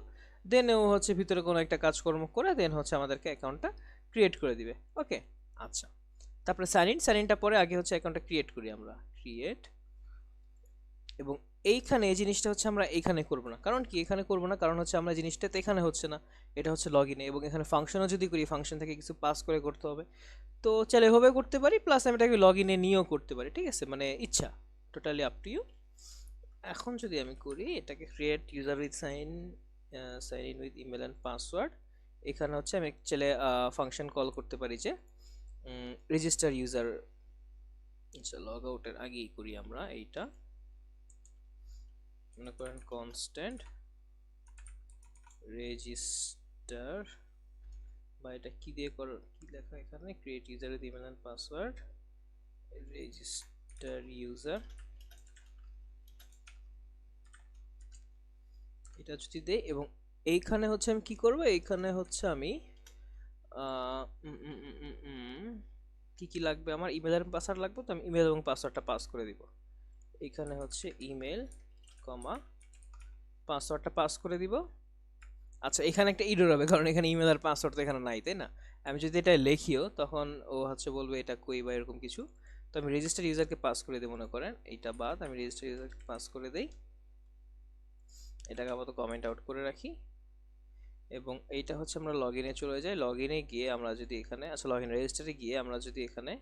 দেন ও হচ্ছে ভিতরে কোনো একটা কাজকর্ম করে দেন হচ্ছে আমাদেরকে অ্যাকাউন্টটা ক্রিয়েট করে দিবে। ওকে, আচ্ছা তারপরে সাইন ইনটা পরে আগে হচ্ছে অ্যাকাউন্টটা ক্রিয়েট করি আমরা, ক্রিয়েট। এবং এইখানে এই জিনিসটা হচ্ছে আমরা এইখানে করব না, কারণ কি এখানে করব না, কারণ হচ্ছে আমরা জিনিসটাতে এখানে হচ্ছে না, এটা হচ্ছে লগ ইনে। এবং এখানে ফাংশনও যদি করি ফাংশন থেকে কিছু পাস করে করতে হবে, তো চাইলে এভাবে করতে পারি, প্লাস আমি এটাকে লগ ইনে নিয়েও করতে পারি, ঠিক আছে, মানে ইচ্ছা, টোটালি আপ টু ইউ। এখন যদি আমি করি এটাকে create user with sign in with email and password, এখানে হচ্ছে আমি চাইলে ফাংশন কল করতে পারি যে রেজিস্টার ইউজার। আচ্ছা লগ আউটের আগেই করি আমরা এইটা, মনে করেন কনস্ট্যান্ট রেজিস্টার, বা এটা কি দিয়ে কি লেখা এখানে, create user with email and password register user, এটা যদি দেই। এবং এইখানে হচ্ছে আমি কি করব, এইখানে হচ্ছে আমি কি কি লাগবে আমার, ইমেল এবং পাসওয়ার্ড লাগবে, তো আমি ইমেল এবং পাসওয়ার্ডটা পাস করে দিব। এখানে হচ্ছে ইমেল কমা পাসওয়ার্ডটা পাস করে দিব। আচ্ছা, এখানে একটা ইরর হবে কারণ এখানে ইমেল আর পাসওয়ার্ড তো এখানে নাই, তাই না? আমি যদি এটা লিখিও তখন ও হচ্ছে বলবে এটা কই বা এরকম কিছু। তো আমি রেজিস্টার ইউজারকে পাস করে দিই, মনে করেন এইটা বাদ আমি রেজিস্টার ইউজারকে পাস করে দেই। এটাকে আপাতত কমেন্ট আউট করে রাখি। এবং এইটা হচ্ছে আমরা লগ ইনে চলে যাই। লগ ইনে গিয়ে আমরা যদি এখানে, আচ্ছা লগ ইন রেজিস্টারে গিয়ে আমরা যদি এখানে,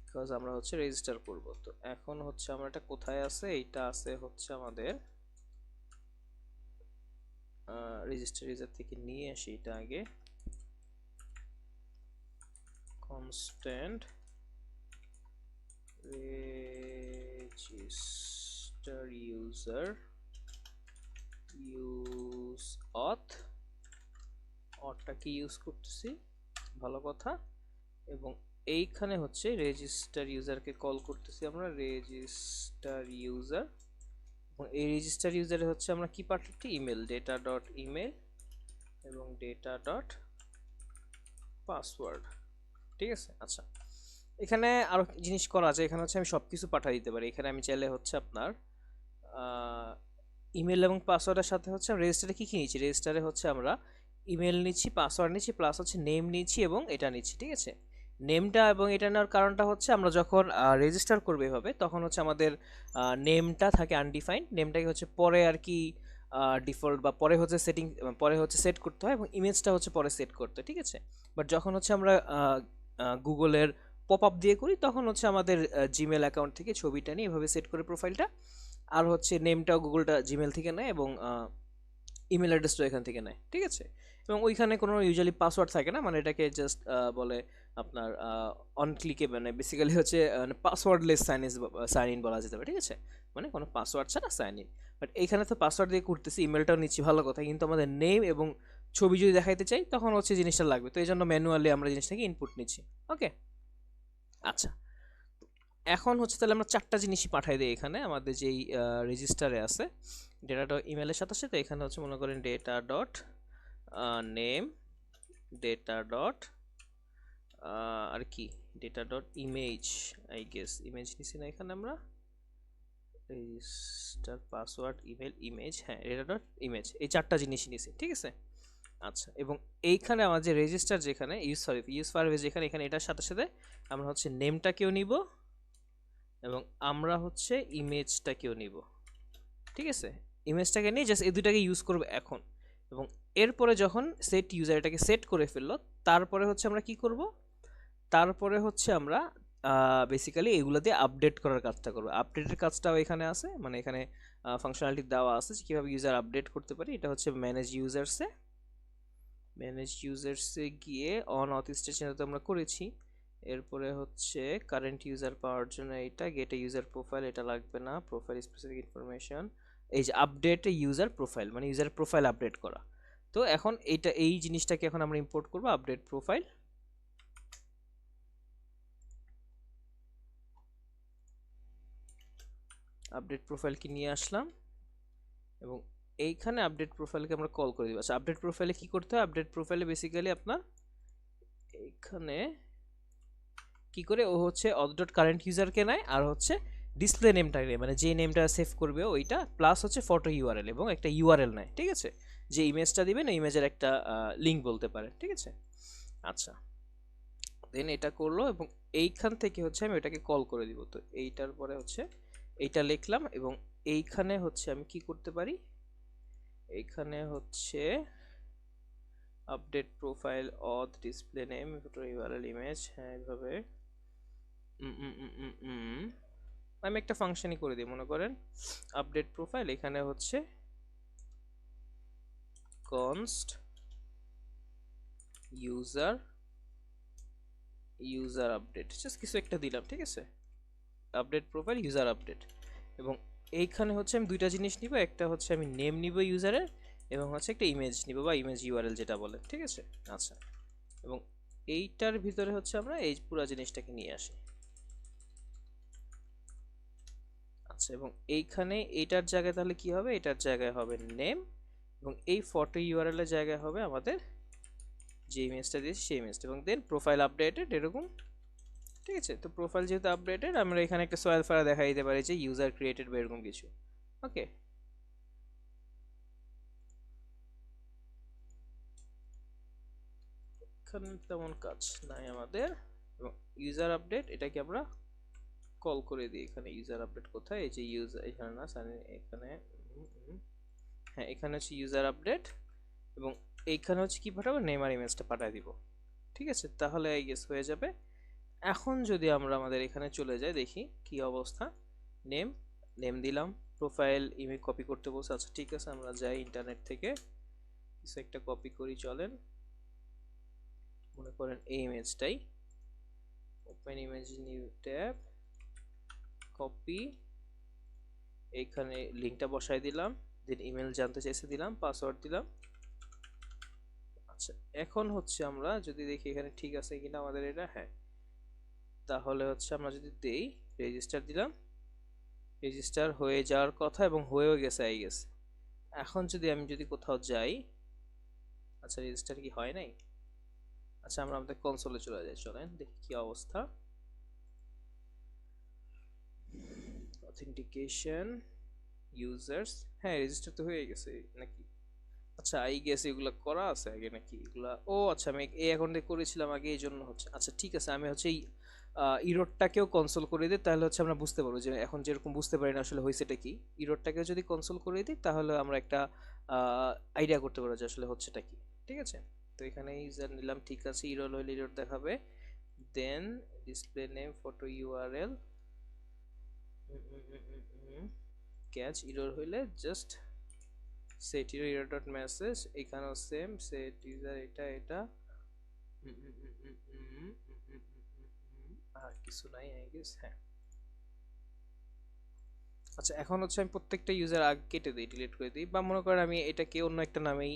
বিকজ আমরা হচ্ছে রেজিস্টার করব, তো এখন হচ্ছে আমরা এটা কোথায় আছে, এইটা আছে হচ্ছে আমাদের রেজিস্টার ইউজার থেকে নিয়ে আসি এটা আগে। কনস্ট্যান্ট রেজিস্টার ইউজার ইউজ অথটাকে ইউজ করতেছি, ভালো কথা। এবং এইখানে হচ্ছে রেজিস্টার ইউজারকে কল করতেছি আমরা, রেজিস্টার ইউজার। এবং এই রেজিস্টার ইউজারে হচ্ছে আমরা কি পাঠাচ্ছি, ইমেল, ডেটা ডট ইমেল এবং ডেটা ডট পাসওয়ার্ড। ঠিক আছে, আচ্ছা এখানে আরো জিনিস করা আছে। এখানে হচ্ছে আমি সব কিছু পাঠিয়ে দিতে পারি। এখানে আমি চাইলে হচ্ছে আপনার ইমেল এবং পাসওয়ার্ডের সাথে হচ্ছে রেজিস্টারে কী কী নিচ্ছি, রেজিস্টারে হচ্ছে আমরা ইমেল নিচ্ছি, পাসওয়ার্ড নিচ্ছি, প্লাস হচ্ছে নেম নিচ্ছি এবং এটা নিচ্ছি। ঠিক আছে, নেমটা এবং এটা নেওয়ার কারণটা হচ্ছে আমরা যখন রেজিস্টার করবো এভাবে, তখন হচ্ছে আমাদের নেমটা থাকে আনডিফাইন্ড, নেমটাকে হচ্ছে পরে আর কি ডিফল্ট বা পরে হচ্ছে সেটিং, পরে হচ্ছে সেট করতে হয় এবং ইমেজটা হচ্ছে পরে সেট করতে হয়। ঠিক আছে, বাট যখন হচ্ছে আমরা গুগলের পপ আপ দিয়ে করি তখন হচ্ছে আমাদের জিমেল অ্যাকাউন্ট থেকে ছবিটা নিয়ে এভাবে সেট করে প্রোফাইলটা, আর হচ্ছে নেমটাও গুগলটা জিমেল থেকে নেয় এবং ইমেল অ্যাড্রেসটাও এখান থেকে নেয়। ঠিক আছে, এবং ওইখানে কোনো ইউজুয়ালি পাসওয়ার্ড থাকে না, মানে এটাকে জাস্ট বলে আপনার অন ক্লিকে, মানে বেসিক্যালি হচ্ছে পাসওয়ার্ডলেস সাইন ইন বলা যেতে পারে। ঠিক আছে, মানে কোনো পাসওয়ার্ড ছাড়া সাইন ইন। বাট এইখানে তো পাসওয়ার্ড দিয়ে করতেছি, ইমেলটাও নিচ্ছি, ভালো কথা, কিন্তু আমাদের নেম এবং ছবি যদি দেখাইতে চাই তখন হচ্ছে জিনিসটা লাগবে, তো এই জন্য ম্যানুয়ালি আমরা জিনিসটাকে ইনপুট নিচ্ছি। ওকে, আচ্ছা এখন হচ্ছে তাহলে আমরা চারটা জিনিসই পাঠাই দিই এখানে আমাদের যেই রেজিস্টারে আছে ডেটা ডট ইমেলের সাথে সাথে। এখানে হচ্ছে মনে করেন data dot name, data dot আর কি, data dot image, I guess image নিছি না এখানে আমরা, রেজিস্টার পাসওয়ার্ড ইমেল ইমেজ, হ্যাঁ ডেটা ডট ইমেজ, এই চারটা জিনিসই নিছি। ঠিক আছে, আচ্ছা এবং এইখানে আমার যে রেজিস্টার যেখানে ইউজ ফারভেজ যেখানে, এখানে এটার সাথে সাথে আমরা হচ্ছে নেমটাকেও নিব এবং আমরা হচ্ছে ইমেজটাকেও নিব। ঠিক আছে, ইমেজটাকে নিয়ে জাস্ট এই দুটাকে ইউজ করব এখন। এবং এরপরে যখন সেট ইউজার এটাকে সেট করে ফেললো, তারপরে হচ্ছে আমরা কি করব, তারপরে হচ্ছে আমরা বেসিক্যালি এগুলো দিয়ে আপডেট করার কাজটা করবো। আপডেটের কাজটাও এখানে আছে, মানে এখানে ফাংশনালিটি দেওয়া আছে যে কীভাবে ইউজার আপডেট করতে পারি। এটা হচ্ছে ম্যানেজ ইউজার্সে গিয়ে অন অথেন্টিকেশন তো আমরা করেছি। এরপরে হচ্ছে কারেন্ট ইউজার পাওয়ার জন্য এটা গেট ইউজার প্রোফাইল, এটা লাগবে না, প্রোফাইল স্পেসিফিক ইনফরমেশন, এই যে আপডেট ইউজার প্রোফাইল মানে ইউজার প্রোফাইল আপডেট করা। তো এখন এইটা, এই জিনিসটাকে এখন আমরা ইম্পোর্ট করব, আপডেট প্রোফাইল। আপডেট প্রোফাইল কি নিয়ে আসলাম এবং এইখানে আপডেট প্রোফাইলকে আমরা কল করে দিব। আচ্ছা আপডেট প্রোফাইলে কি করতে হয়, আপডেট প্রোফাইলে বেসিক্যালি আপনার এইখানে কি করে ও হচ্ছে অথ ডট কারেন্ট ইউজারকে নেয় আর হচ্ছে ডিসপ্লে নেমটা নেয়, মানে যে নেমটা সেভ করবে ওইটা, প্লাস হচ্ছে ফটো ইউআরএল এবং একটা ইউআরএল নেয়। ঠিক আছে, যে ইমেজটা দিবেন ওই ইমেজের একটা লিঙ্ক বলতে পারে। ঠিক আছে, আচ্ছা দেন এটা করলো এবং এইখান থেকে হচ্ছে আমি ওইটাকে কল করে দিব। তো এইটার পরে হচ্ছে এইটা লিখলাম এবং এইখানে হচ্ছে আমি কি করতে পারি, এইখানে হচ্ছে update profile auth display name photo URL image, হ্যাঁ এইভাবে আমি একটা ফাংশনই করে দিই, মনে করেন আপডেট প্রোফাইল, এখানে হচ্ছে কনস্ট ইউজার আপডেট, জাস্ট কিছু একটা দিলাম। ঠিক আছে, আপডেট প্রোফাইল ইউজার আপডেট। এবং এইখানে হচ্ছে আমি দুইটা জিনিস নিব, একটা হচ্ছে আমি নেম নিব ইউজারের এবং হচ্ছে একটা ইমেজ নিব বা ইমেজ ইউআরএল যেটা বলে। ঠিক আছে, আচ্ছা এবং এইটার ভিতরে হচ্ছে আমরা এই পুরো জিনিসটাকে নিয়ে আসি। আচ্ছা এবং এইখানে এইটার জায়গায় তাহলে কি হবে, এটার জায়গায় হবে নেম এবং এই ফটো ইউআরএল এর জায়গায় হবে আমাদের যে ইমেজটা দিয়েছি সেই ইমেজটা, এবং দেন প্রোফাইল আপডেটেড এরকম। ঠিক আছে, তো প্রোফাইল যেহেতু আপডেটেড আমরা এখানে একটা সোয়াইল ফায়ার দেখাই দিতে পারি যে ইউজার ক্রিয়েটেড বা এরকম কিছু। ওকে, এখানে তেমন কাজ নাই আমাদের। এবং ইউজার আপডেট এটাকে আমরা কল করে দিই। এখানে ইউজার আপডেট কোথায়, এই যে ইউজার এখানে না এখানে হ্যাঁ এখানে হচ্ছে ইউজার আপডেট এবং এইখানে হচ্ছে কি পাঠাবো, নেম আর ইমেজটা পাঠিয়ে দিব। ঠিক আছে, তাহলে আই গেস হয়ে যাবে। এখন যদি আমরা আমাদের এখানে চলে যাই দেখি কি অবস্থা। নেম নেম দিলাম, প্রোফাইল ইমেজ কপি করতে বলছে। আচ্ছা ঠিক আছে, আমরা যাই ইন্টারনেট থেকে কিছু একটা কপি করি, চলেন। মনে করেন এই ইমেজটাই, open image new tab, copy, এইখানে লিঙ্কটা বসাই দিলাম, দেন ইমেল জানতে চাইছে দিলাম, পাসওয়ার্ড দিলাম। আচ্ছা এখন হচ্ছে আমরা যদি দেখি এখানে ঠিক আছে কিনা আমাদের এটা, হ্যাঁ, তাহলে হচ্ছে আমরা যদি দেই রেজিস্টার দিলাম, রেজিস্টার হয়ে যাওয়ার কথা এবং হয়েও গেছে আই গেছে। এখন যদি আমি যদি কোথাও যাই, আচ্ছা রেজিস্টার কি হয় নাই? আচ্ছা আমরা আমাদের কনসোলে চলে যাই, চলেন দেখি কি অবস্থা। অথেন্টিকেশন ইউজার্স, হ্যাঁ রেজিস্টার তো হয়ে গেছে নাকি? আচ্ছা আই গেস এগুলো করা আছে আগে নাকি এগুলা, ও আচ্ছা আমি এই অ্যাকাউন্টে করেছিলাম আগে এই জন্য হচ্ছে। আচ্ছা ঠিক আছে, আমি হচ্ছে এই ইরোডটাকেও কনসোল করে দিই, তাহলে হচ্ছে আমরা বুঝতে পারবো যে এখন যেরকম বুঝতে পারি না আসলে হয়েছেটা কি। ইরোডটাকেও যদি কনসোল করে দিই তাহলে আমরা একটা আইডিয়া করতে পারবো যে আসলে হচ্ছেটা কি। ঠিক আছে, তো এখানে ইউজার নিলাম, ঠিক আছে, ইরোড হইলে ইরোড দেখাবে, দেন display name photo URL, catch error হইলে just set error dot message, এখানেও সেম সেট ইউজার এটা এটা আর কিছু নাই আই গেস, হ্যাঁ। আচ্ছা এখন হচ্ছে আমি প্রত্যেকটা ইউজার আগে কেটে দিই, ডিলিট করে দিই, বা মনে করেন আমি এটাকে অন্য একটা নামেই,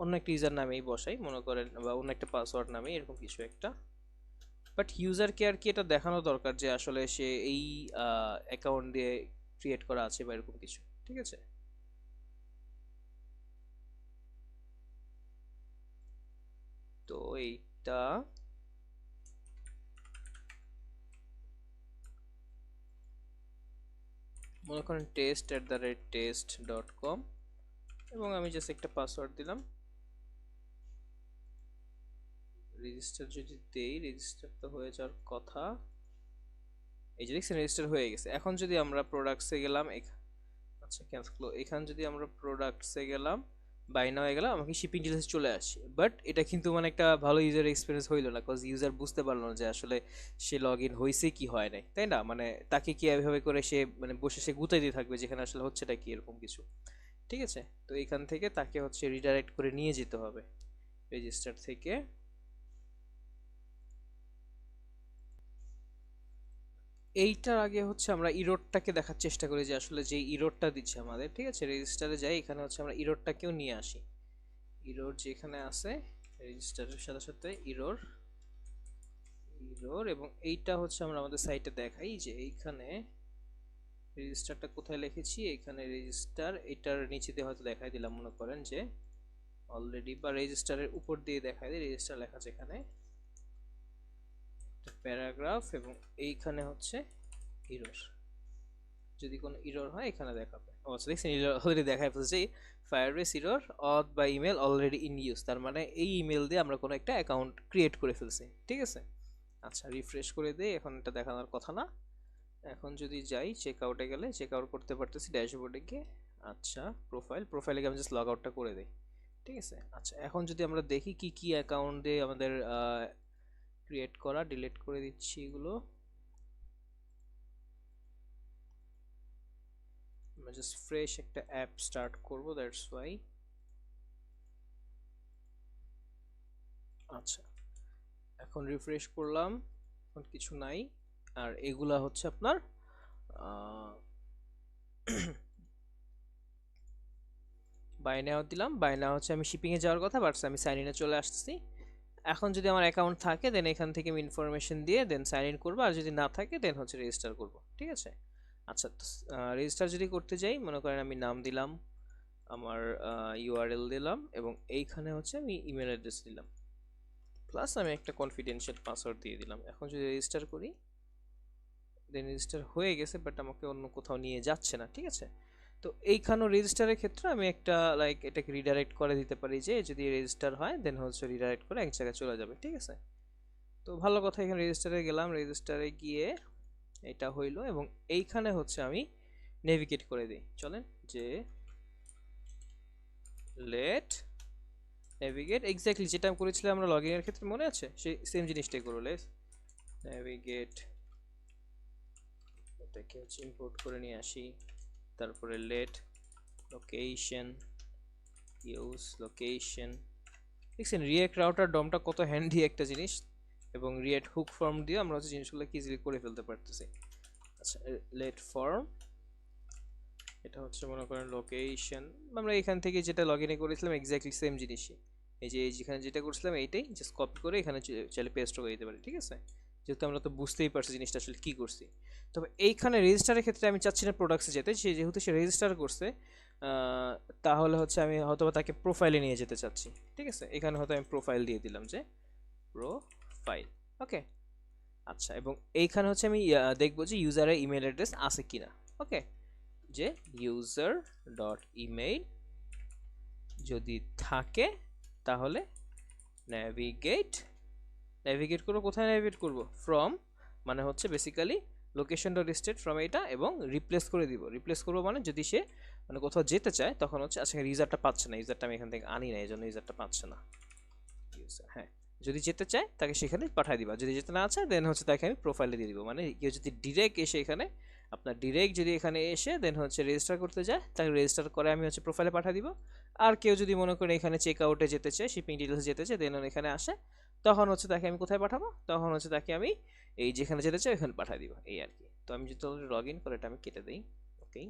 অন্য একটা ইউজার নামেই বসাই মনে করেন, বা অন্য একটা পাসওয়ার্ড নামে এরকম কিছু একটা। বাট ইউজারকে আর কি এটা দেখানো দরকার যে আসলে সে এই অ্যাকাউন্ট দিয়ে ক্রিয়েট করা আছে বা এরকম কিছু। ঠিক আছে, তো এইটা মনে করেন test@test.com এবং আমি জাস্ট একটা পাসওয়ার্ড দিলাম, রেজিস্টার যদি দেই, রেজিস্টার তো হয়ে যাওয়ার কথা, এই যে দেখছেন রেজিস্টার হয়ে গেছে। এখন যদি আমরা প্রোডাক্টসে গেলাম, আচ্ছা ক্যান্সেল, এখান যদি আমরা প্রোডাক্টসে গেলাম, বাই নাও হয়ে গেলাম, আমাকে শিপিং ডিটেলস চলে আসে, বাট এটা কিন্তু মানে একটা ভালো ইউজার এক্সপিরিয়েন্স হইলো না, কজ ইউজার বুঝতে পারলো না যে আসলে সে লগ ইন হয়েছে কি হয় নাই, তাই না? মানে তাকে কি এভাবে করে সে মানে বসে সে গুতাইতে থাকবে যেখানে আসলে হচ্ছেটা কি এরকম কিছু। ঠিক আছে, তো এখান থেকে তাকে হচ্ছে রিডাইরেক্ট করে নিয়ে যেতে হবে রেজিস্টার থেকে। এইটার আগে হচ্ছে আমরা ইরোডটাকে দেখার চেষ্টা করি যে আসলে যে ইরোডটা দিচ্ছে আমাদের। ঠিক আছে, রেজিস্টারে যাই, এখানে হচ্ছে আমরা ইরোডটাকেও নিয়ে আসি। ইরোড যেখানে আছে রেজিস্টারের সাথে সাথে ইরোর ইরোর, এবং এইটা হচ্ছে আমরা আমাদের সাইটে দেখাই যে এইখানে রেজিস্টারটা কোথায় লিখেছি, এখানে রেজিস্টার, এটার নিচে দিয়ে হয়তো দেখাই দিলাম মনে করেন যে অলরেডি, বা রেজিস্টারের উপর দিয়ে দেখাই দিই, রেজিস্টার লেখা আছে এখানে প্যারাগ্রাফ, এবং এইখানে হচ্ছে ইরোর, যদি কোনো ইরর হয় এখানে দেখাবে। ও আচ্ছা দেখছেন ইরর অলরেডি দেখায় ফেলছে, ফায়ারবেস ইরর অথ বা ইমেল অলরেডি ইন ইউজ, তার মানে এই ইমেল দিয়ে আমরা কোনো একটা অ্যাকাউন্ট ক্রিয়েট করে ফেলছি। ঠিক আছে, আচ্ছা রিফ্রেশ করে দেই, এখন এটা দেখানোর কথা না। এখন যদি যাই চেক আউটে, গেলে চেক আউট করতে পারতেছি ড্যাশবোর্ডে গিয়ে। আচ্ছা প্রোফাইলে গিয়ে আমি জাস্ট লগ আউটটা করে দিই। ঠিক আছে, আচ্ছা এখন যদি আমরা দেখি কি কি অ্যাকাউন্ট দিয়ে আমাদের ক্রিয়েট করা, ডিলিট করে দিচ্ছি এগুলো। আমরা জাস্ট ফ্রেশ একটা অ্যাপ স্টার্ট করব, দ্যাটস ওয়াই। আচ্ছা এখন রিফ্রেশ করলাম, এখন কিছু নাই। আর এগুলা হচ্ছে আপনার বাই নাও দিলাম, বাই নাও হচ্ছে আমি শিপিংয়ে যাওয়ার কথা, বাট আমি সাইন ইনে চলে আসছি। এখন যদি আমার অ্যাকাউন্ট থাকে দেন এখান থেকে আমি ইনফরমেশন দিয়ে দেন সাইন ইন করবো, আর যদি না থাকে দেন হচ্ছে রেজিস্টার করব। ঠিক আছে, আচ্ছা রেজিস্টার যদি করতে যাই, মনে করেন আমি নাম দিলাম, আমার ইউআরএল দিলাম, এবং এইখানে হচ্ছে আমি ইমেল অ্যাড্রেস দিলাম, প্লাস আমি একটা কনফিডেন্সিয়াল পাসওয়ার্ড দিয়ে দিলাম। এখন যদি রেজিস্টার করি, দেন রেজিস্টার হয়ে গেছে, বাট আমাকে অন্য কোথাও নিয়ে যাচ্ছে না। ঠিক আছে, তো এইখানেও রেজিস্টারের ক্ষেত্রে আমি একটা লাইক এটাকে রিডাইরেক্ট করে দিতে পারি যে যদি রেজিস্টার হয় দেন হচ্ছে রিডাইরেক্ট করে এক জায়গায় চলে যাবে, ঠিক আছে। তো ভালো কথা, এখানে রেজিস্টারে গেলাম, রেজিস্টারে গিয়ে এটা হইলো এবং এইখানে হচ্ছে আমি নেভিগেট করে দিই, চলেন যে লেট নেভিগেট এক্স্যাক্টলি যেটা আমি করেছিলাম আমরা লগইন এর ক্ষেত্রে, মনে আছে সেই সেম জিনিসটাই করবো। লেটস নেভিগেট, এটাকে হচ্ছে ইম্পোর্ট করে নিয়ে আসি, তারপরে লেট লোকেশন ইউজ লোকেশন। দেখছেন রিয়েক্ট রাউটার ডমটা কত হ্যান্ডি একটা জিনিস, এবং রিয়েক্ট হুক ফর্ম দিয়ে আমরা হচ্ছে জিনিসগুলো ইজিলি করে ফেলতে পারতেছি। আচ্ছা লেট ফর্ম, এটা হচ্ছে মনে করেন লোকেশন, আমরা এখান থেকে যেটা লগ ইনে করেছিলাম এক্স্যাক্টলি সেম জিনিসই, এই যে যেখানে যেটা করছিলাম এইটাই জাস্ট কপি করে এখানে চাইলে পেস্ট করে দিতে পারি, ঠিক আছে। যেহেতু আমরা তো বুঝতেই পারছি জিনিসটা আসলে কী করছি। তবে এইখানে রেজিস্টারের ক্ষেত্রে আমি চাচ্ছি না প্রোডাক্টসে যেতে, সে যেহেতু সে রেজিস্টার করছে তাহলে হচ্ছে আমি হয়তো তাকে প্রোফাইলে নিয়ে যেতে চাচ্ছি, ঠিক আছে। এখানে হয়তো আমি প্রোফাইল দিয়ে দিলাম যে প্রোফাইল, ওকে। আচ্ছা এবং এইখানে হচ্ছে আমি দেখবো যে ইউজারের ইমেল অ্যাড্রেস আছে কিনা, ওকে, যে ইউজার ডট ইমেইল যদি থাকে তাহলে নেভিগেট, নেভিগেট করবো, কোথায় নেভিগেট করব, ফ্রম মানে হচ্ছে basically location dot state from এটা, এবং রিপ্লেস করে দিব, রিপ্লেস করবো মানে যদি সে মানে কোথাও যেতে চায় তখন হচ্ছে আচ্ছা ইউজারটা পাচ্ছে না, ইউজারটা আমি এখান থেকে আনি না এই জন্য ইউজারটা পাচ্ছে না, ইউজার হ্যাঁ, যদি যেতে চায় তাকে সেখানে পাঠিয়ে দিবা, যদি যেতে না চায় দেন হচ্ছে তাকে আমি প্রোফাইলে দিয়ে দিব। মানে কেউ যদি ডিরেক্ট এসে এখানে আপনার ডিরেক্ট যদি এখানে এসে দেন হচ্ছে রেজিস্টার করতে যায় তাকে রেজিস্টার করে আমি হচ্ছে প্রোফাইলে পাঠিয়ে দিব। আর কেউ যদি মনে করেন এখানে চেক আউটে যেতে চায়, শিপিং ডিটেলস যেতে চায় দেন এখানে আসে, তখন হচ্ছে তাকে আমি কোথায় পাঠাবো, তখন হচ্ছে তাকে আমি এই যেখানে যেতে চাই ওখানে পাঠিয়ে দিব, এই আর কি। তো আমি যদি লগ ইন করে এটা আমি কেটে দিই, ওকে।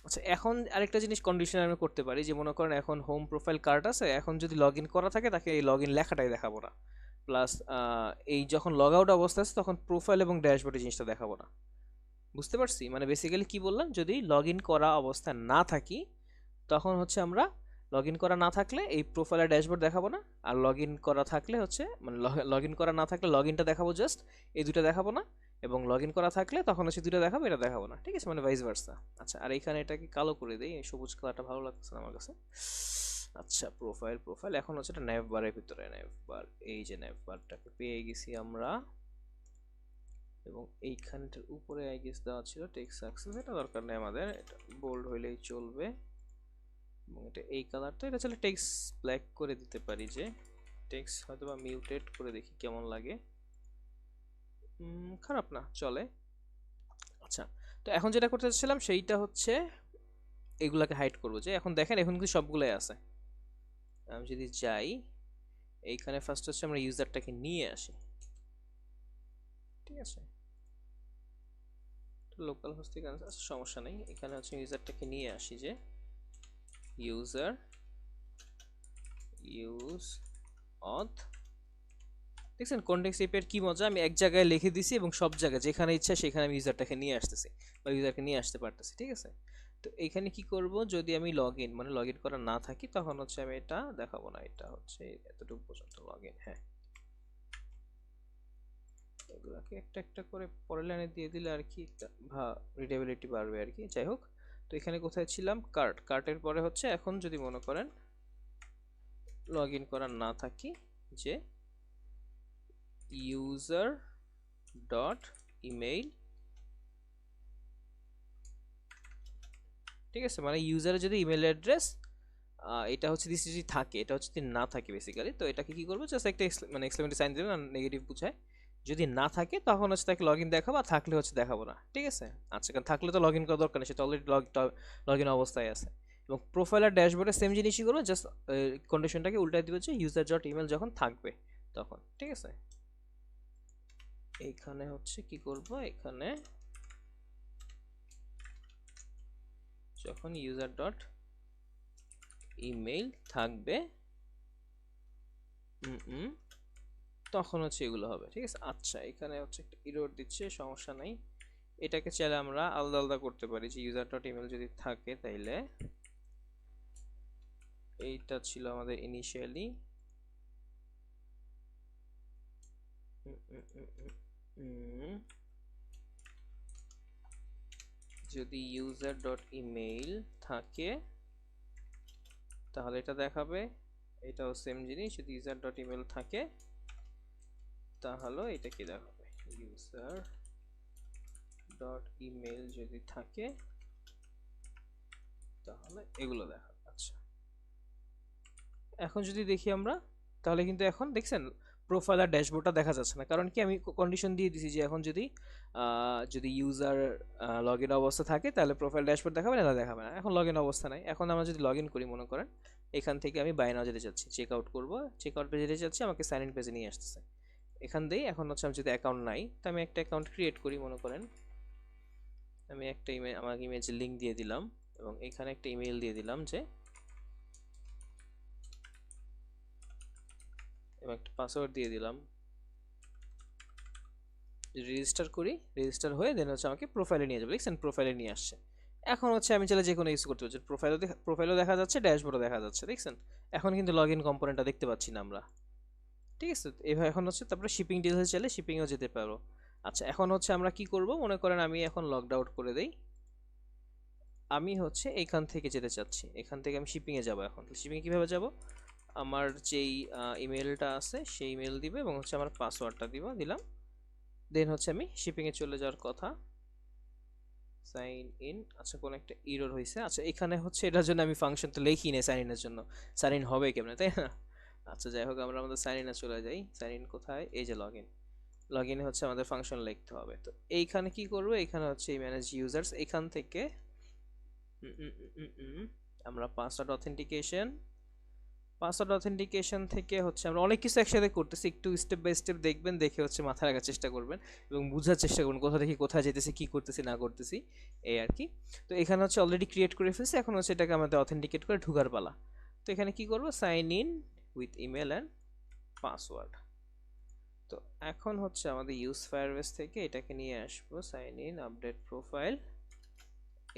আচ্ছা এখন আরেকটা জিনিস কন্ডিশন আমি করতে পারি, যে মনে করেন এখন হোম প্রোফাইল কার্ড আছে, এখন যদি লগ ইন করা থাকে তাকে এই লগ ইন লেখাটাই দেখাবো না, প্লাস এই যখন লগ আউট অবস্থা আছে তখন প্রোফাইল এবং ড্যাশবোর্ডে জিনিসটা দেখাবো না। বুঝতে পারছি, মানে বেসিক্যালি কি বললাম, যদি লগ ইন করা অবস্থায় না থাকি তখন হচ্ছে আমরা লগ ইন করা না থাকলে এই প্রোফাইলের ড্যাশবোর্ড দেখাবো না, আর লগ ইন করা থাকলে হচ্ছে মানে লগ ইন করা না থাকলে লগ ইনটা দেখাবো জাস্ট, এই দুটো দেখাবো না, এবং লগ ইন করা থাকলে তখন হচ্ছে দুটো দেখাবো, এটা দেখাবো না, ঠিক আছে, মানে ভাইস ভার্সা। আচ্ছা আর এখানে এটাকে কালো করে দিই, এই সবুজ কালারটা ভালো লাগছে না আমার কাছে। আচ্ছা প্রোফাইল, প্রোফাইল এখন হচ্ছে এটা ন্যাভ বারের ভিতরে, ন্যাভ বার, এই যে ন্যাভ বারটাকে পেয়ে গেছি আমরা, এবং এইখানটার উপরে আই গেস দেওয়া ছিল টেক্সট সাকসেস, এটা দরকার নেই আমাদের, এটা বোল্ড হইলেই চলবে, এবং এটা এই কালারটা এটা চলে টেক্সট ব্ল্যাক করে দিতে পারি, যে টেক্সট হয়তো বা মিউটেড করে দেখি কেমন লাগে, খারাপ না, চলে। আচ্ছা তো এখন যেটা করতে চাচ্ছিলাম সেইটা হচ্ছে এগুলাকে হাইড করবো, যে এখন দেখেন এখন কিন্তু সবগুলোই আছে। আমি যদি যাই এইখানে ফার্স্ট হচ্ছে আমরা ইউজারটাকে নিয়ে আসি, ঠিক আছে, লোকাল হোস্ট থেকে সমস্যা নেই, এখানে হচ্ছে ইউজারটাকে নিয়ে আসি, যে ইউজার ইউজ অথ, দেখছেন কনটেক্সট এপিআই এর কি মজা, আমি এক জায়গায় লিখে দিছি এবং সব জায়গায় যেখানে ইচ্ছা সেখানে আমি ইউজারটাকে নিয়ে আসতেছি বা ইউজারকে নিয়ে আসতে পারতেছি, ঠিক আছে। তো এইখানে কি করব, যদি আমি লগ ইন মানে লগ ইন করা না থাকি তখন হচ্ছে আমি এটা দেখাবো না, এটা হচ্ছে এতটুকু পর্যন্ত লগ ইন, হ্যাঁ এগুলাকে একটা একটা করে পরের লাইনে দিয়ে দিলে আর কি রিডেবিলিটি বাড়বে আর কি, যাই হোক। তো এখানে কোথায় ছিলাম, কার্ট, কার্টের পরে হচ্ছে এখন যদি মনে করেন লগ ইন করা না থাকি, যে ইউজার ডট ইমেইল, ঠিক আছে, মানে ইউজারের যদি ইমেল অ্যাড্রেস এটা হচ্ছে দিস যদি থাকে, এটা হচ্ছে যদি না থাকে বেসিক্যালি, তো এটাকে কি করবো, জাস্ট একটা মানে এক্সক্লেমেটরি সাইন দিবেন, নেগেটিভ বুঝায়, যদি না থাকে তখন হচ্ছে তাকে লগ ইন দেখাবো, আর থাকলে হচ্ছে দেখাবো না, ঠিক আছে। আচ্ছা কারণ থাকলে তো লগ ইন করা দরকার নেই, সেটা অলরেডি লগ ইন অবস্থায় আছে। এবং প্রোফাইল আর ড্যাশবোর্ডে সেম জিনিসই করবো, জাস্ট কন্ডিশনটাকে উল্টাই দিবে, যে ইউজার ডট ইমেল যখন থাকবে তখন, ঠিক আছে। এইখানে হচ্ছে কি করব, এখানে যখন ইউজার ডট ইমেইল থাকবে তখন হচ্ছে এগুলো হবে, ঠিক আছে। আচ্ছা এখানে হচ্ছে একটা এরর দিচ্ছে, সমস্যা নাই, এটাকে চাইলে আমরা আলাদা আলাদা করতে পারি, যে ইউজার ডট ইমেল যদি থাকে তাইলে এইটা ছিল আমাদের ইনিশিয়ালি, যদি ইউজার ডট ইমেইল থাকে তাহলে এটা দেখাবে, এটাও সেম জিনিস, যদি ইউজার ডট ইমেইল থাকে তাহলে এটা কি দেখাবে, ইউজার ডট ইমেইল যদি থাকে তাহলে এগুলো দেখাবে। আচ্ছা, এখন যদি দেখি আমরা, তাহলে কিন্তু এখন দেখছেন প্রোফাইল আর ড্যাশবোর্ডটা দেখা যাচ্ছে না, কারণ কি আমি কন্ডিশন দিয়ে দিছি যে এখন যদি ইউজার লগ ইন অবস্থা থাকে তাহলে প্রোফাইল ড্যাশবোর্ড দেখাবে, না দেখাবে না। এখন লগ ইন অবস্থা নাই, এখন আমরা যদি লগ ইন করি মনে করেন এখান থেকে আমি বাই নাও যেতে চাচ্ছি, চেক আউট করবো, চেক আউট পেজে যেতে চাচ্ছি, আমাকে সাইন ইন পেজে নিয়ে আসতেছে এখান দিয়েই। এখন হচ্ছে আমি যদি অ্যাকাউন্ট নাই তো আমি একটা অ্যাকাউন্ট ক্রিয়েট করি, মনে করেন আমি একটা ইমেল, আমার ইমেজের লিঙ্ক দিয়ে দিলাম এবং এখানে একটা ইমেল দিয়ে দিলাম যে, এবং একটা পাসওয়ার্ড দিয়ে দিলাম। রেজিস্টার করি, রেজিস্টার হয়ে দেন হচ্ছে আমাকে প্রোফাইলে নিয়ে যাবে, দেখছেন প্রোফাইলে নিয়ে আসছে। এখন হচ্ছে আমি চাইলে যে কোনো ইউজ করতে পারছি, প্রোফাইলও দেখা যাচ্ছে, ড্যাশবোর্ডও দেখা যাচ্ছে, দেখছেন। এখন কিন্তু লগ ইন কম্পোনেন্টটা দেখতে পাচ্ছি না আমরা, ঠিক আছে। এভাবে এখন হচ্ছে তারপরে শিপিং ডিটেলস চাইলে শিপিংও যেতে পারো। আচ্ছা, এখন হচ্ছে আমরা কি করব, মনে করেন আমি এখন লগড আউট করে দেই, আমি হচ্ছে এইখান থেকে যেতে চাচ্ছি, এখান থেকে আমি শিপিংয়ে যাব। এখন শিপিংয়ে কীভাবে যাব, আমার যেই ইমেলটা আছে সেই ইমেল দিবে এবং হচ্ছে আমার পাসওয়ার্ডটা দিলাম, দেন হচ্ছে আমি শিপিংয়ে চলে যাওয়ার কথা, সাইন ইন। আচ্ছা, কোনো একটা এরর হয়েছে, আচ্ছা এখানে হচ্ছে এটার জন্য আমি ফাংশন তো লিখি না সাইন ইনের জন্য, সাইন ইন হবে কেমনে, তাই না। আচ্ছা যাই হোক, আমরা আমাদের সাইন ইনে চলে যাই। সাইন ইন কোথায়, এই যে লগ ইন, লগ ইনে হচ্ছে আমাদের ফাংশন লিখতে হবে। তো এইখানে কি করবো, এখানে হচ্ছে এই ম্যানেজ ইউজার্স, এখান থেকে আমরা পাসওয়ার্ড অথেন্টিকেশন থেকে হচ্ছে আমরা অনেক কিছু একসাথে করতেছি, একটু স্টেপ বাই স্টেপ দেখবেন, দেখে হচ্ছে মাথায় রাখার চেষ্টা করবেন এবং বোঝার চেষ্টা করবেন কোথা থেকে কোথায় যেতেছি, কি করতেছি না করতেছি, এই আর কি। তো এখানে হচ্ছে অলরেডি ক্রিয়েট করে ফেলছি, এখন হচ্ছে এটাকে আমাদের অথেন্টিকেট করে ঢুকার পালা। তো এখানে কি করব, sign in with email and password. তো এখন হচ্ছে আমাদের ইউজ ফায়ারবেস থেকে এটাকে নিয়ে আসবো, সাইন ইন আপডেট প্রোফাইল,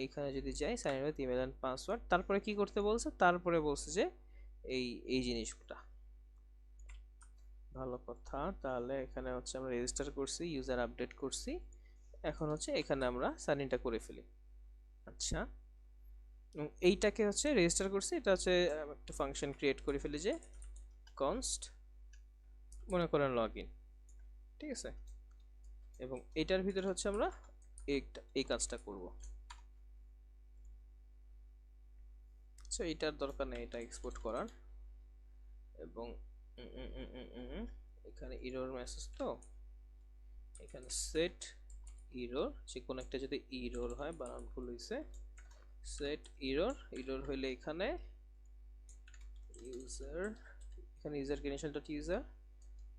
এইখানে যদি যাই sign in with email and password, তারপরে কি করতে বলছে, তারপরে বলছে যে এই জিনিসটা ভালো কথা। তাহলে এখানে হচ্ছে আমরা রেজিস্টার করছি, ইউজার আপডেট করছি, এখন হচ্ছে এখানে আমরা সাইন ইনটা করে ফেলি। আচ্ছা, এইটাকে হচ্ছে রেজিস্টার করছি, এটা হচ্ছে একটা ফাংশন ক্রিয়েট করে ফেলি যে কনস্ট, মনে করেন লগ ইন, ঠিক আছে। এবং এটার ভিতরে হচ্ছে আমরা এই কাজটা করব। সো এটার দরকার নেই এটা এক্সপোর্ট করার, এবং এখানে এরর মেসেজ, তো এখানে সেট এরর, যে কোনো একটা যদি এরর হয়, বানান ভুল হয়েছে, সেট এরর হইলে এখানে ইউজার, এখানে ইউজার ক্রেডেনশিয়াল ডট ইউজার,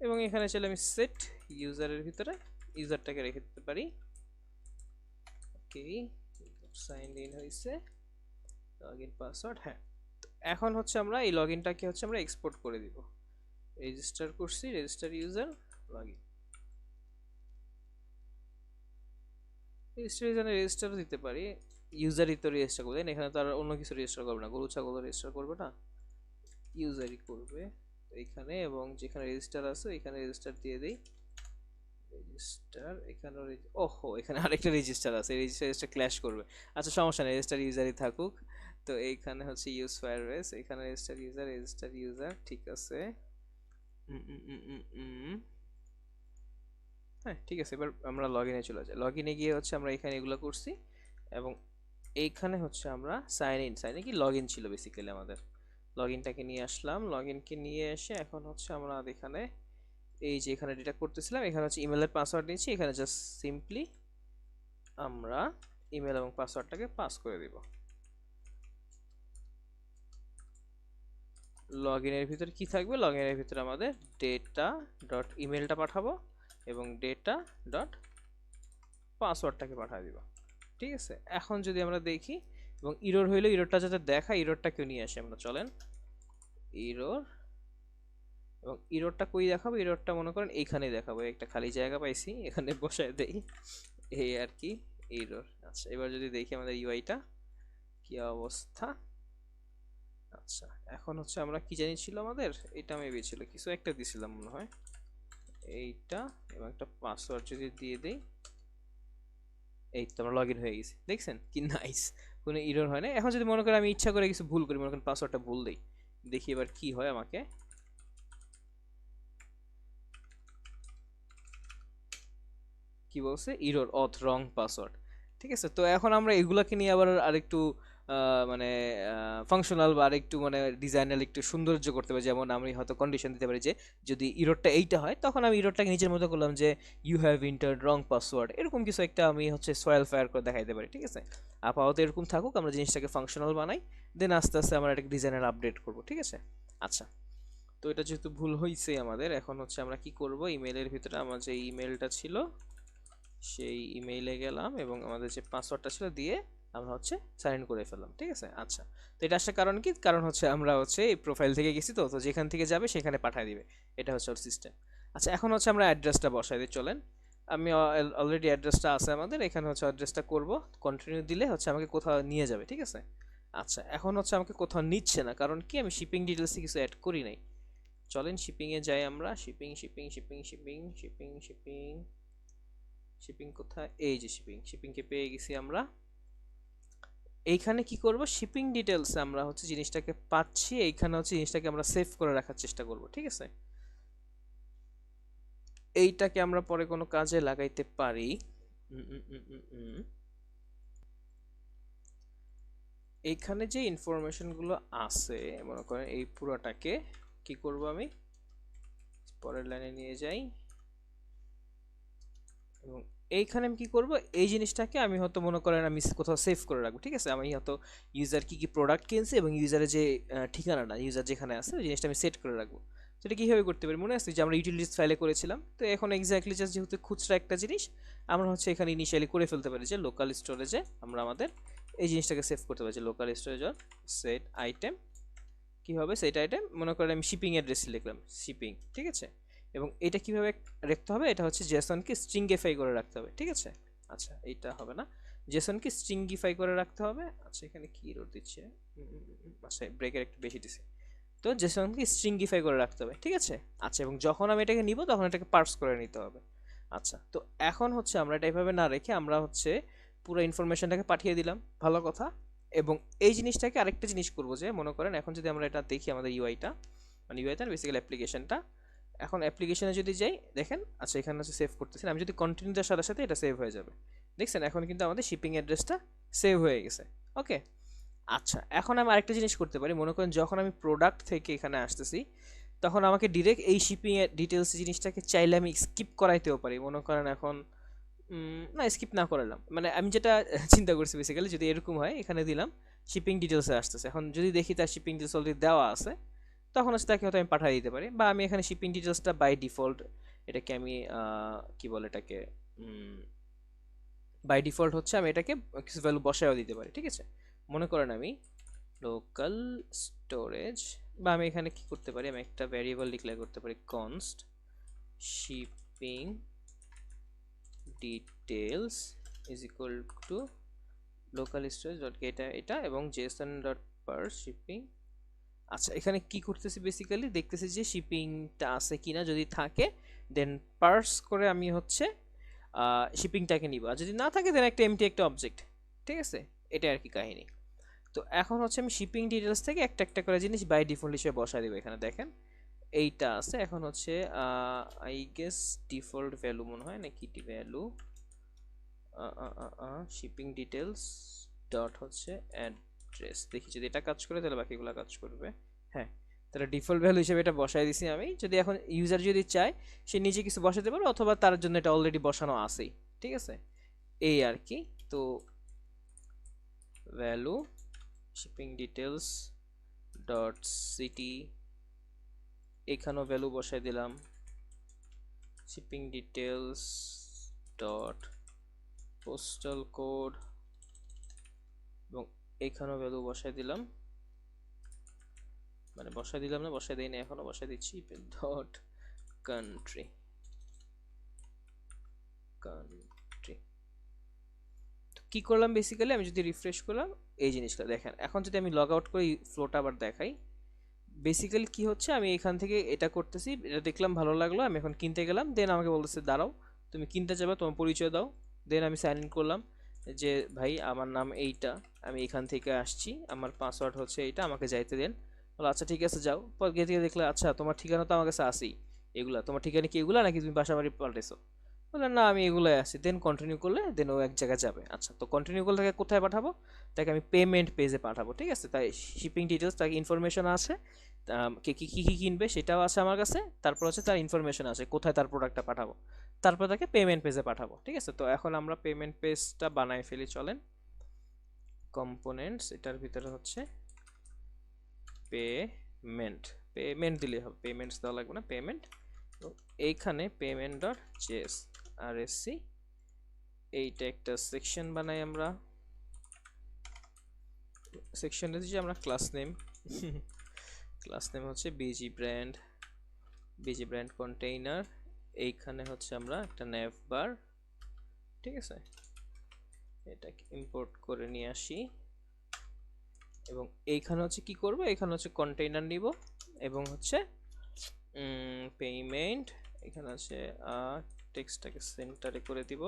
এবং এখানে চাইলে আমি সেট ইউজারের ভিতরে ইউজারটাকে রেখে দিতে পারি। ওকে, সাইন ইন হয়েছে, লগইন পাসওয়ার্ড, হ্যাঁ। এখন হচ্ছে আমরা এই লগইনটাকে হচ্ছে আমরা এক্সপোর্ট করে দিব, রেজিস্টার করছি, রেজিস্টার ইউজার লগইন, রেজিস্টার দিতে পারি, ইউজারই তো রেজিস্টার করবে, এখানে তো আর অন্য কিছু রেজিস্টার করবে না, গরু ছাগল রেজিস্টার করবে না, ইউজারই করবে এখানে। এবং যেখানে রেজিস্টার আছে এখানে রেজিস্টার দিয়ে দেই, রেজিস্টার, এখানে ওহো এখানে আরেকটা রেজিস্টার আছে, এই রেজিস্টার ক্ল্যাশ করবে। আচ্ছা সমস্যা নেই, রেজিস্টার ইউজারই থাকুক। তো এইখানে হচ্ছে ইউজ ফায়ারবেস, এখানে রেজিস্টার ইউজার, ঠিক আছে। হ্যাঁ ঠিক আছে, এবার আমরা লগ ইনে চলে যাই। লগ ইনে গিয়ে হচ্ছে আমরা এখানে এগুলো করছি, এবং এইখানে হচ্ছে আমরা সাইন ইন কি লগ ইন ছিল বেসিক্যালি আমাদের, লগ ইনটাকে নিয়ে আসলাম, লগ ইনকে নিয়ে এসে এখন হচ্ছে আমরা এখানে এই যে এখানে ডেটা করতেছিলাম, এখানে হচ্ছে ইমেলের পাসওয়ার্ড নিচ্ছি, এখানে জাস্ট সিম্পলি আমরা ইমেল এবং পাসওয়ার্ডটাকে পাস করে দিব। লগ ইনের ভিতরে কি থাকবে, লগ ইনের ভিতরে আমাদের ডেটা ডট ইমেলটা পাঠাবো এবং ডেটা ডট পাসওয়ার্ডটাকে পাঠিয়ে দিব, ঠিক আছে। এখন যদি আমরা দেখি, এবং ইরর হইলে ইররটা যাতে দেখা, ইররটাকেও নিয়ে আসি আমরা, চলেন ইরর, এবং ইররটা কই দেখাবো, ইররটা মনে করেন এইখানে দেখাবো, একটা খালি জায়গা পাইছি এখানে বসায় দেই, এই আর কি ইরর। আচ্ছা এবার যদি দেখি আমাদের ইউআইটা কি অবস্থা। আচ্ছা এখন হচ্ছে আমরা কি জানি ছিল আমাদের, এটা মেবি ছিল কিছু একটা দিছিলাম মনে হয়, এইটা, এবং একটা পাসওয়ার্ড যদি দিয়ে দেই, এই তো আমরা লগ ইন হয়ে গেছি, দেখছেন কি নাইস, কোনো এরর হয় না। এখন যদি মনে করেন আমি ইচ্ছা করে কিছু ভুল করি, মনে করেন পাসওয়ার্ডটা ভুল দেই, দেখি এবার কি হয়। আমাকে কি বলছে, ইরর অথ রং পাসওয়ার্ড। ঠিক আছে, তো এখন আমরা এগুলাকে নিয়ে আবার আরেকটু মানে ফাংশনাল বা আরেকটু মানে ডিজাইনাল একটু সৌন্দর্য করতে পারি। যেমন আমি হয়তো কন্ডিশন দিতে পারি যে যদি ইররটা এইটা হয়, তখন আমি ইররটাকে নিজের মতো করলাম যে you have entered wrong password, এরকম কিছু একটা আমি হচ্ছে সোয়েল ফায়ার করে দেখাইতে পারি। ঠিক আছে, আপাতত এরকম থাকুক, আমরা জিনিসটাকে ফাংশনাল বানাই, দেন আস্তে আস্তে আমরা এটাকে ডিজাইনাল আপডেট করব। ঠিক আছে, আচ্ছা। তো এটা যেহেতু ভুল হয়েছে আমাদের, এখন হচ্ছে আমরা কি করব, ইমেলের ভিতরে আমার যে ইমেলটা ছিল সেই ইমেইলে গেলাম এবং আমাদের যে পাসওয়ার্ডটা ছিল দিয়ে আমরা হচ্ছে সাইন ইন করে ফেললাম। ঠিক আছে, আচ্ছা। তো এটা আসার কারণ কি, কারণ হচ্ছে আমরা হচ্ছে এই প্রোফাইল থেকে গেছি, তো তো যেখান থেকে যাবে সেখানে পাঠিয়ে দিবে, এটা হচ্ছে ওর সিস্টেম। আচ্ছা, এখন হচ্ছে আমরা অ্যাড্রেসটা বসাই দিই, চলেন। আমি অলরেডি অ্যাড্রেসটা আছে আমাদের এখানে, হচ্ছে অ্যাড্রেসটা করব, কন্টিনিউ দিলে হচ্ছে আমাকে কোথাও নিয়ে যাবে। ঠিক আছে, আচ্ছা। এখন হচ্ছে আমাকে কোথাও নিচ্ছে না, কারণ কি আমি শিপিং ডিটেলসে কিছু অ্যাড করি নাই। চলেন শিপিংয়ে যাই আমরা, shipping shipping shipping shipping shipping shipping shipping কোথায়, এই যে শিপিং, শিপিংকে পেয়ে গেছি আমরা। এইখানে কি করব, শিপিং ডিটেলস আমরা হচ্ছে জিনিসটাকে পাচ্ছি, এইখানে হচ্ছে জিনিসটাকে আমরা সেভ করে রাখার চেষ্টা করব। ঠিক আছে, এইটাকে আমরা পরে কোনো কাজে লাগাইতে পারি। এইখানে যে ইনফরমেশন গুলো আছে, মনে করেন এই পুরোটাকে কি করব, আমি পরের লাইনে নিয়ে যাই এবং এইখানে আমি কি করব, এই জিনিসটাকে আমি হয়তো মনে করেন আমি কোথাও সেভ করে রাখবো। ঠিক আছে, আমি হয়তো ইউজার কি কি প্রোডাক্ট কিনছে এবং ইউজারের যে ঠিকানাটা ইউজার যেখানে আছে ওই জিনিসটা আমি সেট করে রাখবো। তো এটা কীভাবে করতে পারি, মনে আছে যে আমরা ইউটিলিটিস ফাইলে করেছিলাম, তো এখন এক্স্যাক্টলি জাস্ট যেহেতু খুচরা একটা জিনিস, আমরা হচ্ছে এখানে ইনিশিয়ালি করে ফেলতে পারি যে লোকাল স্টোরেজে আমরা আমাদের এই জিনিসটাকে সেভ করতে পারি, যে local storage or set item, কি হবে সেট আইটেম, মনে করেন আমি শিপিং অ্যাড্রেস লিখলাম শিপিং। ঠিক আছে, এবং এটা কিভাবে রাখতে হবে, এটা হচ্ছে জেসনকে স্ট্রিংগিফাই করে রাখতে হবে। ঠিক আছে, আচ্ছা এইটা হবে না, জেসনকে স্ট্রিংগিফাই করে রাখতে হবে। আচ্ছা, এখানে কি এরর দিচ্ছে, আচ্ছা ব্রেকের একটু বেশি দিছে, তো জেসনকে স্ট্রিংগিফাই করে রাখতে হবে। ঠিক আছে, আচ্ছা, এবং যখন আমি এটাকে নিব তখন এটাকে পার্স করে নিতে হবে। আচ্ছা, তো এখন হচ্ছে আমরা এটা এইভাবে না রেখে আমরা হচ্ছে পুরো ইনফরমেশনটাকে পাঠিয়ে দিলাম, ভালো কথা। এবং এই জিনিসটাকে আরেকটা জিনিস করব, যে মনে করেন এখন যদি আমরা এটা দেখি আমাদের ইউআইটা, মানে ইউআইটা বেসিক্যালি অ্যাপ্লিকেশনটা, এখন অ্যাপ্লিকেশনে যদি যাই দেখেন, আচ্ছা এখানে হচ্ছে সেভ করতেছি, আমি যদি কন্টিনিউ দেওয়ার সাথে সাথে এটা সেভ হয়ে যাবে। দেখছেন, এখন কিন্তু আমাদের শিপিং অ্যাড্রেসটা সেভ হয়ে গেছে। ওকে, আচ্ছা, এখন আমি আরেকটা জিনিস করতে পারি, মনে করেন যখন আমি প্রোডাক্ট থেকে এখানে আসতেছি তখন আমাকে ডিরেক্ট এই শিপিং এর ডিটেলস জিনিসটাকে চাইলে আমি স্কিপ করাইতেও পারি। মনে করেন এখন না, স্কিপ না করালাম, মানে আমি যেটা চিন্তা করছি বেসিক্যালি, যদি এরকম হয় এখানে দিলাম শিপিং ডিটেলসে আসতেছে, এখন যদি দেখি তার শিপিং ডিটেলস অলরেডি দেওয়া আছে, তখন হচ্ছে তাকে হয়তো আমি পাঠিয়ে দিতে পারি, বা আমি এখানে শিপিং ডিটেলসটা বাই ডিফল্ট এটাকে আমি কি বলে এটাকে, বাই ডিফল্ট হচ্ছে আমি এটাকে কিছু ভ্যালু বসায়ও দিতে পারি। ঠিক আছে, মনে করেন আমি লোকাল স্টোরেজ, বা আমি এখানে কি করতে পারি, আমি একটা ভ্যারিয়েবল ডিক্লেয়ার করতে পারি const shipping details is equal to local storage dot gate এটা এবং জেসন ডট পার শিপিং। আচ্ছা, এখানে কি করতেছি, বেসিক্যালি দেখতেছি যে শিপিংটা আছে কিনা, যদি থাকে দেন পার্স করে আমি হচ্ছে শিপিংটাকে নিব, আর যদি না থাকে দেন একটা এমটি একটা অবজেক্ট। ঠিক আছে, এটা আর কি কাহিনী। তো এখন হচ্ছে আমি শিপিং ডিটেলস থেকে একটা একটা করে জিনিস বাই ডিফল্ট হিসেবে বসাই দেবো। এখানে দেখেন এইটা আছে, এখন হচ্ছে আই গেস ডিফল্ট ভ্যালু মনে হয় নাকি, ভ্যালু শিপিং ডিটেলস ডট হচ্ছে অ্যাড্রেস, দেখি যদি এটা কাজ করে তাহলে বাকিগুলো কাজ করবে। হ্যাঁ, তাহলে ডিফল্ট ভ্যালু হিসেবে এটা বসাই দিছি আমি, যদি এখন ইউজার যদি চায় সে নিজে কিছু বসাতে পারে, অথবা তার জন্য এটা অলরেডি বসানো আছেই। ঠিক আছে, এই আর কি। তো value shipping details dot city, এখানেও ভ্যালু বসাই দিলাম shipping details dot postal code, এবং এখানেও ভ্যালু বসাই দিলাম, মানে বসাই দিলাম না, বসাই দিই না, এখনো বসাই দিচ্ছি ডট কান্ট্রি কান্ট্রি। তো কি করলাম, বেসিক্যালি আমি যদি রিফ্রেশ করলাম এই জিনিসটা দেখেন, এখন যদি আমি লগ আউট করে ফ্লোটা আবার দেখাই, বেসিক্যালি কি হচ্ছে, আমি এখান থেকে এটা করতেছি, এটা দেখলাম ভালো লাগলো, আমি এখন কিনতে গেলাম, দেন আমাকে বলতেছে দাঁড়াও তুমি কিনতে যাবে, তোমার পরিচয় দাও, দেন আমি সাইন ইন করলাম, যে ভাই আমার নাম এইটা, আমি এখান থেকে আসছি, আমার পাসওয়ার্ড হচ্ছে এইটা, আমাকে যাইতে দেন। বলো আচ্ছা ঠিক আছে যাও। পর গিয়ে থেকে দেখলে আচ্ছা তোমার ঠিকানা তো আমার কাছে আসেই, এগুলা তোমার ঠিকানা কি এগুলা নাকি তুমি বাসা বাড়ি পাল্টেছো? বললেন না আমি এগুলোই আছি। দেন কন্টিনিউ করলে দেন ও এক জায়গায় যাবে। আচ্ছা তো কন্টিনিউ করলে তাকে কোথায় পাঠাবো? তাকে আমি পেমেন্ট পেজে পাঠাবো, ঠিক আছে? তাই শিপিং ডিটেলস তাকে ইনফরমেশন আছে, কে কি কি কি কিনবে সেটাও আছে আমার কাছে, তারপর হচ্ছে তার ইনফরমেশন আছে কোথায় তার প্রোডাক্টটা পাঠাবো, তারপর তাকে পেমেন্ট পেজে পাঠাবো, ঠিক আছে? তো এখন আমরা পেমেন্ট পেজটা বানাই ফেলি, চলেন। কম্পোনেন্টস, এটার ভিতরে হচ্ছে পেমেন্ট, পেমেন্ট দিলেই হবে, পেমেন্টস দেওয়া লাগবে না, পেমেন্ট। এইখানে পেমেন্ট ডট জেএস আর এস সি, এইটা একটা সেকশন বানাই আমরা। সেকশনে দিচ্ছি আমরা ক্লাস নেম, ক্লাস নেম হচ্ছে বিজি ব্র্যান্ড কন্টেইনার। এইখানে হচ্ছে আমরা একটা নেভ বার, ঠিক আছে? এটাকে ইম্পোর্ট করে নিয়ে আসি এবং এইখানে হচ্ছে কি করব, এখানে হচ্ছে কন্টেইনার নিব এবং হচ্ছে পেমেন্ট, এখানে আছে টেক্সটটাকে সেন্টারে করে দিব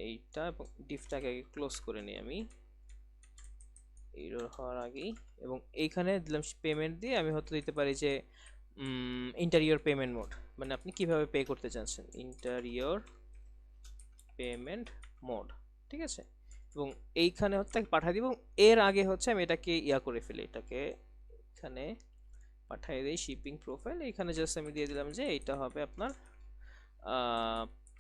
এইটা, এবং ডিফটাকে আগে ক্লোজ করে নিই আমি এরর হওয়ার আগেই। এবং এইখানে দিলাম পেমেন্ট দিয়ে, আমি হয়তো দিতে পারি যে ইন্টারিয়র পেমেন্ট মোড, মানে আপনি কিভাবে পে করতে চাচ্ছেন, ইন্টারিয়র পেমেন্ট মোড, ঠিক আছে? এবং এইখানে হচ্ছে তাকে পাঠিয়ে দিব। এর আগে হচ্ছে আমি এটাকে ইয়া করে ফেলি, এটাকে এখানে পাঠিয়ে দিই শিপিং প্রোফাইল, এখানে জাস্ট আমি দিয়ে দিলাম যে এইটা হবে আপনার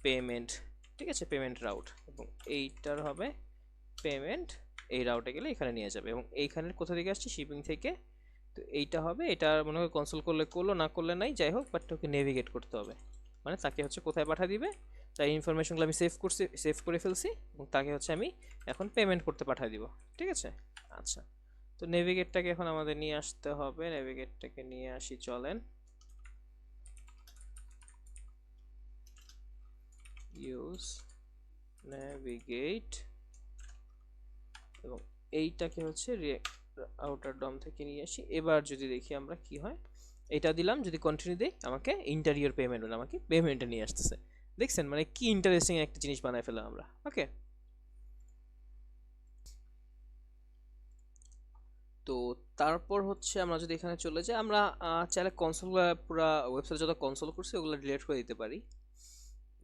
পেমেন্ট, ঠিক আছে? পেমেন্ট রাউট, এবং এইটার হবে পেমেন্ট, এই রাউটে গেলে এখানে নিয়ে যাবে। এবং এইখানে কোথা থেকে আসছে, শিপিং থেকে। তো এইটা হবে, এটা মনে হয় কনসোল করলে করলো, না করলে নাই, যাই হোক, বাট ওকে নেভিগেট করতে হবে, মানে তাকে হচ্ছে কোথায় পাঠিয়ে দিবে তাই ইনফরমেশনগুলো আমি সেভ করে ফেলছি, এবং তাকে হচ্ছে আমি এখন পেমেন্ট করতে পাঠিয়ে দিব, ঠিক আছে? আচ্ছা, তো নেভিগেটটাকে এখন আমাদের নিয়ে আসতে হবে, নেভিগেটটাকে নিয়ে আসি, চলেন। ইউজ নেভিগেট, এবং এইটাকে হচ্ছে আউটার ডম থেকে নিয়ে আসি। এবার যদি দেখি আমরা কি হয়, এটা দিলাম, যদি কন্টিনিউ দেই আমাকে ইন্টারিয়র পেমেন্ট, আমাকে পেমেন্টে নিয়ে আসতেছে। দেখছেন মানে কি ইন্টারেস্টিং একটা জিনিস বানায় ফেললাম আমরা। ওকে, তো তারপর হচ্ছে আমরা যদি এখানে চলে যাই, আমরা চাইলে কনসোল, পুরো ওয়েবসাইট যত কনসোল করছি ওগুলো ডিলিট করে দিতে পারি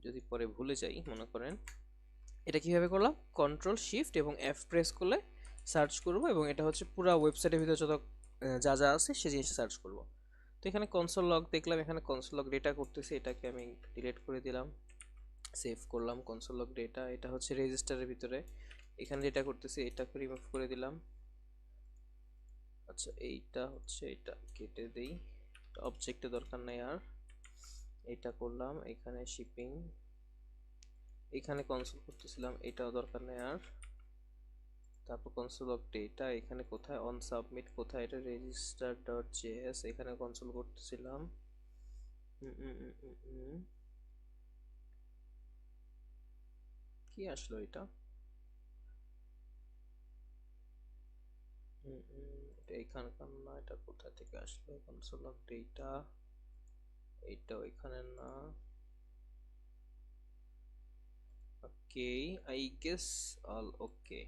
যদি পরে ভুলে যাই, মনে করেন। এটা কিভাবে করলাম, কন্ট্রোল শিফট এবং এফ প্রেস করলে সার্চ করব, এবং এটা হচ্ছে পুরো ওয়েবসাইটের ভিতরে যত যা যা আছে সেই জিনিসটা সার্চ করব। তো এখানে কনসোল লগ দেখলাম, এখানে কনসোল লগ ডেটা করতেছে, এটাকে আমি ডিলিট করে দিলাম, সেভ করলাম কনসোল লগ ডেটা। এটা হচ্ছে রেজিস্টারের ভিতরে, এখানে ডেটা করতেছে, এটাকে রিমুভ করে দিলাম। আচ্ছা এইটা হচ্ছে, এটা কেটে দেই, অবজেক্টের দরকার নেই আর। এটা করলাম, এখানে শিপিং, এখানে কনসোল করতেছিলাম, এটাও দরকার নেই আর। তারপর কনসোল অফ ডেটা, এখানে কোথায় অন সাবমিট, কোথায় এটা রেজিস্টার ডট জেএস, এখানে কনসোল করতেছিলাম। কি আসলো এটা, এটা এখানকার না, এটা কোথা থেকে আসলো, কনসোল অফ ডেটা, এইটাও এখানে না। ওকে, আই গেস অল ওকে।